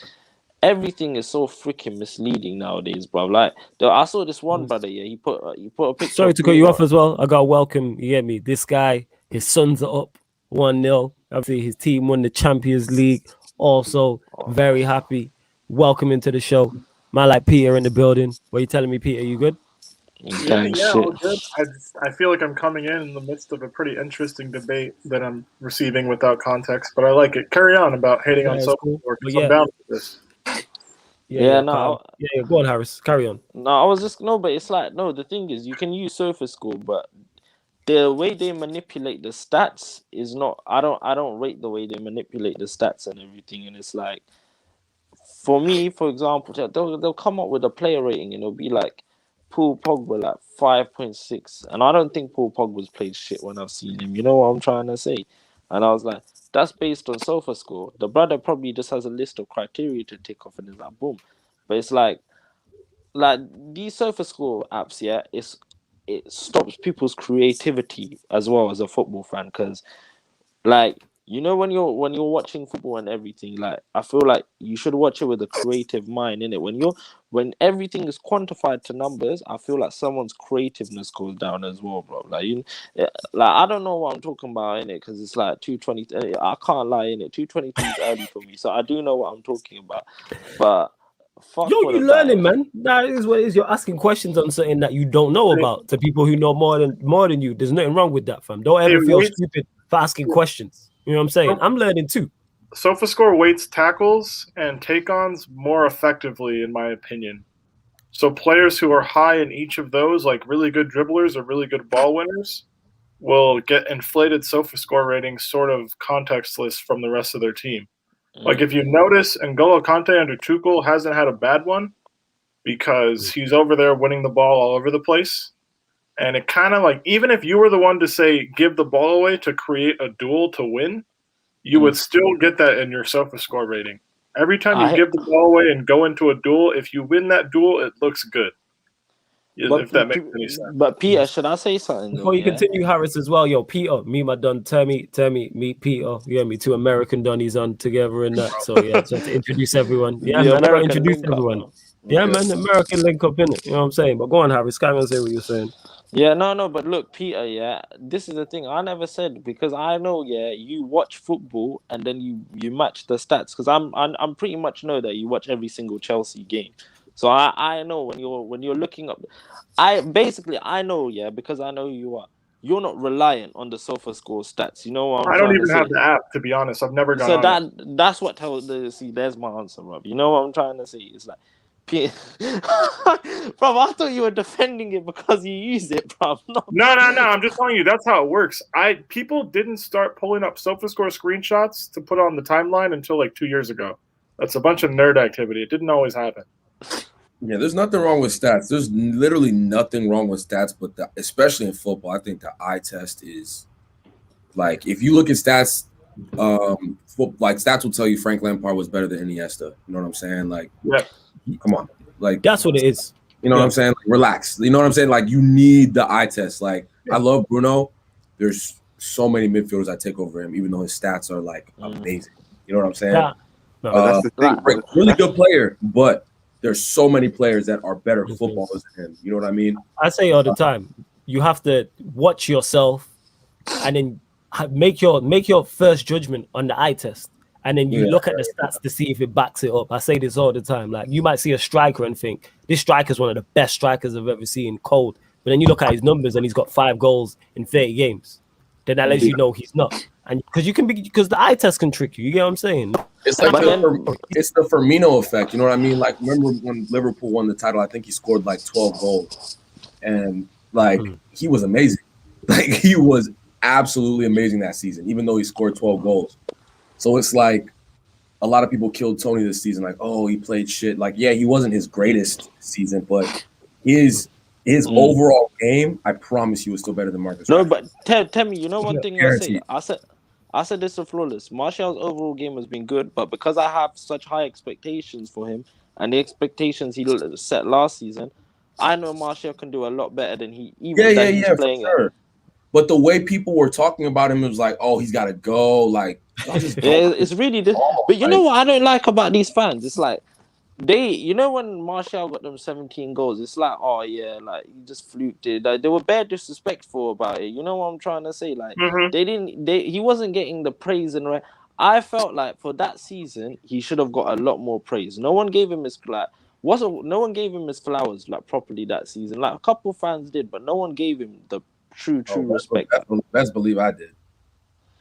everything is so freaking misleading nowadays, bro. Like, I saw this one brother. Yeah, he put a picture. Sorry to cut you off as well. I got to welcome. You get me? This guy, his sons are up 1-0. Obviously, his team won the Champions League. Also, very happy. Welcome into the show. Man, like Peter in the building. What are you telling me, Peter? You good? Yeah, all good. I feel like I'm coming in the midst of a pretty interesting debate that I'm receiving without context, but I like it. Carry on about hating on social work. I'm down with this. Yeah, go on, Harris. Carry on. No, I was just but it's like the thing is, you can use SofaScore, but the way they manipulate the stats is not. I don't rate the way they manipulate the stats and everything, and it's like, for me, for example, they'll come up with a player rating and it'll be like Paul Pogba like 5.6, and I don't think Paul Pogba's played shit when I've seen him. You know what I'm trying to say? And I was like, that's based on SofaScore. The brother probably just has a list of criteria to tick off, and it's like boom. But it's like these SofaScore apps, yeah, it stops people's creativity as well as a football fan, because like, you know, when you're watching football and everything, like, I feel like you should watch it with a creative mind in it. When everything is quantified to numbers, I feel like someone's creativeness goes down as well, bro. Like, I don't know what I'm talking about in it, because it's like 2:20. I can't lie in it. 2:22 is early for me, so I do know what I'm talking about. But you learning, man. That is what it is. You're asking questions on something that you don't know about to people who know more than you. There's nothing wrong with that, fam. Don't ever feel stupid for asking questions. You know what I'm saying? I'm learning too. SofaScore weights tackles and take-ons more effectively, in my opinion. So players who are high in each of those, like really good dribblers or really good ball winners, will get inflated SofaScore ratings sort of contextless from the rest of their team. Like, if you notice, N'Golo Kante under Tuchel hasn't had a bad one because he's over there winning the ball all over the place. And it kind of like, even if you were the one to say, give the ball away to create a duel to win, you would still get that in your SofaScore rating. Every time you give the ball away and go into a duel, if you win that duel, it looks good. If that makes any sense. But Peter, should I say something? Before you continue, Harris, as well, yo, Peter, me, my Don, Termy, meet Peter. You hear me? 2 American Donnies on together and that. So yeah, just to introduce everyone. Yeah, man, I gotta introduce everyone. Yeah, man, American link up in it. You know what I'm saying? But go on, Harris, carry on, say what you're saying. Yeah, no, but look, Peter, yeah, this is the thing I never said, because I know, yeah, you watch football and then you match the stats, because I'm pretty much know that you watch every single Chelsea game. So I know when you're looking up, I know, yeah, because I know who you are. You're not reliant on the SofaScore stats. You know what I'm I don't even have the app, to be honest. I've never gone on it. That's what tells there's my answer, Rob. You know what I'm trying to say? It's like, bro, I thought you were defending it because you use it, bro. No. I'm just telling you that's how it works. People didn't start pulling up SofaScore screenshots to put on the timeline until like 2 years ago. That's a bunch of nerd activity. It didn't always happen. Yeah, there's nothing wrong with stats. There's literally nothing wrong with stats, but especially in football, I think the eye test is like, if you look at stats, like stats will tell you Frank Lampard was better than Iniesta. You know what I'm saying? Like, yeah. Come on, like that's what it is. You know what I'm saying? Like, relax. You know what I'm saying? Like, you need the eye test. Like, I love Bruno. There's so many midfielders I take over him, even though his stats are like amazing. You know what I'm saying? Yeah. No, that's the thing. Really good player, but there's so many players that are better footballers than him. You know what I mean? I say all the time, you have to watch yourself and then make your first judgment on the eye test. And then you look at the stats to see if it backs it up. I say this all the time. Like, you might see a striker and think, this striker is one of the best strikers I've ever seen, cold. But then you look at his numbers and he's got 5 goals in 30 games. Then that lets you know he's not. And because the eye test can trick you. You get what I'm saying? It's like it's the Firmino effect. You know what I mean? Like, remember when Liverpool won the title? I think he scored like 12 goals. And like, he was amazing. Like, he was absolutely amazing that season, even though he scored 12 goals. So it's like, a lot of people killed Tony this season. Like, oh, he played shit. Like, yeah, he wasn't his greatest season, but his overall game, I promise you, was still better than Marcus. No, but tell me, you know one thing I said this to Flawless. Martial's overall game has been good, but because I have such high expectations for him and the expectations he set last season, I know Martial can do a lot better than he's playing. Sure. But the way people were talking about him, it was like, oh, he's got to go. Like, it's really but you know what I don't like about these fans? It's like when Martial got them 17 goals, it's like, oh yeah, like he just fluked it. Like they were bare disrespectful about it. You know what I'm trying to say? Like he wasn't getting the praise and I felt like for that season he should have got a lot more praise. No one gave him his flowers like properly that season. Like a couple fans did, but no one gave him the true respect. Best believe I did.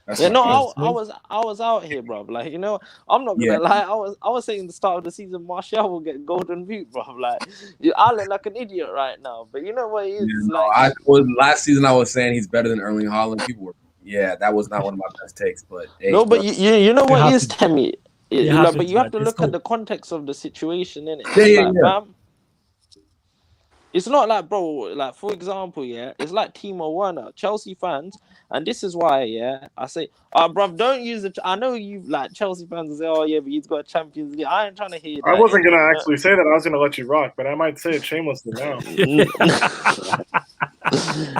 I was out here, bro. Like, you know, I'm not gonna lie. I was saying the start of the season, Martial will get golden boot, bro. Like, I look like an idiot right now. But you know what it is? Last season I was saying he's better than Erling Haaland. People were, that was not one of my best takes. But but you know what is Temmie? But you have to look at the context of the situation, innit? It's not like, bro, like, for example, it's like Timo Werner, Chelsea fans, and this is why, I say, bro, don't use it. I know you, like, Chelsea fans say, oh, yeah, but he's got a Champions League. I ain't trying to hear that. I wasn't going to actually say that. I was going to let you rock, but I might say it shamelessly now.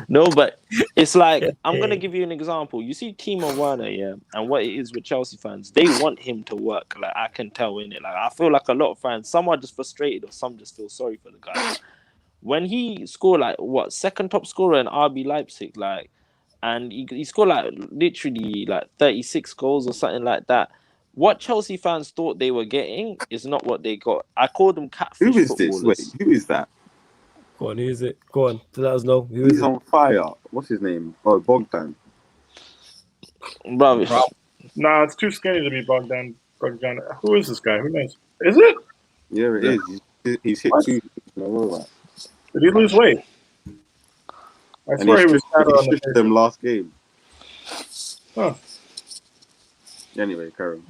No, but it's like, I'm going to give you an example. You see Timo Werner, and what it is with Chelsea fans, they want him to work. Like, I can tell, innit? Like, I feel like a lot of fans, some are just frustrated or some just feel sorry for the guy. When he scored second top scorer in RB Leipzig, and he scored literally 36 goals or something like that. What Chelsea fans thought they were getting is not what they got. I call them catfish footballers. Who is this? Wait, who is that? Go on, who is it? Go on, let us know. He's on fire. What's his name? Oh, Bogdan. Rubbish. Nah, it's too skinny to be Bogdan. Who is this guy? Who knows? Is it? Yeah, it is. He's hit 2 in a row. Did he lose weight? I swear he was fatter on the them last game. Huh. Anyway, Karen.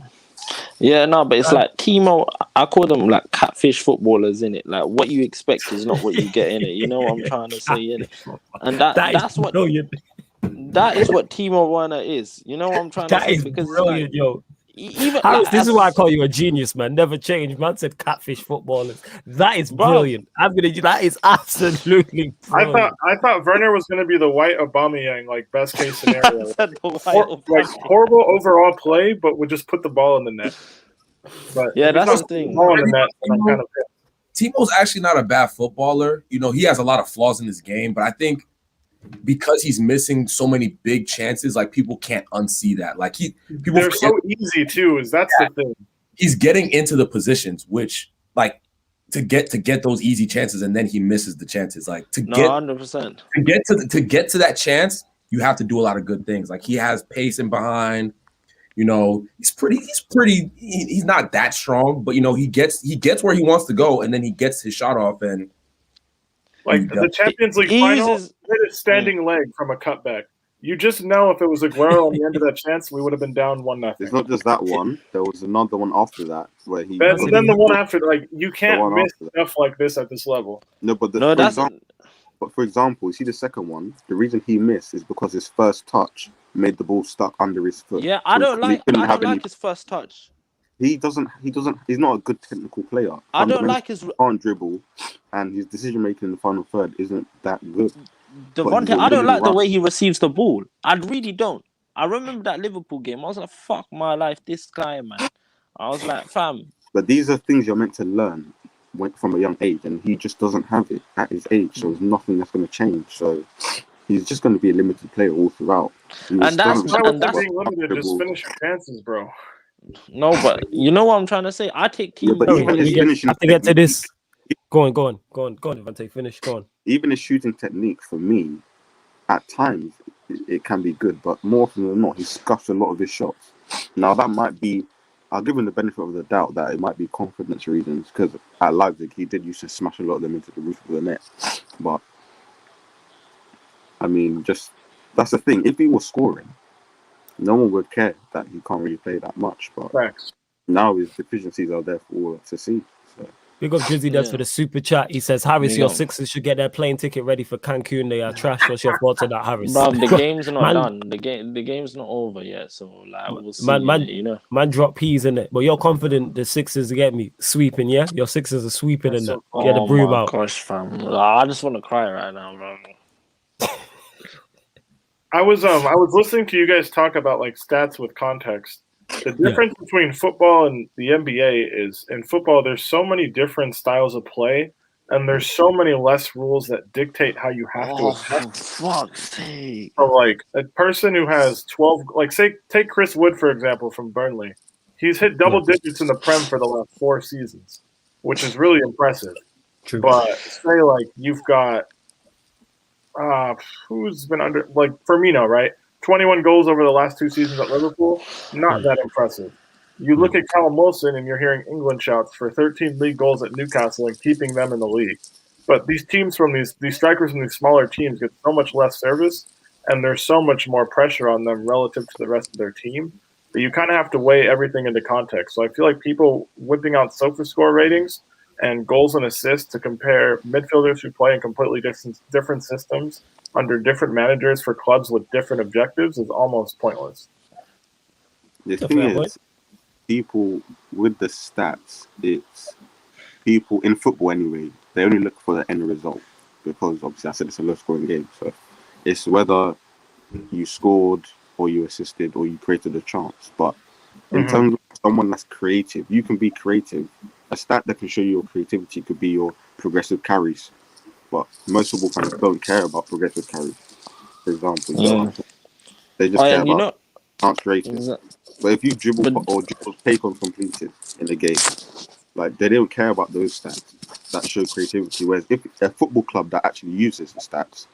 Yeah, no, but it's like Timo. I call them like catfish footballers, innit? Like what you expect is not what you get in it. You know what I'm trying to say, innit? And that's what brilliant. That is what Timo Werner is. You know what I'm trying to say? Because brilliant, yo. This is why I call you a genius, man. Never change. Man said catfish footballers. That is brilliant. That is absolutely brilliant. I thought Werner was going to be the white Aubameyang, like best case scenario. Like horrible overall play, but would just put the ball in the net. But that's the thing. Ball in the net, I'm kind of Timo's actually not a bad footballer. You know, he has a lot of flaws in his game, but I think because he's missing so many big chances, like people can't unsee that. Like they're so easy too. That's the thing. He's getting into the positions which, like, to get those easy chances, and then he misses the chances. Like to get 100%. To get to that chance, you have to do a lot of good things. Like he has pace in behind. You know, he's not that strong, but you know, he gets where he wants to go, and then he gets his shot off. And like the Champions League final, hit a standing leg from a cutback. You just know if it was Aguero on the end of that chance, we would have been down 1-0. It's not just that one. There was another one after that where he. But then the one after, like, you can't miss stuff like this at this level. No, but for example, you see the second one. The reason he missed is because his first touch made the ball stuck under his foot. Yeah, I don't like his first touch. He doesn't. He's not a good technical player. I don't like his. Can't dribble, and his decision making in the final third isn't that good. Devontae, I don't like the way he receives the ball. I really don't. I remember that Liverpool game. I was like, "Fuck my life, this guy, man." I was like, "Fam." But these are things you're meant to learn from a young age, and he just doesn't have it at his age. So there's nothing that's going to change. So he's just going to be a limited player all throughout. And that's being limited. Just finish your chances, bro. No, but you know what I'm trying to say. I take team. I have to get to this. Go on, Devontae, finish. Go on. Even his shooting technique, for me, at times it can be good, but more often than not, he scuffs a lot of his shots. Now that might be, I'll give him the benefit of the doubt that it might be confidence reasons, because at Leipzig he did used to smash a lot of them into the roof of the net. But I mean, just that's the thing. If he was scoring, no one would care that he can't really play that much. But now his deficiencies are there for all to see. So. Big up Drizzy Dubs for the super chat. He says, Harris, your Sixers should get their plane ticket ready for Cancun. They are trash. What's your thoughts on that, Harris? Bro, the game's not done. The game's not over yet. So like we'll see. Man drop peas in it. But you're confident the Sixers get me sweeping, yeah? Your Sixers are sweeping in that. Get the broom out. Gosh, fam. I just want to cry right now, bro. I was listening to you guys talk about like stats with context. The difference between football and the NBA is in football there's so many different styles of play and there's so many less rules that dictate how you have to adjust. For fuck's sake. So like a person who has 12 like say take Chris Wood for example from Burnley. He's hit double digits in the Prem for the last 4 seasons, which is really impressive. True. But say like you've got who's been under like Firmino, right? 21 goals over the last 2 seasons at Liverpool, not that impressive. You look at Callum Wilson and you're hearing England shouts for 13 league goals at Newcastle and keeping them in the league. But these teams from these strikers from these smaller teams get so much less service and there's so much more pressure on them relative to the rest of their team that you kind of have to weigh everything into context. So I feel like people whipping out SofaScore ratings and goals and assists to compare midfielders who play in completely different systems under different managers for clubs with different objectives is almost pointless. The thing is, people with the stats, it's people in football anyway, they only look for the end result because obviously I said it's a low scoring game. So it's whether you scored or you assisted or you created a chance. But in terms of someone that's creative, you can be creative. A stat that can show you your creativity could be your progressive carries. But most football fans don't care about progressive carries, for example. They just care about chance ratings. But if you dribble or dribble take-ons completed in the game, like they don't care about those stats that show creativity. Whereas if a football club that actually uses the stats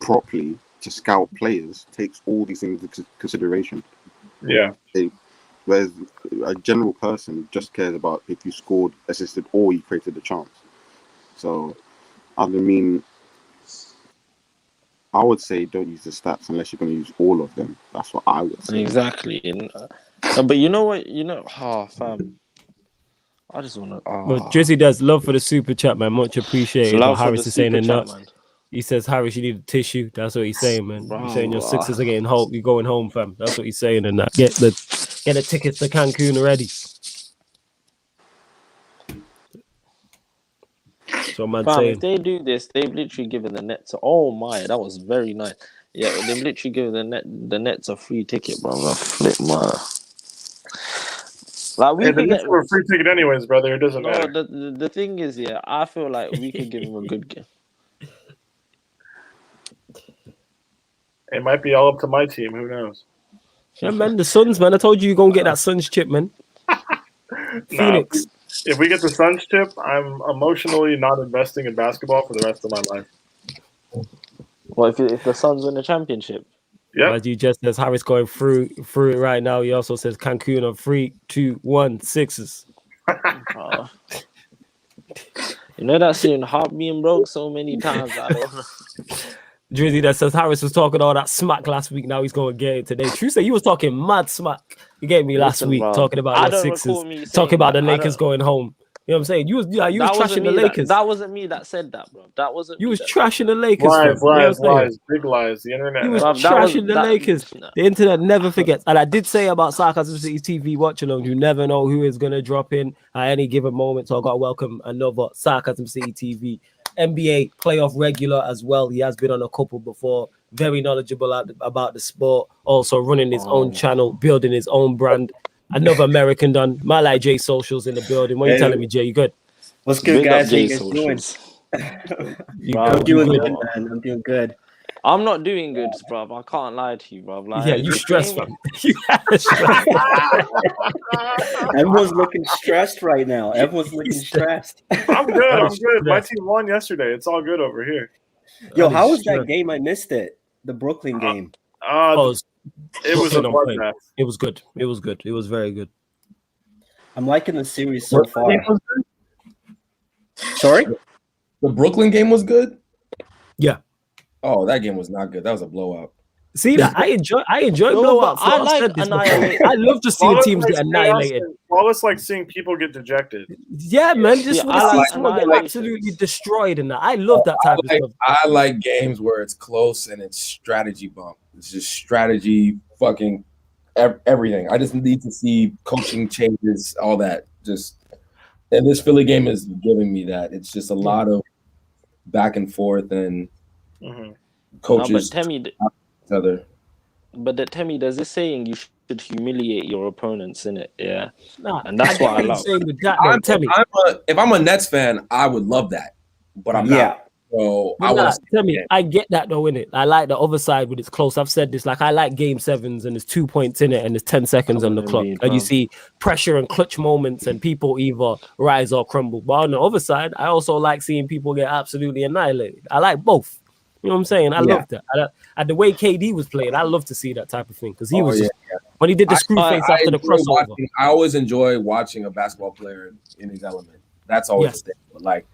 properly to scout players takes all these things into consideration. Yeah. Whereas a general person just cares about if you scored, assisted, or you created a chance. So, I mean, I would say don't use the stats unless you're going to use all of them. That's what I would say. Exactly. But you know what? Fam. I just want to. Well, Drizzy does love for the super chat, man. Much appreciated. But Harris is saying enough. He says, Harris, you need a tissue. That's what he's saying, man. He's saying your Sixers are getting home. You're going home, fam. That's what he's saying. And that get the tickets to Cancun already. So man, saying, if they do this, they've literally given the Nets. Oh my, that was very nice. Yeah, they've literally given the Nets a free ticket, bro. I flip my. Like we could get for a free ticket, anyways, brother. It doesn't matter. The thing is, I feel like we could give them a good game. It might be all up to my team. Who knows? Yeah, man. The Suns, man. I told you you're gonna get that Suns chip, man. Phoenix. If we get the Suns chip, I'm emotionally not investing in basketball for the rest of my life. Well, if the Suns win the championship. Yeah. As you just as Harris going through it right now, he also says Cancun on 3, 2, 1, Sixers. You know that scene, heart being broke so many times. I don't know. Drizzy that says Harris was talking all that smack last week. Now he's going to get it today. True say he was talking mad smack. You gave me last week, bro, talking about the Sixers, talking about the Lakers going home. You know what I'm saying? You was trashing the Lakers. That wasn't me that said that, bro. That wasn't. You was trashing the Lakers. Lies, big lies. The internet. You was trashing the Lakers. No. The internet never forgets. And I did say about Sarcasm City TV Watchalong, you never know who is gonna drop in at any given moment. So I got to welcome another Sarcasm City TV NBA playoff regular as well. He has been on a couple before. Very knowledgeable about the sport. Also running his own channel, building his own brand. Another American done. My like J Socials in the building. What are you telling me, Jay? You good? What's good, guys? How you guys doing? I'm doing good, man. I'm doing good. I'm not doing good, bro. I can't lie to you, bro. Like, yeah, you stressed, man. Everyone's looking stressed right now. Everyone's looking stressed. I'm good. I'm good. My team won yesterday. It's all good over here. Yo, how was that game? I missed it. The Brooklyn game. It was a bloodbath. It was good. It was good. It was very good. I'm liking the series so far. Sorry? The Brooklyn game was good? Yeah. Oh, that game was not good. That was a blowout. See that? I enjoy blowouts. I love to see teams get annihilated. Always like seeing people get dejected. Yeah, man. Just want to see someone get absolutely destroyed in that. I love that type of stuff. I like games where it's close and it's strategy bump. It's just strategy, fucking everything. I just need to see coaching changes, all that. And this Philly game is giving me that. It's just a lot of back and forth and coaches. No, but each other. But Temmie, there's this saying you should humiliate your opponents in it, yeah. Nah, and that's what I love. With that, though, Temmie. If I'm a Nets fan, I would love that, but I'm not. So I want to tell me, I get that though, innit? I like the other side when it's close. I've said this, like I like game 7s and there's 2 points in it and there's 10 seconds on the clock. And you see pressure and clutch moments and people either rise or crumble. But on the other side, I also like seeing people get absolutely annihilated. I like both. You know what I'm saying? I love that. And the way KD was playing, I love to see that type of thing because he was when he did the screw face after the crossover. I always enjoy watching a basketball player in his element. That's always the thing. But like,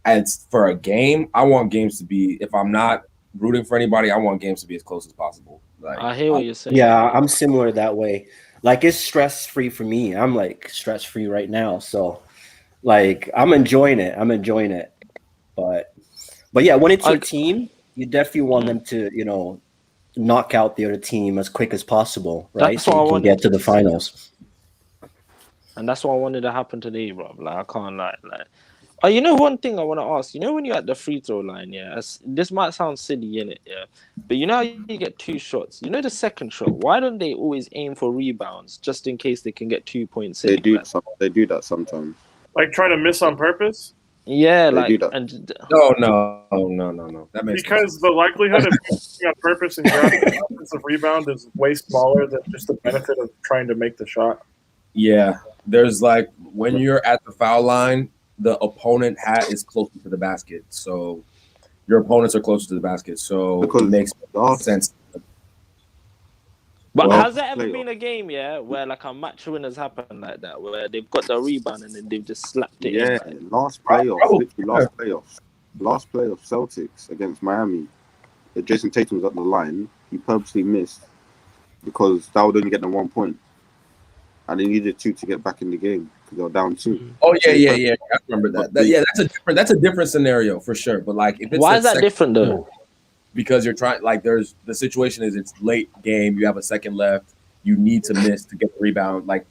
as for a game, I want games to be. If I'm not rooting for anybody, I want games to be as close as possible. Like, I hear what you're saying. Yeah, I'm similar that way. Like, it's stress free for me. I'm like stress free right now, so like I'm enjoying it. But yeah, when it's your team, you definitely want them to knock out the other team as quick as possible, right? So you can get to the finals. And that's what I wanted to happen today, bro. Like I can't lie. Like, one thing I want to ask. When you're at the free throw line, this might sound silly, innit? Yeah, but how you get 2 shots. The second shot. Why don't they always aim for rebounds just in case they can get 2 points? They do that sometimes. Like trying to miss on purpose. Yeah, they do that. No. That makes sense. The likelihood of missing on purpose and grabbing an offensive rebound is way smaller than just the benefit of trying to make the shot. Yeah, there's like when you're at the foul line, the opponent hat is closer to the basket, so your opponents are closer to the basket, so it makes sense. But has there ever been a game, where like a match winners happen like that, where they've got the rebound and then they've just slapped it? Yeah, in, last playoff, Celtics against Miami. Jason Tatum was at the line. He purposely missed because that would only get them 1 point, and they needed 2 to get back in the game because they were down 2. Oh yeah. I remember that. That's a different scenario for sure. But like, if it's why is that different though? Because you're trying, like, the situation is it's late game, you have a second left, you need to miss to get the rebound, like,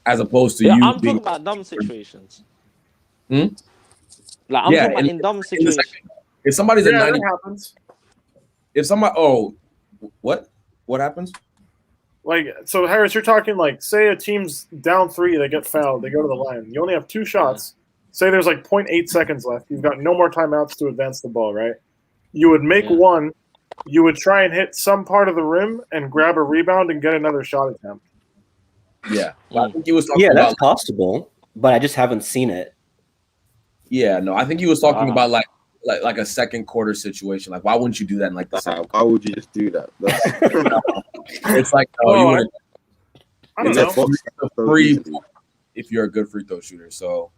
as opposed to I'm talking about dumb situations. Like, I'm talking about in dumb situations. If somebody's at 90, happens. If somebody, what happens? Like, so Harris, you're talking like, say a team's down 3, they get fouled, they go to the line. You only have 2 shots. Say there's like 0.8 seconds left. You've got no more timeouts to advance the ball, right? You would make one. You would try and hit some part of the rim and grab a rebound and get another shot attempt. Yeah, I think he was talking about, that's possible, but I just haven't seen it. Yeah, no, I think he was talking about like a second quarter situation. Like, why wouldn't you do that in like the second? Why would you just do that? It's like, I don't know. Free if you're a good free throw shooter, so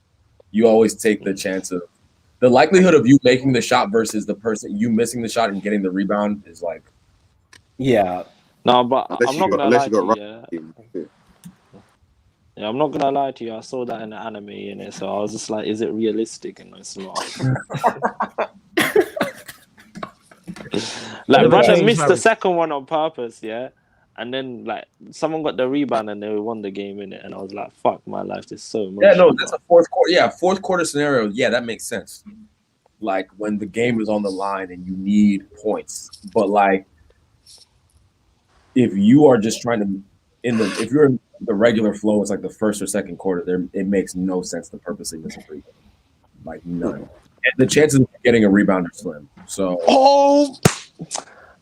you always take the chance of. The likelihood of you making the shot versus the person you missing the shot and getting the rebound is like, no, but I'm not gonna lie to you. Yeah, I'm not gonna lie to you. I saw that in the anime, in it, so I was just like, "Is it realistic?" And it's not. Like, brother missed the second one on purpose, and then like someone got the rebound and they won the game in it, and I was like, "Fuck, my life is so much." Yeah, no, that's a fourth quarter. Yeah, fourth quarter scenario. Yeah, that makes sense. Like when the game is on the line and you need points, but like if you are just trying to if you're in the regular flow, it's like the first or second quarter. It makes no sense to purposely miss a free throw. Like none. And the chances of getting a rebound are slim. So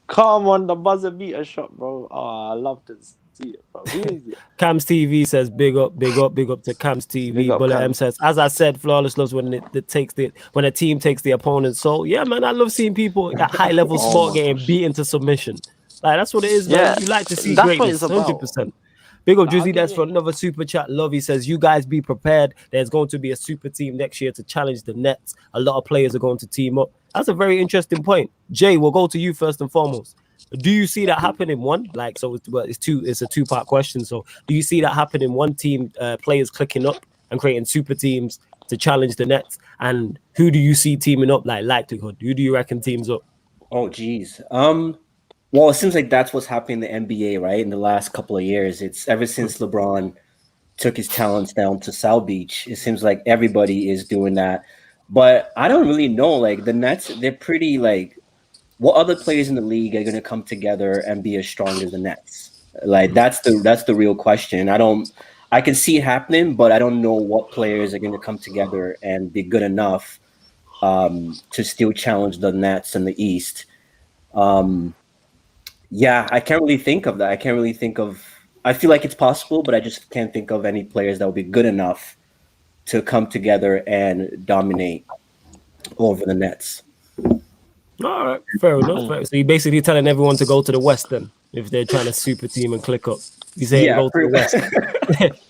come on, the buzzer beater shot, bro. I love to see it, bro. Cam's TV says big up to Cam's TV. Bullet M says, as I said, flawless loves when when a team takes the opponent's soul. Yeah, man, I love seeing people at high level sport getting beaten to submission. Like that's what it is, man. You like to see greatness, 100%. Big up Drizzy, that's for another super chat. Love, he says, you guys be prepared. There's going to be a super team next year to challenge the Nets. A lot of players are going to team up. That's a very interesting point. Jay, we'll go to you first and foremost. Do you see that happening? It's a two-part question. So do you see that happening? One team, players clicking up and creating super teams to challenge the Nets? And who do you see teaming up, like likelihood? Who do you reckon teams up? Oh, geez. Well, it seems like that's what's happening in the NBA, right? In the last couple of years, it's ever since LeBron took his talents down to South Beach. It seems like everybody is doing that, but I don't really know. Like the Nets, they're pretty like what other players in the league are going to come together and be as strong as the Nets? Like that's the real question. I can see it happening, but I don't know what players are going to come together and be good enough to still challenge the Nets in the East. Yeah, I can't really think of that. I feel like it's possible, but I just can't think of any players that would be good enough to come together and dominate over the Nets. All right, fair enough. So you're basically telling everyone to go to the West then, if they're trying to super team and click up. You saying go to the West.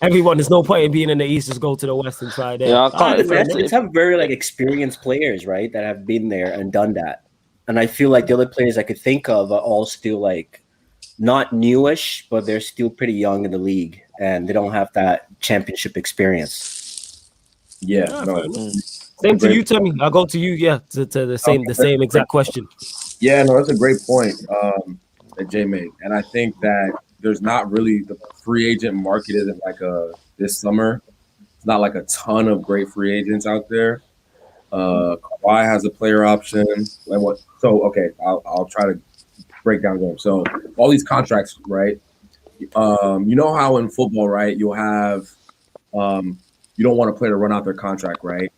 Everyone, there's no point in being in the East. Just go to the West and try there. Yeah, I can't. The Nets have very experienced players, right, that have been there and done that. And I feel like the other players I could think of are all still not newish, but they're still pretty young in the league, and they don't have that championship experience. Yeah, Same to you, Timmy. I'll go to you. Yeah, to the same exact question. Yeah, no, that's a great point that Jay made, and I think that there's not really the free agent market isn't this summer. It's not like a ton of great free agents out there. Kawhi has a player option. I'll try to break down them. So all these contracts, right? You know how in football, right? You'll have you don't want a player to run out their contract, right?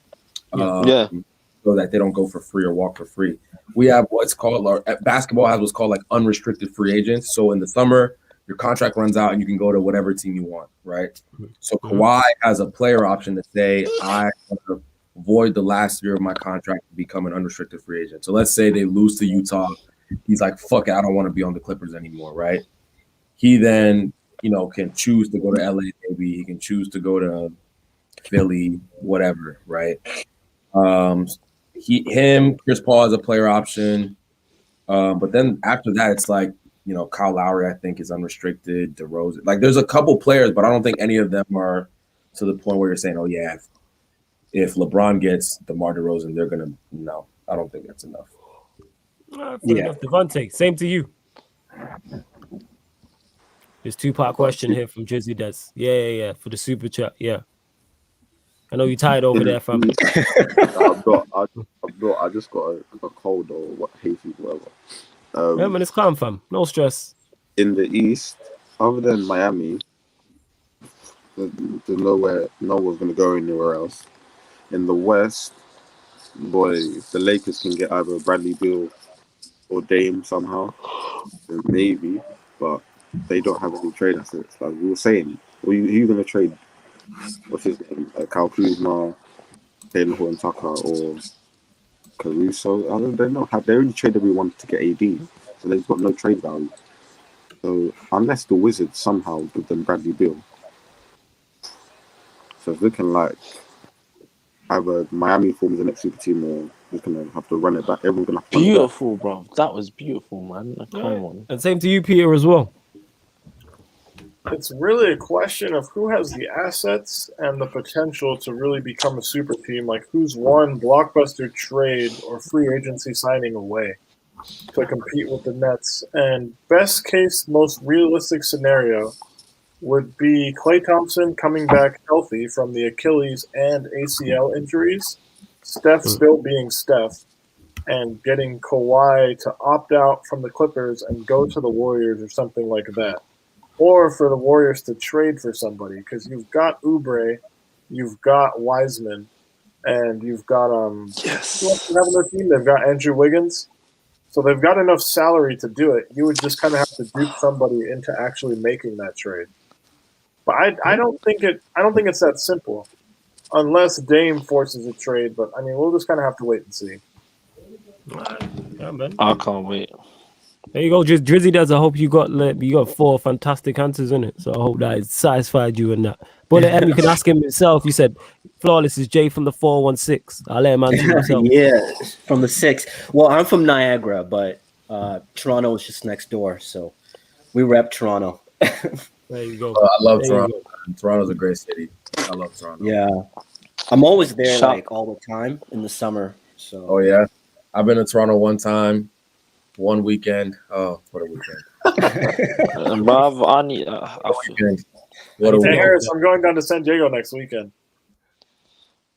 So that they don't go for free or walk for free. We have what's called basketball has what's called unrestricted free agents. So in the summer, your contract runs out and you can go to whatever team you want, right? So Kawhi has a player option to say, I want to void the last year of my contract to become an unrestricted free agent. So let's say they lose to Utah. He's like, fuck it, I don't want to be on the Clippers anymore, right? He then, can choose to go to LA, maybe. He can choose to go to Philly, whatever, right? Chris Paul has a player option. But then after that, it's Kyle Lowry, I think, is unrestricted. DeRozan. There's a couple players, but I don't think any of them are to the point where you're saying, oh, yeah, if LeBron gets DeMar DeRozan, they're going to – no, I don't think that's enough. Enough. Devontae, same to you. There's two-part question here from Drizzy Des. Yeah, for the super chat, yeah. I know you tired over there, fam. I just got a cold or hay fever, whatever. Yeah, man, it's calm, fam. No stress. In the East, other than Miami, there's no one's going to go anywhere else. In the West, boy, if the Lakers can get either Bradley Beal or Dame somehow, then maybe, but they don't have any trade assets. Like we were saying, who are you going to trade? What's his name? Kyle Kuzma, Taylor Horton Tucker, or Caruso? I don't know. They only traded everyone to get AD, so they've got no trade value. So unless the Wizards somehow give them Bradley Beal, so it's looking like either Miami forms the next super team or we're gonna have to run it back. Everyone's gonna have to beautiful, bro. That was beautiful, man. Come on. And same to you, Peter, as well. It's really a question of who has the assets and the potential to really become a super team. Who's one blockbuster trade or free agency signing away to compete with the Nets. And best case, most realistic scenario would be Klay Thompson coming back healthy from the Achilles and ACL injuries, Steph still being Steph, and getting Kawhi to opt out from the Clippers and go to the Warriors or something like that. Or for the Warriors to trade for somebody, because you've got Oubre, you've got Wiseman, and you've got who else do they have on their team? They've got Andrew Wiggins, so they've got enough salary to do it. You would just kind of have to dupe somebody into actually making that trade. But I don't think it's that simple, unless Dame forces a trade. But I mean, we'll just kind of have to wait and see. Yeah, man. I can't wait. There you go, Drizzy does. I hope you got 4 fantastic answers in it. So I hope that it satisfied you in that. But you can ask him himself. You said Flawless is Jay from the 416. I'll let him answer himself. Yeah, from the 6. Well, I'm from Niagara, but Toronto is just next door, so we rep Toronto. There you go. I love Toronto. Toronto's a great city. I love Toronto. Yeah, I'm always there all the time in the summer. So. Oh yeah, I've been to Toronto one time. One weekend. Oh, what a weekend. Bruv, I need weekend. Hey, Harris, I'm going down to San Diego next weekend.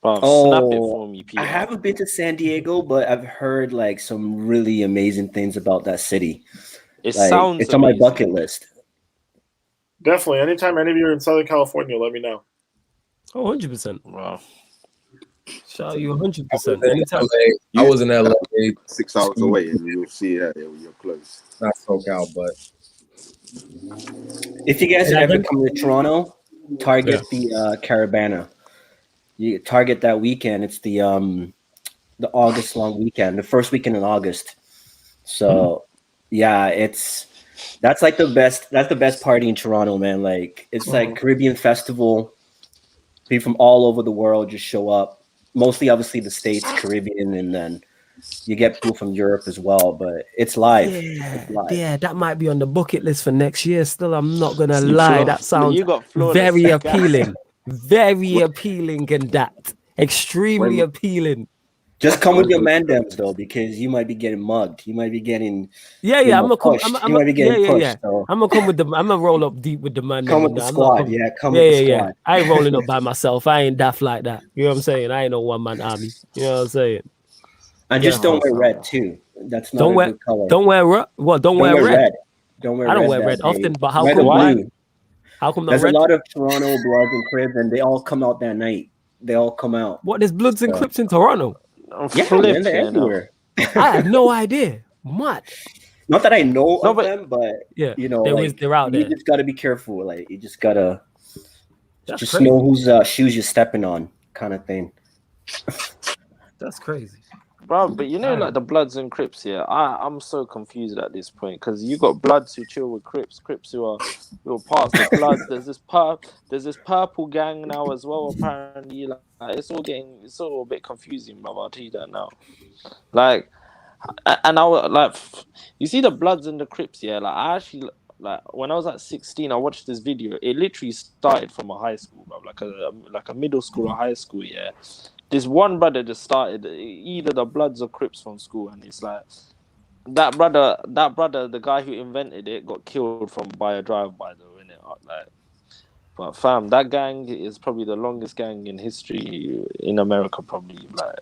Bro, snap it for me, I Peter. haven't been to San Diego, but I've heard like some really amazing things about that city. It Like, sounds it's on my amazing. bucket list. Definitely. Anytime any of you are in Southern California, let me know. Oh, 100%. Wow. Shout out you 100%. I Anytime. was in LA 6 hours away, and you'll see that you're close. not SoCal, but If you guys Yeah, ever then- come to Toronto, target the Caravana. You target that weekend. It's the August long weekend, the first weekend in August. So yeah, that's like the best. That's the best party in Toronto, man. Like it's like Caribbean festival. People from all over the world just show up. Mostly, obviously, the States, Caribbean, and then you get people from Europe as well. But it's live. It's live. Yeah, that might be on the bucket list for next year. Still, I'm not gonna lie. That sounds you got flawless very guys. appealing. Very appealing, and that extremely appealing. Just come with your mandems though, because you might be getting mugged. You might be getting Yeah, you know, I'm gonna come. pushed. You might be getting pushed. So I'm gonna come with the. I'm gonna roll up deep with the man. come with the squad. Yeah, come with the squad. I ain't rolling up by myself. I ain't daft like that. You know what I'm saying? I ain't no one man army. You know what I'm saying? And just don't wear red too. That's not Don't a wear. good color. Don't wear red. What? Don't wear red. Don't wear I red. don't wear that red day. often, but how Red come? or Why? blue. How come not There's red? a lot of Toronto Bloods and Cribs, and they all come out that night. They all come out. What? There's Bloods and So- Crips in Toronto. Yeah, man, they're everywhere. I have no idea. What? Not that I know of them, but Yeah, you know, they're out you there. just got to be careful. Like you just gotta That's just crazy. know whose shoes you're stepping on, kind of thing. That's crazy. Bro, but you know, like the Bloods and Crips here, I'm so confused at this point because you got Bloods who chill with Crips who are parts of the Bloods. There's this purple gang now as well. Apparently, like it's all a bit confusing, bro. I'll tell you that now. Like, and I was like, you see the Bloods and the Crips, yeah. Like I actually like when I was like 16, I watched this video. It literally started from a high school, bro, like a middle school or high school, yeah. This one brother just started either the Bloods or Crips from school, and it's like that brother, the guy who invented it, got killed by a drive-by, though, innit? Like, but fam, that gang is probably the longest gang in history in America, probably. Like,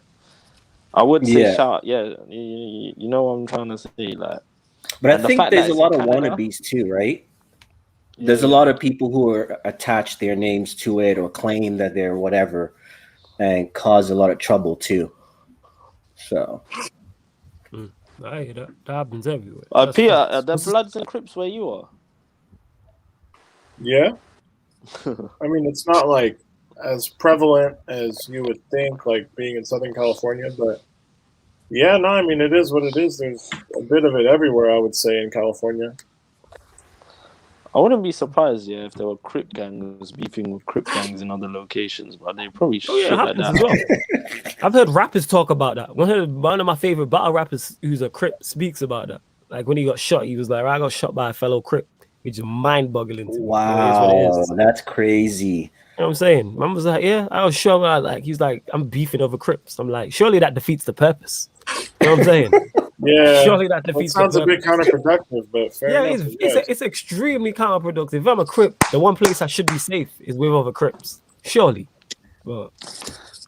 I would say, you know what I'm trying to say, like. But I think there's a lot of wannabes too, right? Yeah. There's a lot of people who are attached their names to it or claim that they're whatever. And cause a lot of trouble too. So, I hear that happens everywhere. Peter, are the Bloods and Crips where you are? Yeah. I mean, it's not like as prevalent as you would think, like being in Southern California, but yeah, no, I mean, it is what it is. There's a bit of it everywhere, I would say, in California. I wouldn't be surprised, if there were Crip gangs beefing with Crip gangs in other locations, but they probably shit like that. As well. I've heard rappers talk about that. One of my favorite battle rappers who's a Crip speaks about that. Like when he got shot, he was like, I got shot by a fellow Crip, which is mind-boggling to me. Wow, that's crazy. You know what I'm saying? Man was like, yeah, I was shot. He's like, I'm beefing over Crips. I'm like, surely that defeats the purpose. You know what I'm saying? Yeah, surely that defeats. Sounds a bit counterproductive, but fair enough. It's extremely counterproductive. If I'm a Crip, the one place I should be safe is with other Crips. Surely, but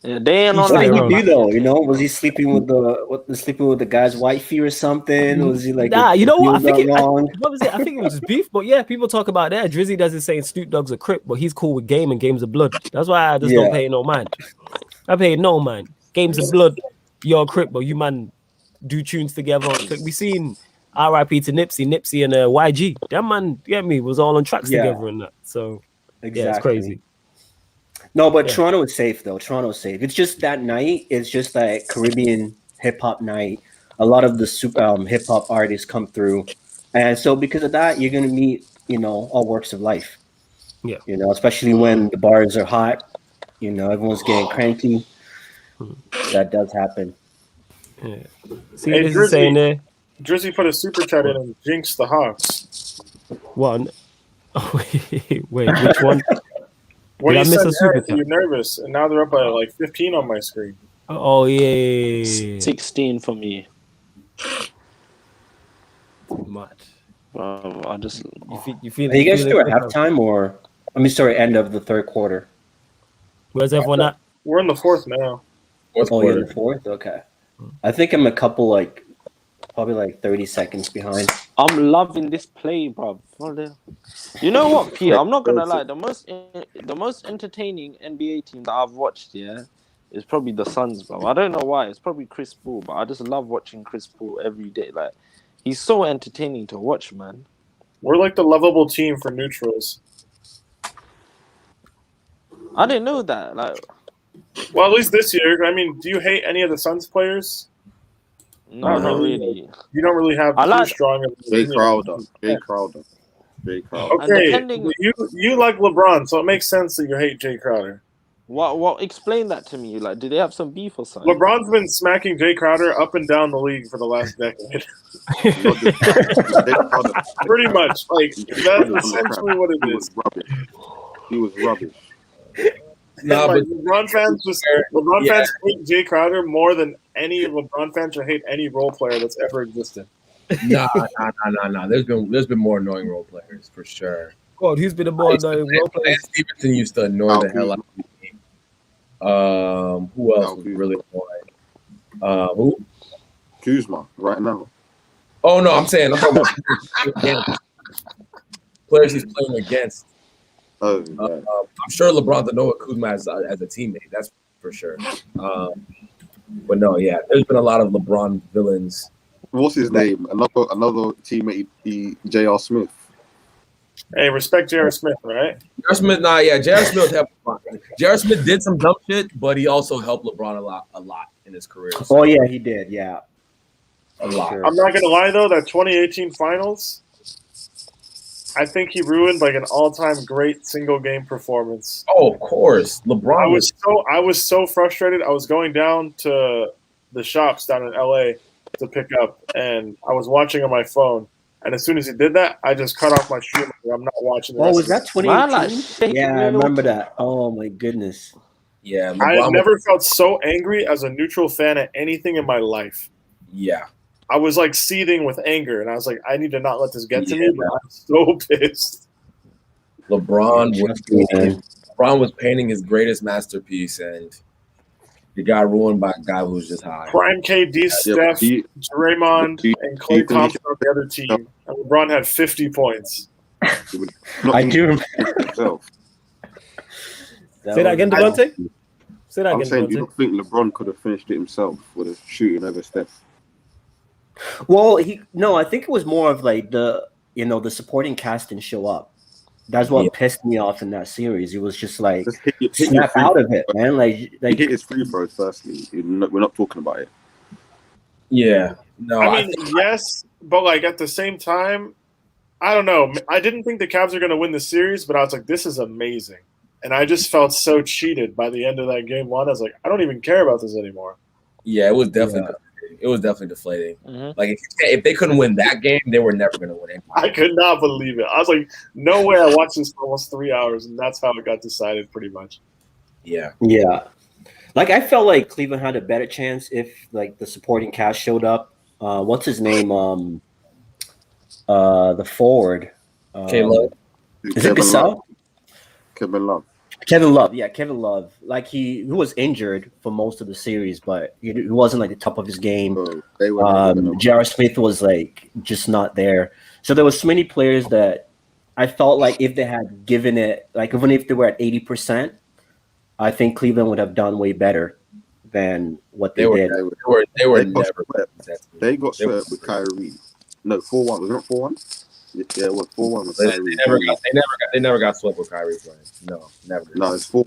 they ain't on what did he do though? You know, was he sleeping with the guy's wifey or something? Was he like, you know what? I think it was just beef. But yeah, people talk about that. Drizzy doesn't say Snoop Dogg's a Crip, but he's cool with Game and Games of Blood. That's why I just don't pay no mind. I pay no mind. Games of Blood, you're a Crip, but you man do tunes together. We seen R.I.P. to Nipsey and YG. That man, get me, was all on tracks together and that. So yeah, it's crazy. No, but Toronto is safe though. Toronto's safe. It's just that night. It's just that Caribbean hip hop night. A lot of the hip hop artists come through, and so because of that, you're gonna meet all works of life. Yeah, especially when the bars are hot. Everyone's getting cranky. That does happen. Yeah. See what this is saying there? Drizzy put a super chat in and jinxed the Hawks. One. Wait, which one? When you said Eric, you're nervous, and now they're up at like 15 on my screen. Oh yeah, 16 for me. Much. I just you feel. Are you guys still at halftime or? End of the third quarter. Where's everyone at? We're in the fourth now. Fourth Oh, quarter. you're the fourth? Okay. I think I'm a couple, like, probably like 30 seconds behind. I'm loving this play, bro. You know what, Peter? I'm not gonna lie. The most entertaining NBA team that I've watched, is probably the Suns, bro. I don't know why. It's probably Chris Paul, but I just love watching Chris Paul every day. Like, he's so entertaining to watch, man. We're like the lovable team for neutrals. I didn't know that. Like, well, at least this year. I mean, do you hate any of the Suns players? no, not really. You don't really have too strong of Jay Crowder. Okay, you like LeBron, so it makes sense that you hate Jay Crowder. What? Explain that to me. Like, do they have some beef or something? LeBron's been smacking Jay Crowder up and down the league for the last decade. Pretty much, like that's essentially what it is. He was rubbish. No, like, but LeBron fans hate Jay Crowder more than any LeBron fan should hate any role player that's ever existed. Nah. There's been more annoying role players for sure. God, who's been a more annoying role player? Lance Stevenson used to annoy the hell out of me. Who else was really annoying? Who? Kuzma, right now. Oh no, I'm talking about players he's playing against. Oh, yeah. I'm sure LeBron's annoying Kuzma as a teammate. That's for sure. But no, yeah, there's been a lot of LeBron villains. What's his name? Another teammate, J.R. Smith. Hey, respect J.R. Smith, right? J.R. Smith, J.R. Smith helped LeBron. J.R. Smith did some dumb shit, but he also helped LeBron a lot in his career. So. Oh yeah, he did. Yeah, a lot. Sure. I'm not gonna lie though, that 2018 Finals, I think he ruined like an all-time great single game performance. Oh, of course, LeBron. I was so frustrated. I was going down to the shops down in LA to pick up, and I was watching on my phone. And as soon as he did that, I just cut off my stream. I'm not watching. Was that 2018? Yeah, I remember that. Oh my goodness. Yeah, I never felt so angry as a neutral fan at anything in my life. Yeah. I was like seething with anger, and I was like, I need to not let this get to me, but I'm so pissed. LeBron was painting his greatest masterpiece, and he got ruined by a guy who was just high. Prime KD, Steph, Draymond, and Klay Thompson on the other team. And LeBron had 50 points. I do remember. Say that again, Devontae? Say that again, I'm saying, Devontae. do you not think LeBron could have finished it himself with a shooting over Steph? Well, I think it was more of like the supporting cast didn't show up. That's what pissed me off in that series. It was just like snap out of it, man. Like he hit his free throws. Firstly, we're not talking about it. Yeah, no. I mean, yes, but like at the same time, I don't know. I didn't think the Cavs were going to win the series, but I was like, this is amazing, and I just felt so cheated by the end of that game one. I was like, I don't even care about this anymore. Yeah, it was definitely. It was definitely deflating. Mm-hmm. Like if they couldn't win that game, they were never going to win it. I could not believe it. I was like, no way. I watched this for almost 3 hours, and that's how it got decided, pretty much. Yeah. Like I felt like Cleveland had a better chance if like the supporting cast showed up. What's his name? The forward. Caleb. Is it Gasol? Kevin Love. Kevin Love. Like he was injured for most of the series, but he wasn't like the top of his game. J.R. Smith was like just not there. So there was so many players that I felt like if they had given it, like even if they were at 80%, I think Cleveland would have done way better than what they did. They got swept with Kyrie. No, 4-1. Was it not 4-1? Yeah, it was 4-1 with Kyrie. They never got swept with Kyrie playing. No, never. No, it's 4-1.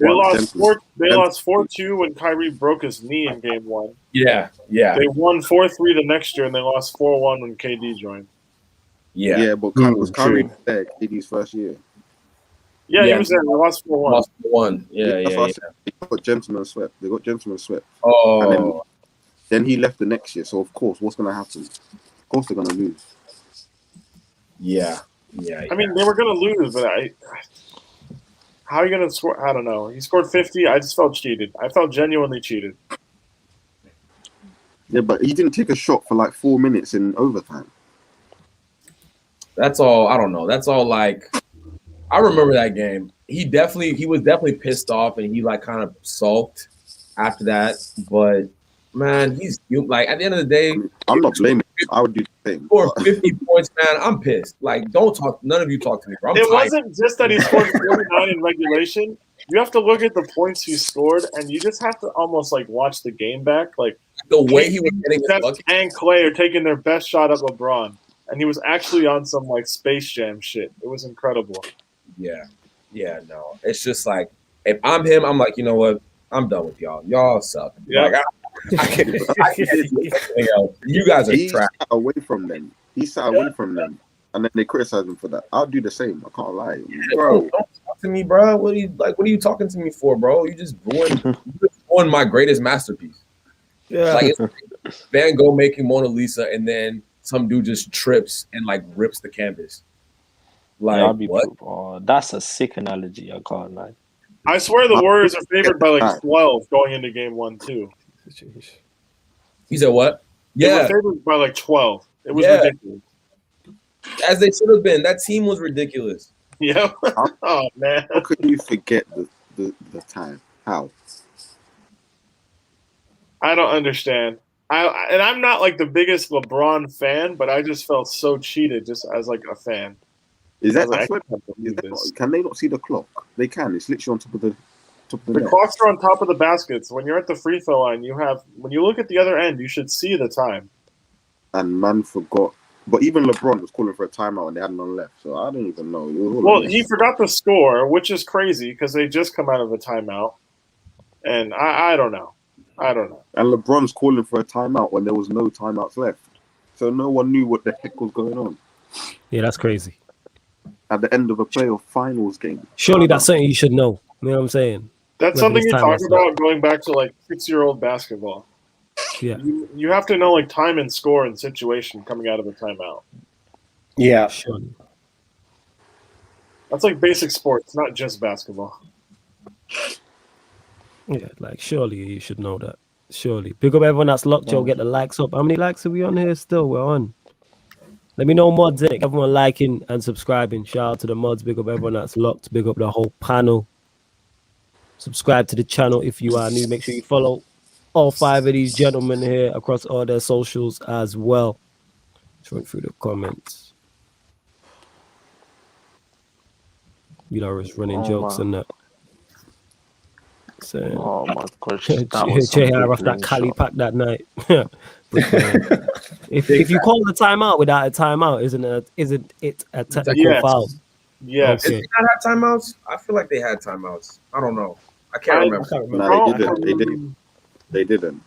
They lost 4-2 when Kyrie broke his knee in game one. Yeah. They won 4-3 the next year, and they lost 4-1 when KD joined. Yeah, but was Kyrie there KD's first year? Yeah, he was there. They lost 4-1. Lost 4-1. Yeah. They got gentlemen swept. Oh. And then he left the next year. So of course, what's going to happen? Of course, they're going to lose. Yeah. I mean, they were going to lose, but how are you going to score? I don't know. He scored 50. I just felt cheated. I felt genuinely cheated. Yeah, but he didn't take a shot for like 4 minutes in overtime. That's all. I don't know. That's all. Like, I remember that game. He was definitely pissed off, and he like kind of sulked. after that. But man, he's like at the end of the day, I'm not blaming. I would do the same. Score 50 points, man. I'm pissed. Like, don't talk. None of you talk to me, bro. It wasn't just that he scored 49 in regulation. You have to look at the points he scored, and you just have to almost like watch the game back. Like the way he was hitting his Steph lucky. and Clay are taking their best shot at LeBron, and he was actually on some like Space Jam shit. It was incredible. Yeah, no. It's just like if I'm him, I'm like, you know what? I'm done with y'all. Y'all suck. Yeah. Like, I can't do anything else. You guys are trash. Sat away from them. He sat away from them, and then they criticize him for that. I'll do the same. I can't lie, Bro, don't talk to me, bro. What are you talking to me for, bro? You just ruined my greatest masterpiece. Yeah. Like it's Van Gogh making Mona Lisa, and then some dude just trips and like rips the canvas. Like what? That's a sick analogy. I can't lie. I swear the Warriors are favored by like 12 going into game 1 too. He said what? They were Yeah, favored by like 12. It was ridiculous. as they should have been. That team was ridiculous. Yeah. Oh man. How could you forget the time? How? I don't understand. I'm not like the biggest LeBron fan, but I just felt so cheated just as like a fan. Is that, I I swear, can't believe this. can they not see the clock? They can. It's literally on top of the The net. clocks are on top of the baskets. When you're at the free throw line, when you look at the other end, you should see the time. And man forgot. But even LeBron was calling for a timeout and they had none left. So I don't even know. Well, he forgot the score, which is crazy because they just come out of a timeout. And I don't know. And LeBron's calling for a timeout when there was no timeouts left. So no one knew what the heck was going on. Yeah, that's crazy. At the end of a playoff finals game. Surely that's something you should know. You know what I'm saying? That's something you talk about going back to like 6-year-old basketball. Yeah. You have to know like time and score and situation coming out of a timeout. Yeah. Surely. That's like basic sports, not just basketball. Yeah, like surely you should know that. Surely. Pick up everyone that's locked, yo. Get the likes up. How many likes are we on here still? We're on. Let me know mods, innit? Everyone liking and subscribing. Shout out to the mods. Big up everyone that's locked. Big up the whole panel. Subscribe to the channel if you are new. Make sure you follow all 5 of these gentlemen here across all their socials as well. Just run through the comments. You know, it's running jokes and that. So, oh my gosh. Jay off that Cali pack that night. if you call the timeout without a timeout, isn't it a technical foul? Yes. Did they not have timeouts? I feel like they had timeouts. I don't know. I can't remember. No, they didn't.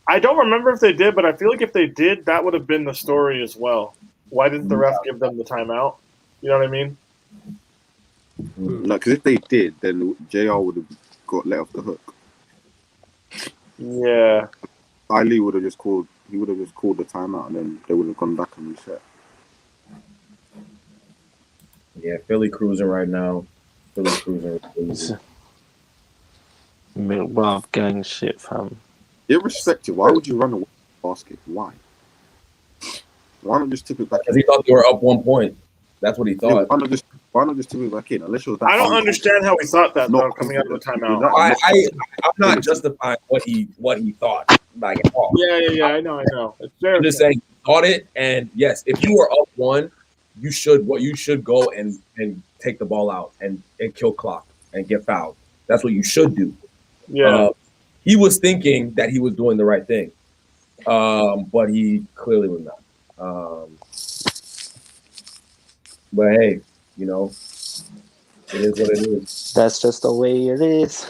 I don't remember if they did, but I feel like if they did, that would have been the story as well. Why didn't the ref give them the timeout? You know what I mean? No, because if they did, then JR would have got let off the hook. Yeah. Ali would have just called. He would have just called the timeout, and then they would have gone back and reset. Yeah, Philly cruising right now. Philly cruising. Milk gang shit, fam. Irrespective, why would you run away from the basket? Why? Why not just tip it back in? Because he thought they were up 1 point. That's what he thought. Yeah, why not just tip it back in? Unless it was that I don't understand how he thought that though, coming out of the timeout. I'm not justifying what he thought, like at all. Yeah. I know. It's very I'm just saying, he thought it, and yes, if you were up 1, you should go and take the ball out and kill clock and get fouled. That's what you should do. Yeah. He was thinking that he was doing the right thing, but he clearly was not. But hey, you know, it is what it is. That's just the way it is.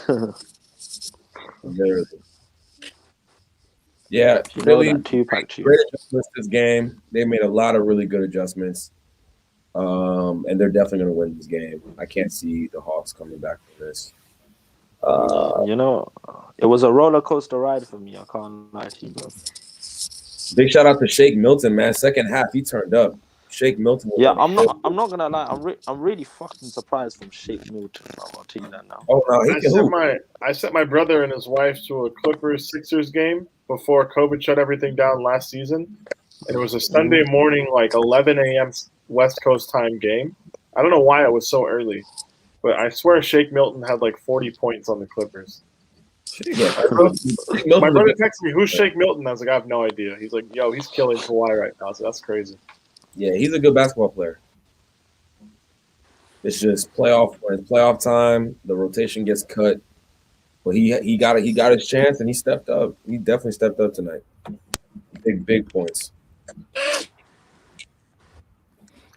Literally. Yeah, Philly Tupac great adjustments this game. They made a lot of really good adjustments, and they're definitely going to win this game. I can't see the Hawks coming back from this. You know, it was a roller coaster ride for me. I can't lie to you, bro. Big shout out to Shake Milton, man. Second half, he turned up. Shake Milton. Yeah, I'm not gonna lie. I'm really fucking surprised from Shake Milton. I'll tell you that now. Oh no, I sent my brother and his wife to a Clippers-Sixers game before COVID shut everything down last season, and it was a Sunday morning, like 11 a.m. West Coast time game. I don't know why it was so early, but I swear Shake Milton had like 40 points on the Clippers. My brother texted me, "Who's Shake Milton?" I was like, "I have no idea." He's like, "Yo, he's killing Kawhi right now." So that's crazy. Yeah, he's a good basketball player. It's just when it's playoff time, the rotation gets cut. But he got his chance and he stepped up. He definitely stepped up tonight. Big points.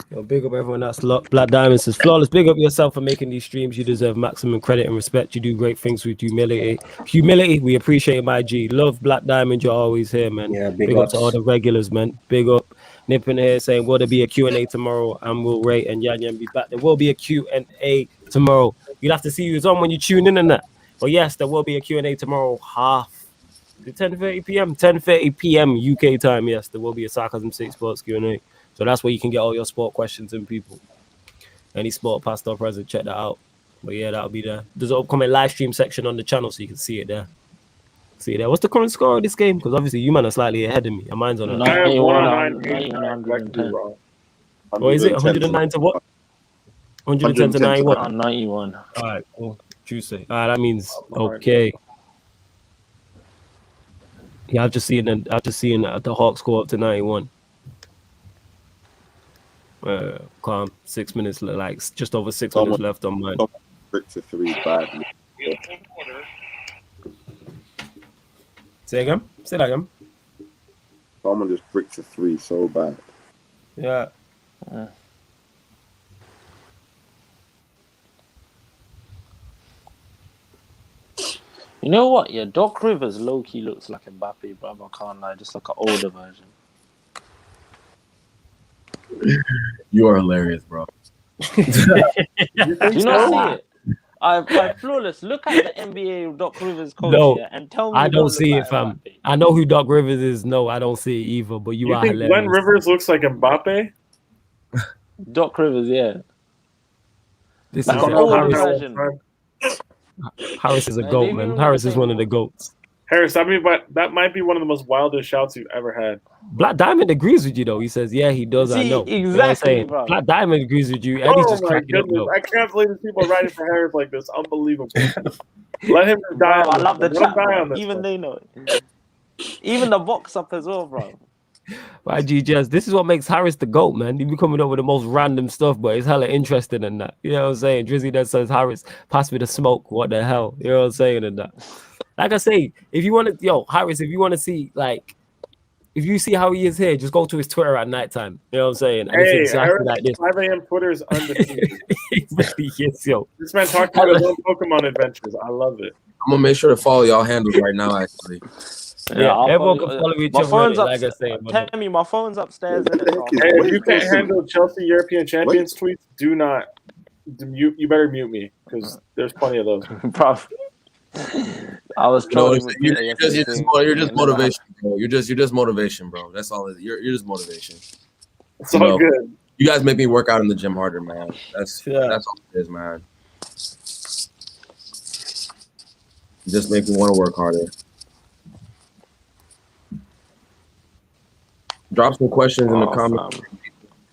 Yo, big up everyone that's Black Diamond says, flawless. Big up yourself for making these streams. You deserve maximum credit and respect. You do great things with humility. We appreciate my G. Love Black Diamond. You're always here, man. Yeah, big up to all the regulars, man. Big up. Nip in here saying, will there be a Q&A tomorrow? And we'll rate and Yan be back. There will be a Q&A tomorrow. You'll have to see who's on when you tune in and that. But yes, there will be a Q&A tomorrow, 10:30 p.m. 10:30 p.m. UK time. Yes, there will be a Sarcasm 6 Sports Q&A. So that's where you can get all your sport questions and people. Any sport, past or present, check that out. But yeah, that'll be there. There's an upcoming live stream section on the channel, so you can see it there. What's the current score of this game? Because obviously you man are slightly ahead of me. And mine's on 91. Or is it 109 to what? 110 to 91. 91. All right, cool. Tuesday. All right, that means okay. Yeah, I've just seen the Hawks score up to 91. Calm. 6 minutes, like just over 6 minutes left on mine. Brick to 3 badly. Say that again. Someone just bricked to 3 so bad. Yeah. You know what? Yeah, Doc Rivers low-key looks like Mbappe, bro. I can't lie. Just like an older version. You are hilarious, bro. Do you not see it? I flawless. Look at the NBA Doc Rivers coach here and tell me. I don't see it, fam. Mbappe. I know who Doc Rivers is. No, I don't see it either. But you are think hilarious. Glenn Rivers looks like Mbappe? Doc Rivers, yeah. This like is an older version. Harris is a goat, man. Harris is one of the goats. Harris, that might be one of the most wildest shouts you've ever had. Black Diamond agrees with you, though. He says, yeah, he does. See, I know. Exactly, bro. Black Diamond agrees with you. And he's just cracking up, though. I can't believe these people are writing for Harris like this. Unbelievable. Let him die. Bro, I love the chat. Even they know it. Even the box up as well, bro. YGJS, this is what makes Harris the GOAT, man. He be coming up with the most random stuff, but it's hella interesting in that. You know what I'm saying? Drizzy then says, Harris, pass me the smoke. What the hell? You know what I'm saying in that? Like I say, if you want to, Harris, if you want to see, like, if you see how he is here, just go to his Twitter at nighttime. You know what I'm saying? And hey, exactly Harris, like this. 5 a.m. Twitter is undefeated. Yes, yo. This man talking about his own Pokemon adventures. I love it. I'm going to make sure to follow y'all handles right now, actually. Yeah, everyone can follow each other. Like I say, tell me, my phone's upstairs. Hey, if you can't handle Chelsea European Champions tweets, do not. You better mute me because there's plenty of those. I was trolling. You're just motivation, bro. You're just motivation, bro. That's all. You're just motivation. It's all good. You guys make me work out in the gym harder, man. That's all it is, man. You just make me want to work harder. Drop some questions in the comments.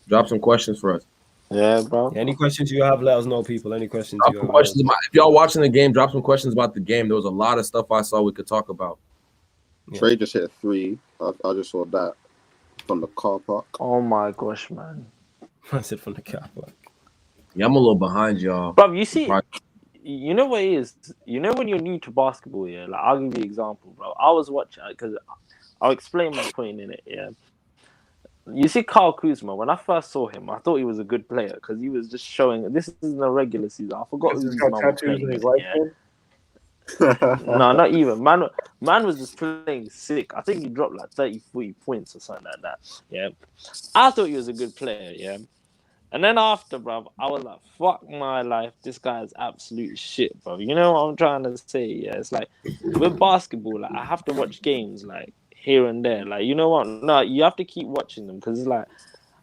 Drop some questions for us. Yeah, bro. Any questions you have, let us know, people. Any questions you have. If y'all watching the game, drop some questions about the game. There was a lot of stuff I saw we could talk about. Yeah. Trey just hit a 3. I just saw that from the car park. Oh my gosh, man. I said from the car park. Yeah, I'm a little behind y'all. Bro, you see, you know what it is? You know when you're new to basketball, yeah? Like, I'll give you an example, bro. I was watching, because I'll explain my point in it, yeah? You see Kyle Kuzma, when I first saw him, I thought he was a good player because he was just showing, this isn't a regular season. I forgot who got tattoos in his life. No, not even. Man was just playing sick. I think he dropped like 30, 40 points or something like that. Yeah. I thought he was a good player, yeah. And then after, bro, I was like, fuck my life. This guy is absolute shit, bro. You know what I'm trying to say? Yeah, it's like with basketball, like I have to watch games like here and there. Like, you know what? No, you have to keep watching them because it's like,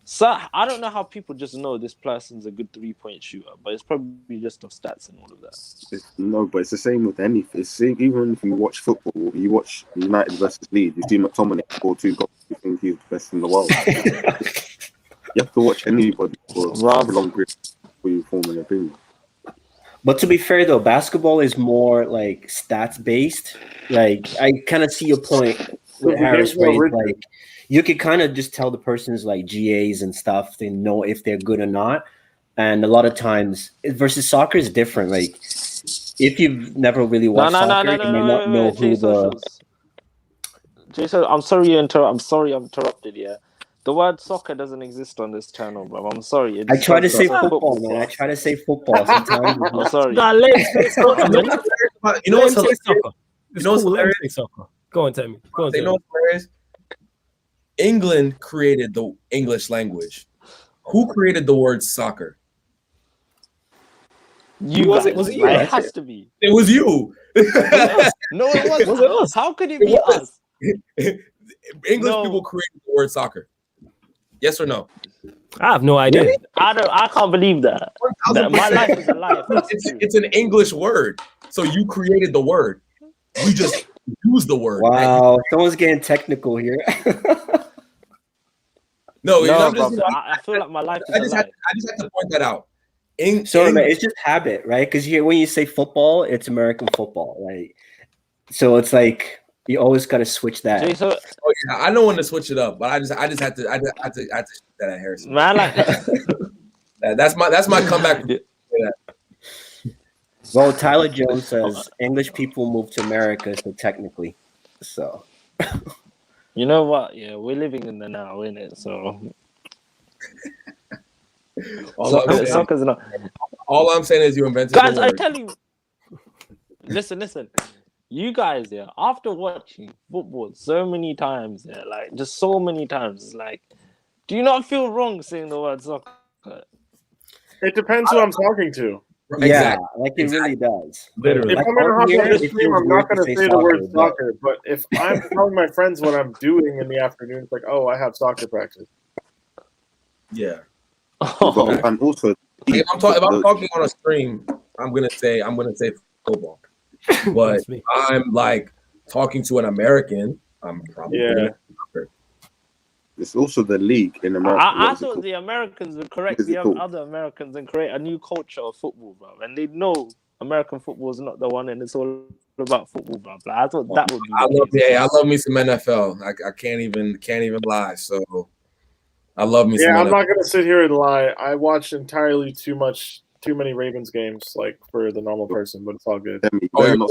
so I don't know how people just know this person's a good 3-point shooter, but it's probably just off stats and all of that. But it's the same with anything. Even if you watch football, you watch United versus Leeds, you see McTominay score 2 goals, you think he's the best in the world. You have to watch anybody for a long period before you form an opinion. But to be fair, though, basketball is more like stats based. Like I kind of see your point with Harris, where like you could kind of just tell the person's like GAs and stuff. They know if they're good or not. And a lot of times, versus soccer is different. Like if you've never really watched soccer, you may not know who the. Jason, I'm sorry I'm interrupted. Yeah, the word soccer doesn't exist on this channel, bro. I'm sorry. I try to say football, man. I try to say football sometimes. I'm sorry. Nah, let him say soccer, man. You know what's hilarious? You know what's hilarious? Go on, tell me. You know what's hilarious? England created the English language. Who created the word soccer? You was it you? It has to be. It was you. No, it wasn't. Was it us? How could it be us? English people created the word soccer. Yes or no? I have no idea. Really? I can't believe that. My life is a lie. It's an English word. So you created the word. We just use the word. Wow, someone's getting technical here. No, I feel like my life is I just had to point that out. Sorry, man, it's just habit, right? Because when you say football, it's American football, like. So it's like you always got to switch that. Oh yeah, I know when to switch it up, but I just had to shoot that at Harrison. Man, like that's my comeback. Well, Tyler Jones says English people moved to America, so technically, so. You know what? Yeah, we're living in the now, innit? So. Soccer's not. All I'm saying is you invented. Guys, I tell you. Listen. You guys, yeah, after watching football so many times, yeah, like just so many times, it's like, do you not feel wrong saying the word soccer? It depends who I'm talking to. Exactly. Yeah, like it really does. Literally. If I'm going to hop on this stream, I'm not going to say the word soccer. But if I'm telling my friends what I'm doing in the afternoon, it's like, oh, I have soccer practice. Yeah. And also, if I'm talking on a stream, I'm gonna say football. But I'm like talking to an American, I'm probably soccer. It's also the league in America. I thought the Americans would correct the other Americans and create a new culture of football, bro. And they know American football is not the one, and it's all about football, bro. Like, I thought that would be. I love me some NFL. I can't even lie. So I love me. Yeah, some I'm NFL. not gonna sit here and lie. I watch entirely too many Ravens games, like for the normal person, but it's all good. You're not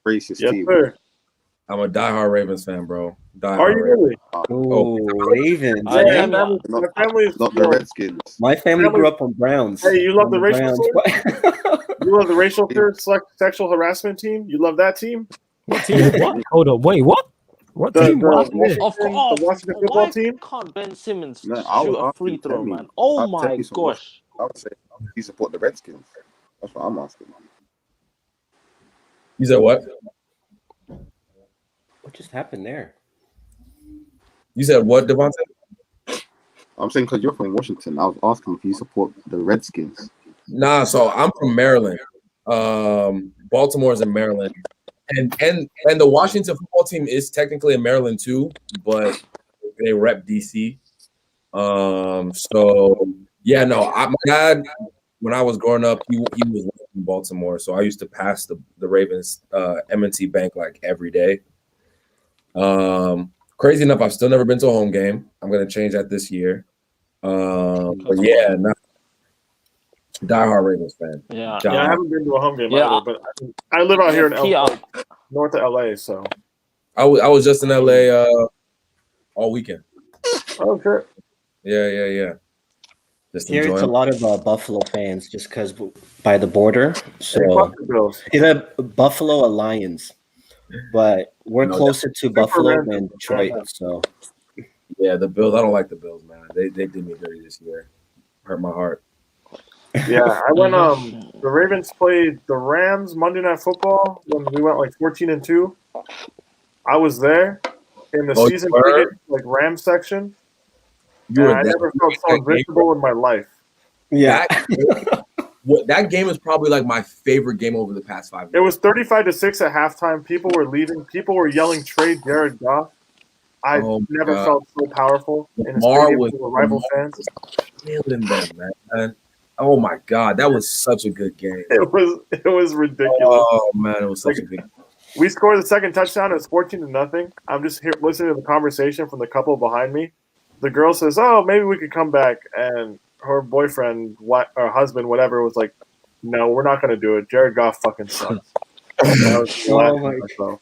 racist yes, team. Sir. I'm a diehard Ravens fan, bro. Are you really? Ravens. My family is not the Redskins. My family grew up on Browns. Hey, you love the racial You love the racial sexual harassment team? You love that team? What team? What? Hold on, wait, what? What team? The Washington football team? Can't Ben Simmons shoot a free throw, man? Oh my gosh! I would say you support the Redskins. That's what I'm asking. You said what? What just happened there? You said what, Devontae? I'm saying because you're from Washington. I was asking if you support the Redskins. Nah, so I'm from Maryland. Baltimore's in Maryland. And the Washington football team is technically in Maryland too, but they rep DC. So yeah, no, my dad, when I was growing up, he was in Baltimore, so I used to pass the Ravens M&T Bank like every day. Crazy enough, I've still never been to a home game. I'm gonna change that this year. But yeah, diehard Ravens fan. Yeah, I haven't been to a home game either, but I live out here in LA, north of LA, so I was just in LA all weekend. Okay. Yeah. Just here it's a lot of Buffalo fans just because by the border. So either Buffalo or Lions, but we're closer to Buffalo than Detroit. So yeah, the Bills. I don't like the Bills, man. They did me dirty this year. Hurt my heart. Yeah, I went. The Ravens played the Rams Monday Night Football when we went like 14-2. I was there in the season ticket like Rams section. I never felt so invincible in my life. Yeah, that game is probably like my favorite game over the past 5 years. It was 35-6 at halftime. People were leaving. People were yelling trade Jared Goff. I never felt so powerful in a stadium with rival fans. Killing them, man. Oh my God, that was such a good game. It was ridiculous. Oh man, it was such a good game. We scored the second touchdown. It's 14-0. I'm just here listening to the conversation from the couple behind me. The girl says, "Oh, maybe we could come back," and her boyfriend, or husband, whatever, was like, "No, we're not going to do it. Jared Goff fucking sucks." Oh my God.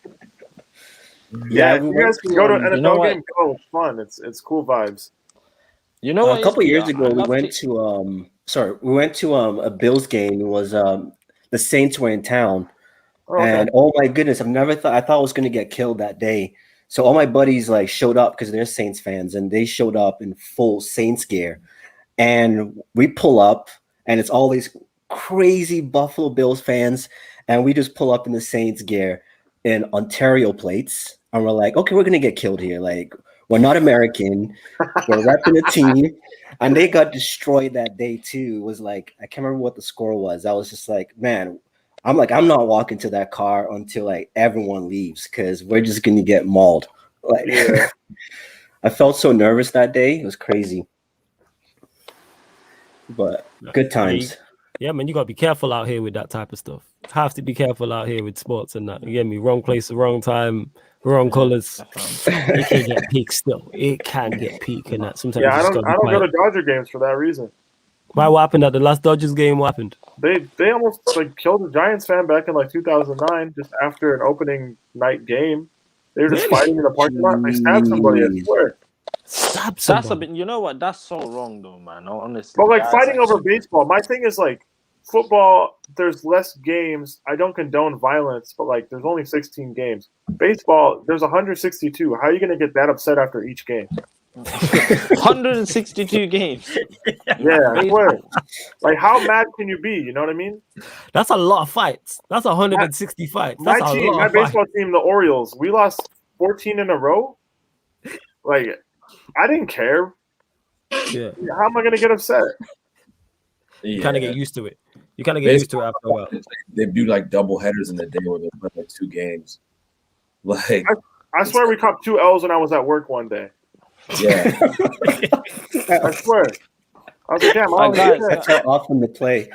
Yeah, you guys can go to an NFL game. Go, it's fun. It's cool vibes. You know what? A couple years ago, we went to a Bills game. It was the Saints were in town, and oh my goodness, I thought I was going to get killed that day. So all my buddies like showed up because they're Saints fans, and they showed up in full Saints gear. And we pull up, and it's all these crazy Buffalo Bills fans, and we just pull up in the Saints gear in Ontario plates, and we're like, okay, we're gonna get killed here. Like, we're not American, we're repping the team, and they got destroyed that day too. It was like, I can't remember what the score was. I was just like, man, I'm not walking to that car until like everyone leaves because we're just gonna get mauled. Like, yeah. I felt so nervous that day. It was crazy. But good times. Yeah, man, you gotta be careful out here with that type of stuff. Have to be careful out here with sports and that. You get me? Wrong place, wrong time, wrong colors. It can get peak still. It can get peak and that. Sometimes I don't go to Dodger games for that reason. Why? What happened at the last Dodgers game? What happened? They almost like killed a Giants fan back in like 2009, just after an opening night game. They were just fighting in the parking lot. They stabbed somebody. I swear. That's a bit. You know what? That's so wrong, though, man. Honestly. But like fighting over baseball. My thing is like football. There's less games. I don't condone violence, but like there's only 16 games. Baseball, there's 162. How are you gonna get that upset after each game? 162 games. Yeah, I swear. Like, how mad can you be? You know what I mean? That's a lot of fights. That's 160 fights. That's my baseball team, the Orioles, we lost 14 in a row. Like, I didn't care. Yeah. How am I gonna get upset? You kind of get used to it. You kind of get used to it after a while. They do like double headers in the day where they play like 2 games. Like, I swear we caught 2 L's when I was at work one day. Yeah. I swear. I was like, damn, that's how often they play.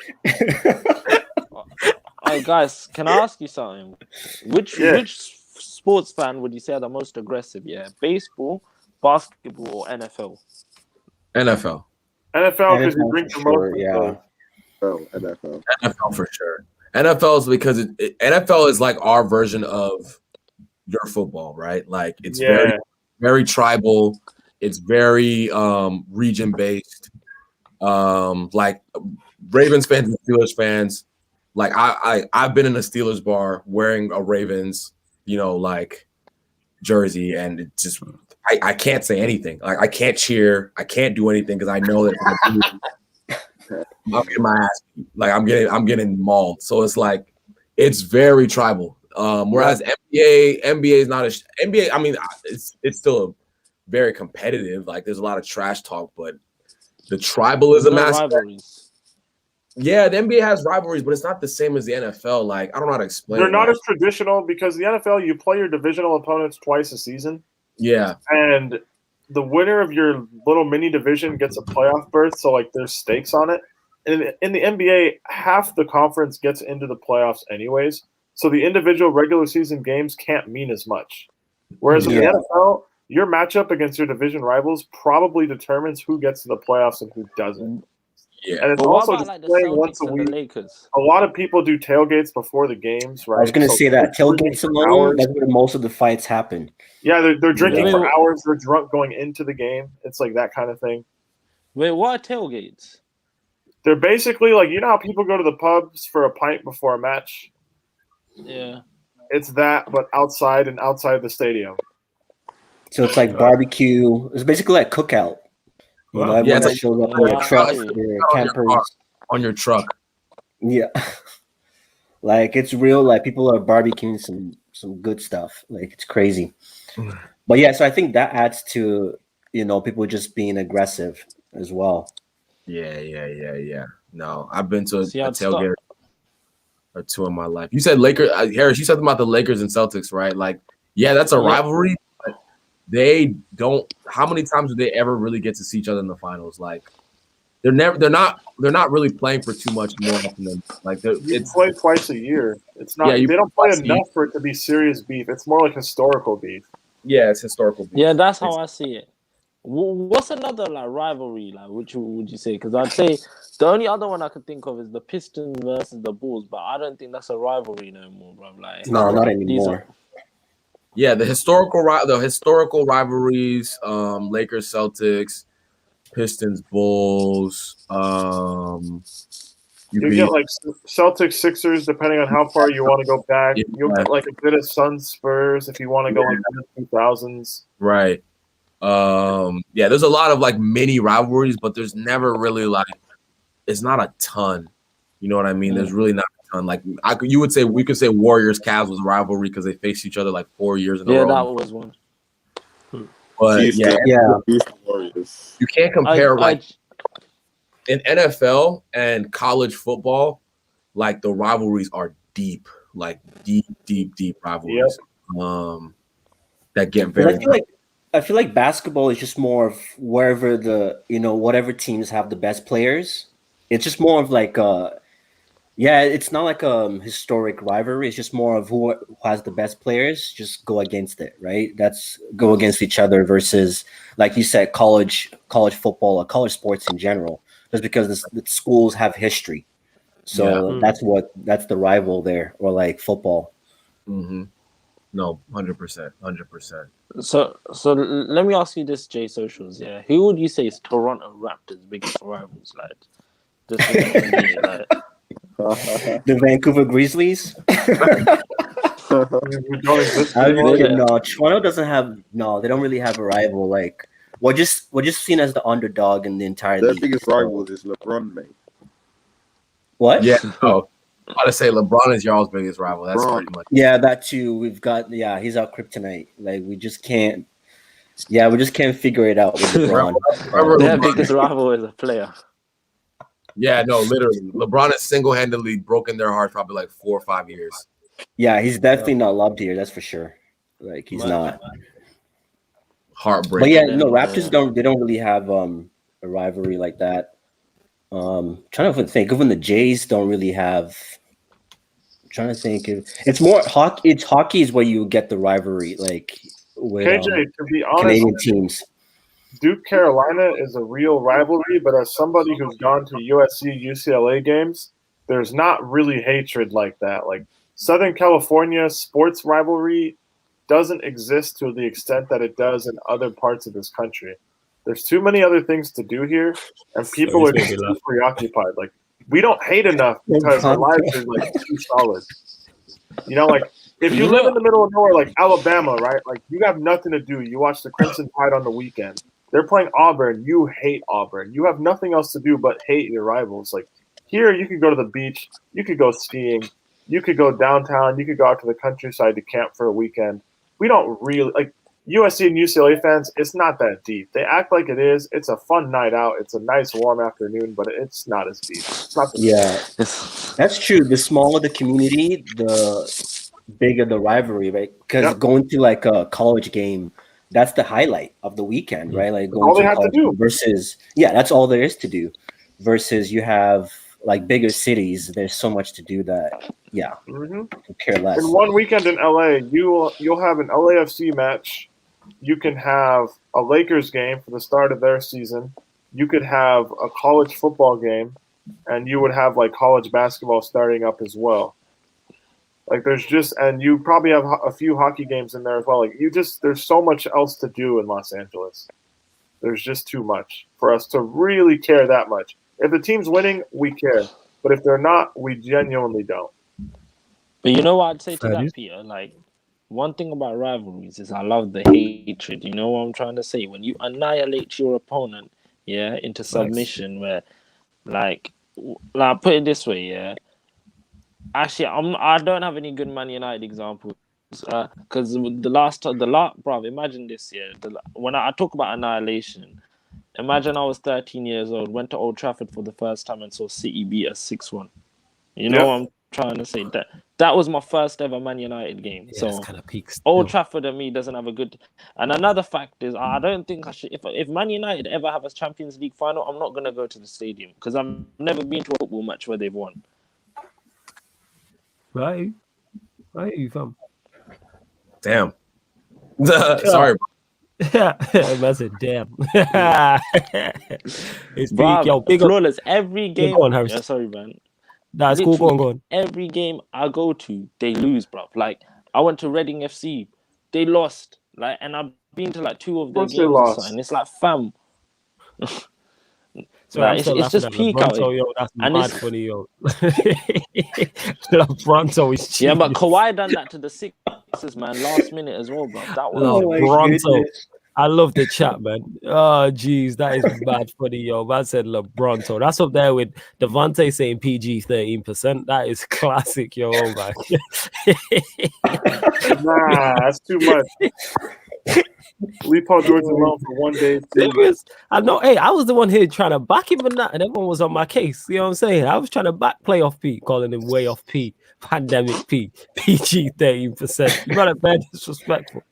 Hey guys, can I ask you something? Which sports fan would you say are the most aggressive? Yeah, baseball, basketball, or NFL? NFL. NFL because you drink the most. Yeah. NFL. NFL for sure. NFL is because NFL is like our version of your football, right? Like it's very, very tribal. It's very region based. Like Ravens fans and Steelers fans. Like I've been in a Steelers bar wearing a Ravens, like jersey, and it just I can't say anything. Like I can't cheer, I can't do anything because I know that I'm getting my ass beat. Like I'm getting mauled. So it's like it's very tribal. Whereas NBA is not NBA. I mean, it's still very competitive. Like there's a lot of trash talk, but the tribalism aspect. Rivalries. Yeah, the NBA has rivalries, but it's not the same as the NFL. Like I don't know how to explain. They're not as traditional because the NFL you play your divisional opponents twice a season. Yeah, and the winner of your little mini division gets a playoff berth. So like there's stakes on it. And in the NBA, half the conference gets into the playoffs anyways. So the individual regular season games can't mean as much. Whereas in the NFL, your matchup against your division rivals probably determines who gets to the playoffs and who doesn't. Yeah, and it's also just playing once a week. A lot of people do tailgates before the games, right? I was going to say that tailgates alone, that's where most of the fights happen. Yeah, they're drinking for hours. They're drunk going into the game. It's like that kind of thing. Wait, what are tailgates? They're basically like, how people go to the pubs for a pint before a match? Yeah. It's that, but outside and outside the stadium. So it's like barbecue. It's basically like cookout. Wow. Yeah, that shows up on your truck, on your truck. Yeah. Like it's real, like people are barbecuing some good stuff. Like it's crazy. But yeah, so I think that adds to people just being aggressive as well. Yeah. No, I've been to a tailgate or 2 in my life. You said Lakers, Harris. You said about the Lakers and Celtics, right? Like, yeah, that's a rivalry. They don't. How many times do they ever really get to see each other in the finals? Like, they're not really playing for too much more often than like it's play twice a year. It's not they don't play enough for it to be serious beef. It's more like historical beef. Yeah, it's historical beef. Yeah, that's how I see it. What's another like rivalry like? Which would you say? Because I'd say the only other one I could think of is the Pistons versus the Bulls, but I don't think that's a rivalry no more, bro. Like, no, not anymore. Yeah, the historical rivalries, Lakers, Celtics, Pistons, Bulls. You get like Celtics, Sixers, depending on how far you want to go back. Yeah, You'll get like a bit of Suns, Spurs if you want to go like the 2000s. Right. Yeah, there's a lot of like mini rivalries, but there's never really like it's not a ton. You know what I mean? There's really not a ton. Like we could say Warriors Cavs was a rivalry because they faced each other like 4 years in a row. Yeah, that was one. But you can't compare in NFL and college football, like the rivalries are deep, like deep rivalries. Yep. That get very. I feel like basketball is just more of wherever whatever teams have the best players. It's just more of like it's not like a historic rivalry. It's just more of who has the best players. Just go against it, right? That's go against each other versus, like you said, college football or college sports in general. Just because the schools have history, so that's the rival there, or like football. Mm-hmm. No, 100%. So let me ask you this, J Socials. Yeah, who would you say is Toronto Raptors' biggest rivals? Like, the Vancouver Grizzlies. No, Toronto doesn't have. No, they don't really have a rival. Like, we're just seen as the underdog in the entire league. Their biggest rival is LeBron, mate. What? Yeah. Oh, I want to say LeBron is y'all's biggest rival. That's pretty much. Yeah, that too. We've got. Yeah, he's our kryptonite. Like, we just can't. Yeah, we just can't figure it out with LeBron. Their biggest rival is a player. Yeah, no, literally, LeBron has single-handedly broken their heart probably like 4 or 5 years. Yeah, he's definitely not loved here. That's for sure. Like, he's not. Heartbreak. But yeah, no, Raptors don't really have a rivalry like that. Trying to think. Even the Jays don't really have. I'm trying to think. It's more hockey. Hockey is where you get the rivalry, like with KJ, to be honest, Canadian teams. Duke Carolina is a real rivalry, but as somebody who's gone to USC UCLA games, there's not really hatred like that. Like Southern California sports rivalry doesn't exist to the extent that it does in other parts of this country. There's too many other things to do here, and people are just too preoccupied. Like, we don't hate enough because our lives are like too solid. You know, like if you live in the middle of nowhere, like Alabama, right? Like you have nothing to do. You watch the Crimson Tide on the weekend. They're playing Auburn. You hate Auburn. You have nothing else to do but hate your rivals. Like here, you could go to the beach. You could go skiing. You could go downtown. You could go out to the countryside to camp for a weekend. We don't really like USC and UCLA fans. It's not that deep. They act like it is. It's a fun night out. It's a nice warm afternoon, but it's not as deep. It's not that's true. The smaller the community, the bigger the rivalry, right? Because going to like a college game, that's the highlight of the weekend, right? Like going to college versus that's all there is to do. Versus you have like bigger cities, there's so much to do that care less. In one weekend in LA, you'll have an LAFC match. You can have a Lakers game for the start of their season. You could have a college football game, and you would have like college basketball starting up as well. Like and you probably have a few hockey games in there as well. Like there's so much else to do in Los Angeles. There's just too much for us to really care that much. If the team's winning, we care. But if they're not, we genuinely don't. But you know what I'd say to that, Peter? Like, one thing about rivalries is I love the hatred. You know what I'm trying to say? When you annihilate your opponent, into submission, where, like put it this way, Actually, I don't have any good Man United examples because bro, imagine this, when I talk about annihilation, imagine I was 13 years old, went to Old Trafford for the first time and saw City beat us 6-1. You know trying to say that was my first ever Man United game. Yeah, so it's kind of peaks. Old Trafford and me doesn't have a good. And another fact is, I don't think I should. If Man United ever have a Champions League final, I'm not gonna go to the stadium because I've never been to a football match where they've won. Right, you fam. Damn. Sorry. Yeah, I said, damn. It's Bruv, big, yo, big flawless. Every game. Go on, Harris. Yeah, sorry, man. That's cool. Go on. Every game I go to, they lose, bro. Like I went to Reading FC, they lost. Like, and I've been to like 2 of their games or something. It's like, fam. So like, it's just peak out here. Yo, that's and mad funny, yo. LeBronto is cheap. Yeah, but Kawhi done that to the Sixers, man, last minute as well, bro. That was LeBronto. I love the chat, man. Oh, geez, that is bad funny, yo. Man said LeBronto. That's up there with Devontae saying PG 13%. That is classic, yo. Oh, man. Nah, that's too much. Leave Paul George alone for one day. I know. Hey, I was the one here trying to back him and that, and everyone was on my case. You know what I'm saying? I was trying to back playoff P, calling him way off P, pandemic P, PG 13%. You got it, bad disrespectful.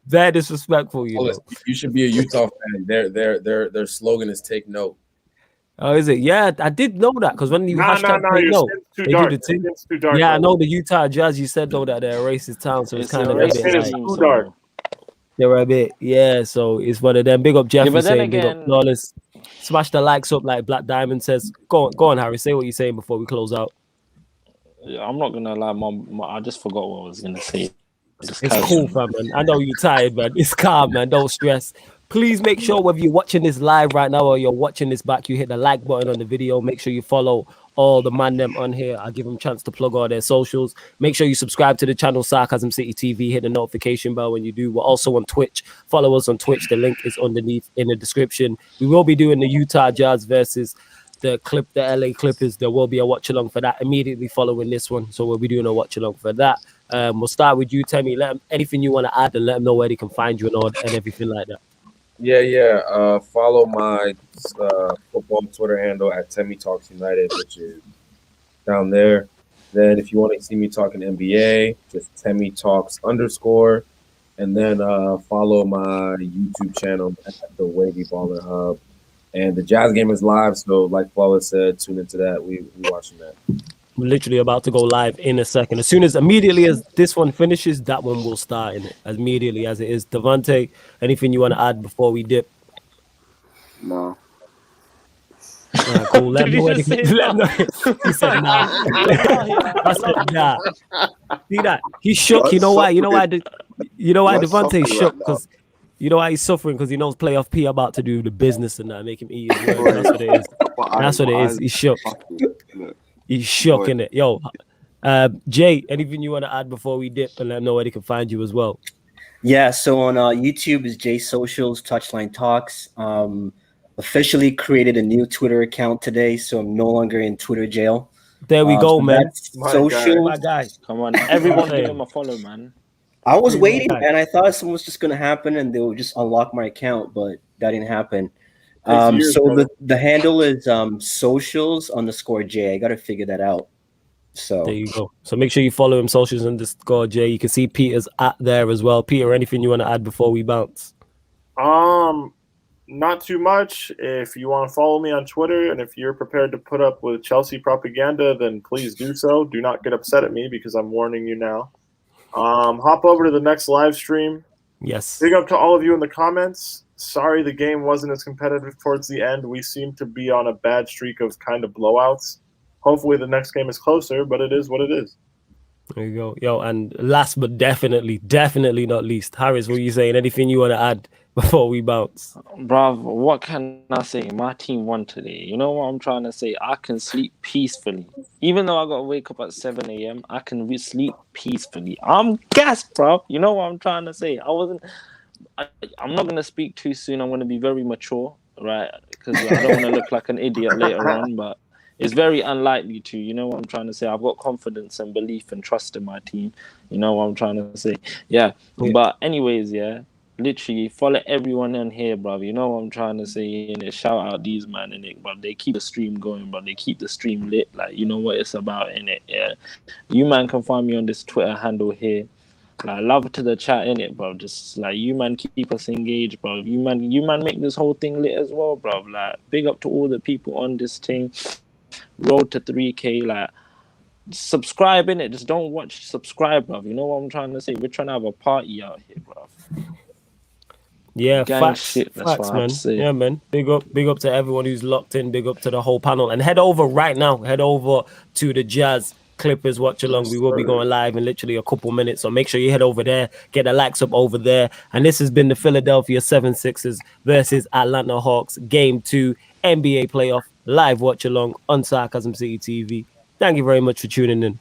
Very disrespectful, you know. You should be a Utah fan. Their slogan is "Take note." Oh, is it? Yeah, I did know that because when you hashtag take note, they do the thing. Too dark, yeah, I know the Utah Jazz. You said though that they're a racist town, so it's kind of a bit like, too dark. They're a bit, yeah. So it's one of them. Big up Jeffrey saying, again, big up Flawless. Smash the likes up like Black Diamond says. Go on, Harry. Say what you're saying before we close out. Yeah, I'm not gonna lie, Mom. I just forgot what I was gonna say. It's cool, fam, man. I know you're tired, man. It's calm, man. Don't stress. Please make sure whether you're watching this live right now or you're watching this back, you hit the like button on the video. Make sure you follow all the man them on here. I'll give them a chance to plug all their socials. Make sure you subscribe to the channel Sarcasm City TV. Hit the notification bell when you do. We're also on Twitch. Follow us on Twitch. The link is underneath in the description. We will be doing the Utah Jazz versus the LA Clippers. There will be a watch along for that immediately following this one. So we'll be doing a watch along for that. We'll start with you, Temi. Let them anything you want to add and let them know where they can find you and everything like that. Yeah. Follow my football Twitter handle at Temi Talks United, which is down there. Then if you want to see me talking NBA, just Temi Talks _. And then follow my YouTube channel at the Wavy Baller Hub. And the Jazz game is live, so like Flawless said, tune into that. We watching that. We're literally about to go live in a second. Immediately as this one finishes, that one will start in it. As immediately as it is. Devontae, anything you want to add before we dip? No. Cool. Let me know. He said nah. I said nah. See that? He's shook. You know why? Devontae's shook because you know why he's suffering because he knows playoff P about to do the business and that make him eat his words. That's what it is. That's what it is. He's shook. He's shook in it. Yo, Jay, anything you want to add before we dip and let them know where they can find you as well? Yeah, so on YouTube is Jay Socials, Touchline Talks. Officially created a new Twitter account today, so I'm no longer in Twitter jail. There we go, man. Social. My guy. Come on, everyone give him a follow, man. I was waiting, and I thought something was just going to happen and they would just unlock my account, but that didn't happen. So the handle is socials _J. I got to figure that out. So there you go. So make sure you follow him socials _J. You can see Peter's at there as well. Peter, anything you want to add before we bounce? Not too much. If you want to follow me on Twitter and if you're prepared to put up with Chelsea propaganda, then please do so. Do not get upset at me because I'm warning you now. Hop over to the next live stream. Yes. Big up to all of you in the comments. Sorry the game wasn't as competitive towards the end. We seem to be on a bad streak of kind of blowouts. Hopefully the next game is closer, but it is what it is. There you go. Yo, and last but definitely not least, Harris, what are you saying? Anything you want to add before we bounce? Bruv, what can I say? My team won today. You know what I'm trying to say? I can sleep peacefully. Even though I got to wake up at 7 a.m., I can sleep peacefully. I'm gassed, bruv. You know what I'm trying to say? I'm not going to speak too soon. I'm going to be very mature, right? Because I don't want to look like an idiot later on, but it's very unlikely to. You know what I'm trying to say? I've got confidence and belief and trust in my team. You know what I'm trying to say? Yeah. But anyways, yeah. literally follow everyone in here, bro. You know what I'm trying to say? And shout out these man in it, bro. They keep the stream going, bro. They keep the stream lit. Like, you know what it's about in it. Yeah, you man can find me on this Twitter handle here. Like, love to the chat in it, bro. Just like you man keep us engaged, bro. You man make this whole thing lit as well, bro. Like, big up to all the people on this thing. Road to 3K, like. Subscribe in it. Just don't watch. Subscribe, bro. You know what I'm trying to say? We're trying to have a party out here, bro. Yeah, Gang facts, shit. That's facts, what I have man. to say. Yeah, man. Big up to everyone who's locked in. Big up to the whole panel. And head over right now. Head over to the Jazz Clippers watch along. We will be going live in literally a couple minutes. So make sure you head over there. Get the likes up over there. And this has been the Philadelphia 76ers versus Atlanta Hawks Game 2 NBA playoff live watch along on Sarcasm City TV. Thank you very much for tuning in.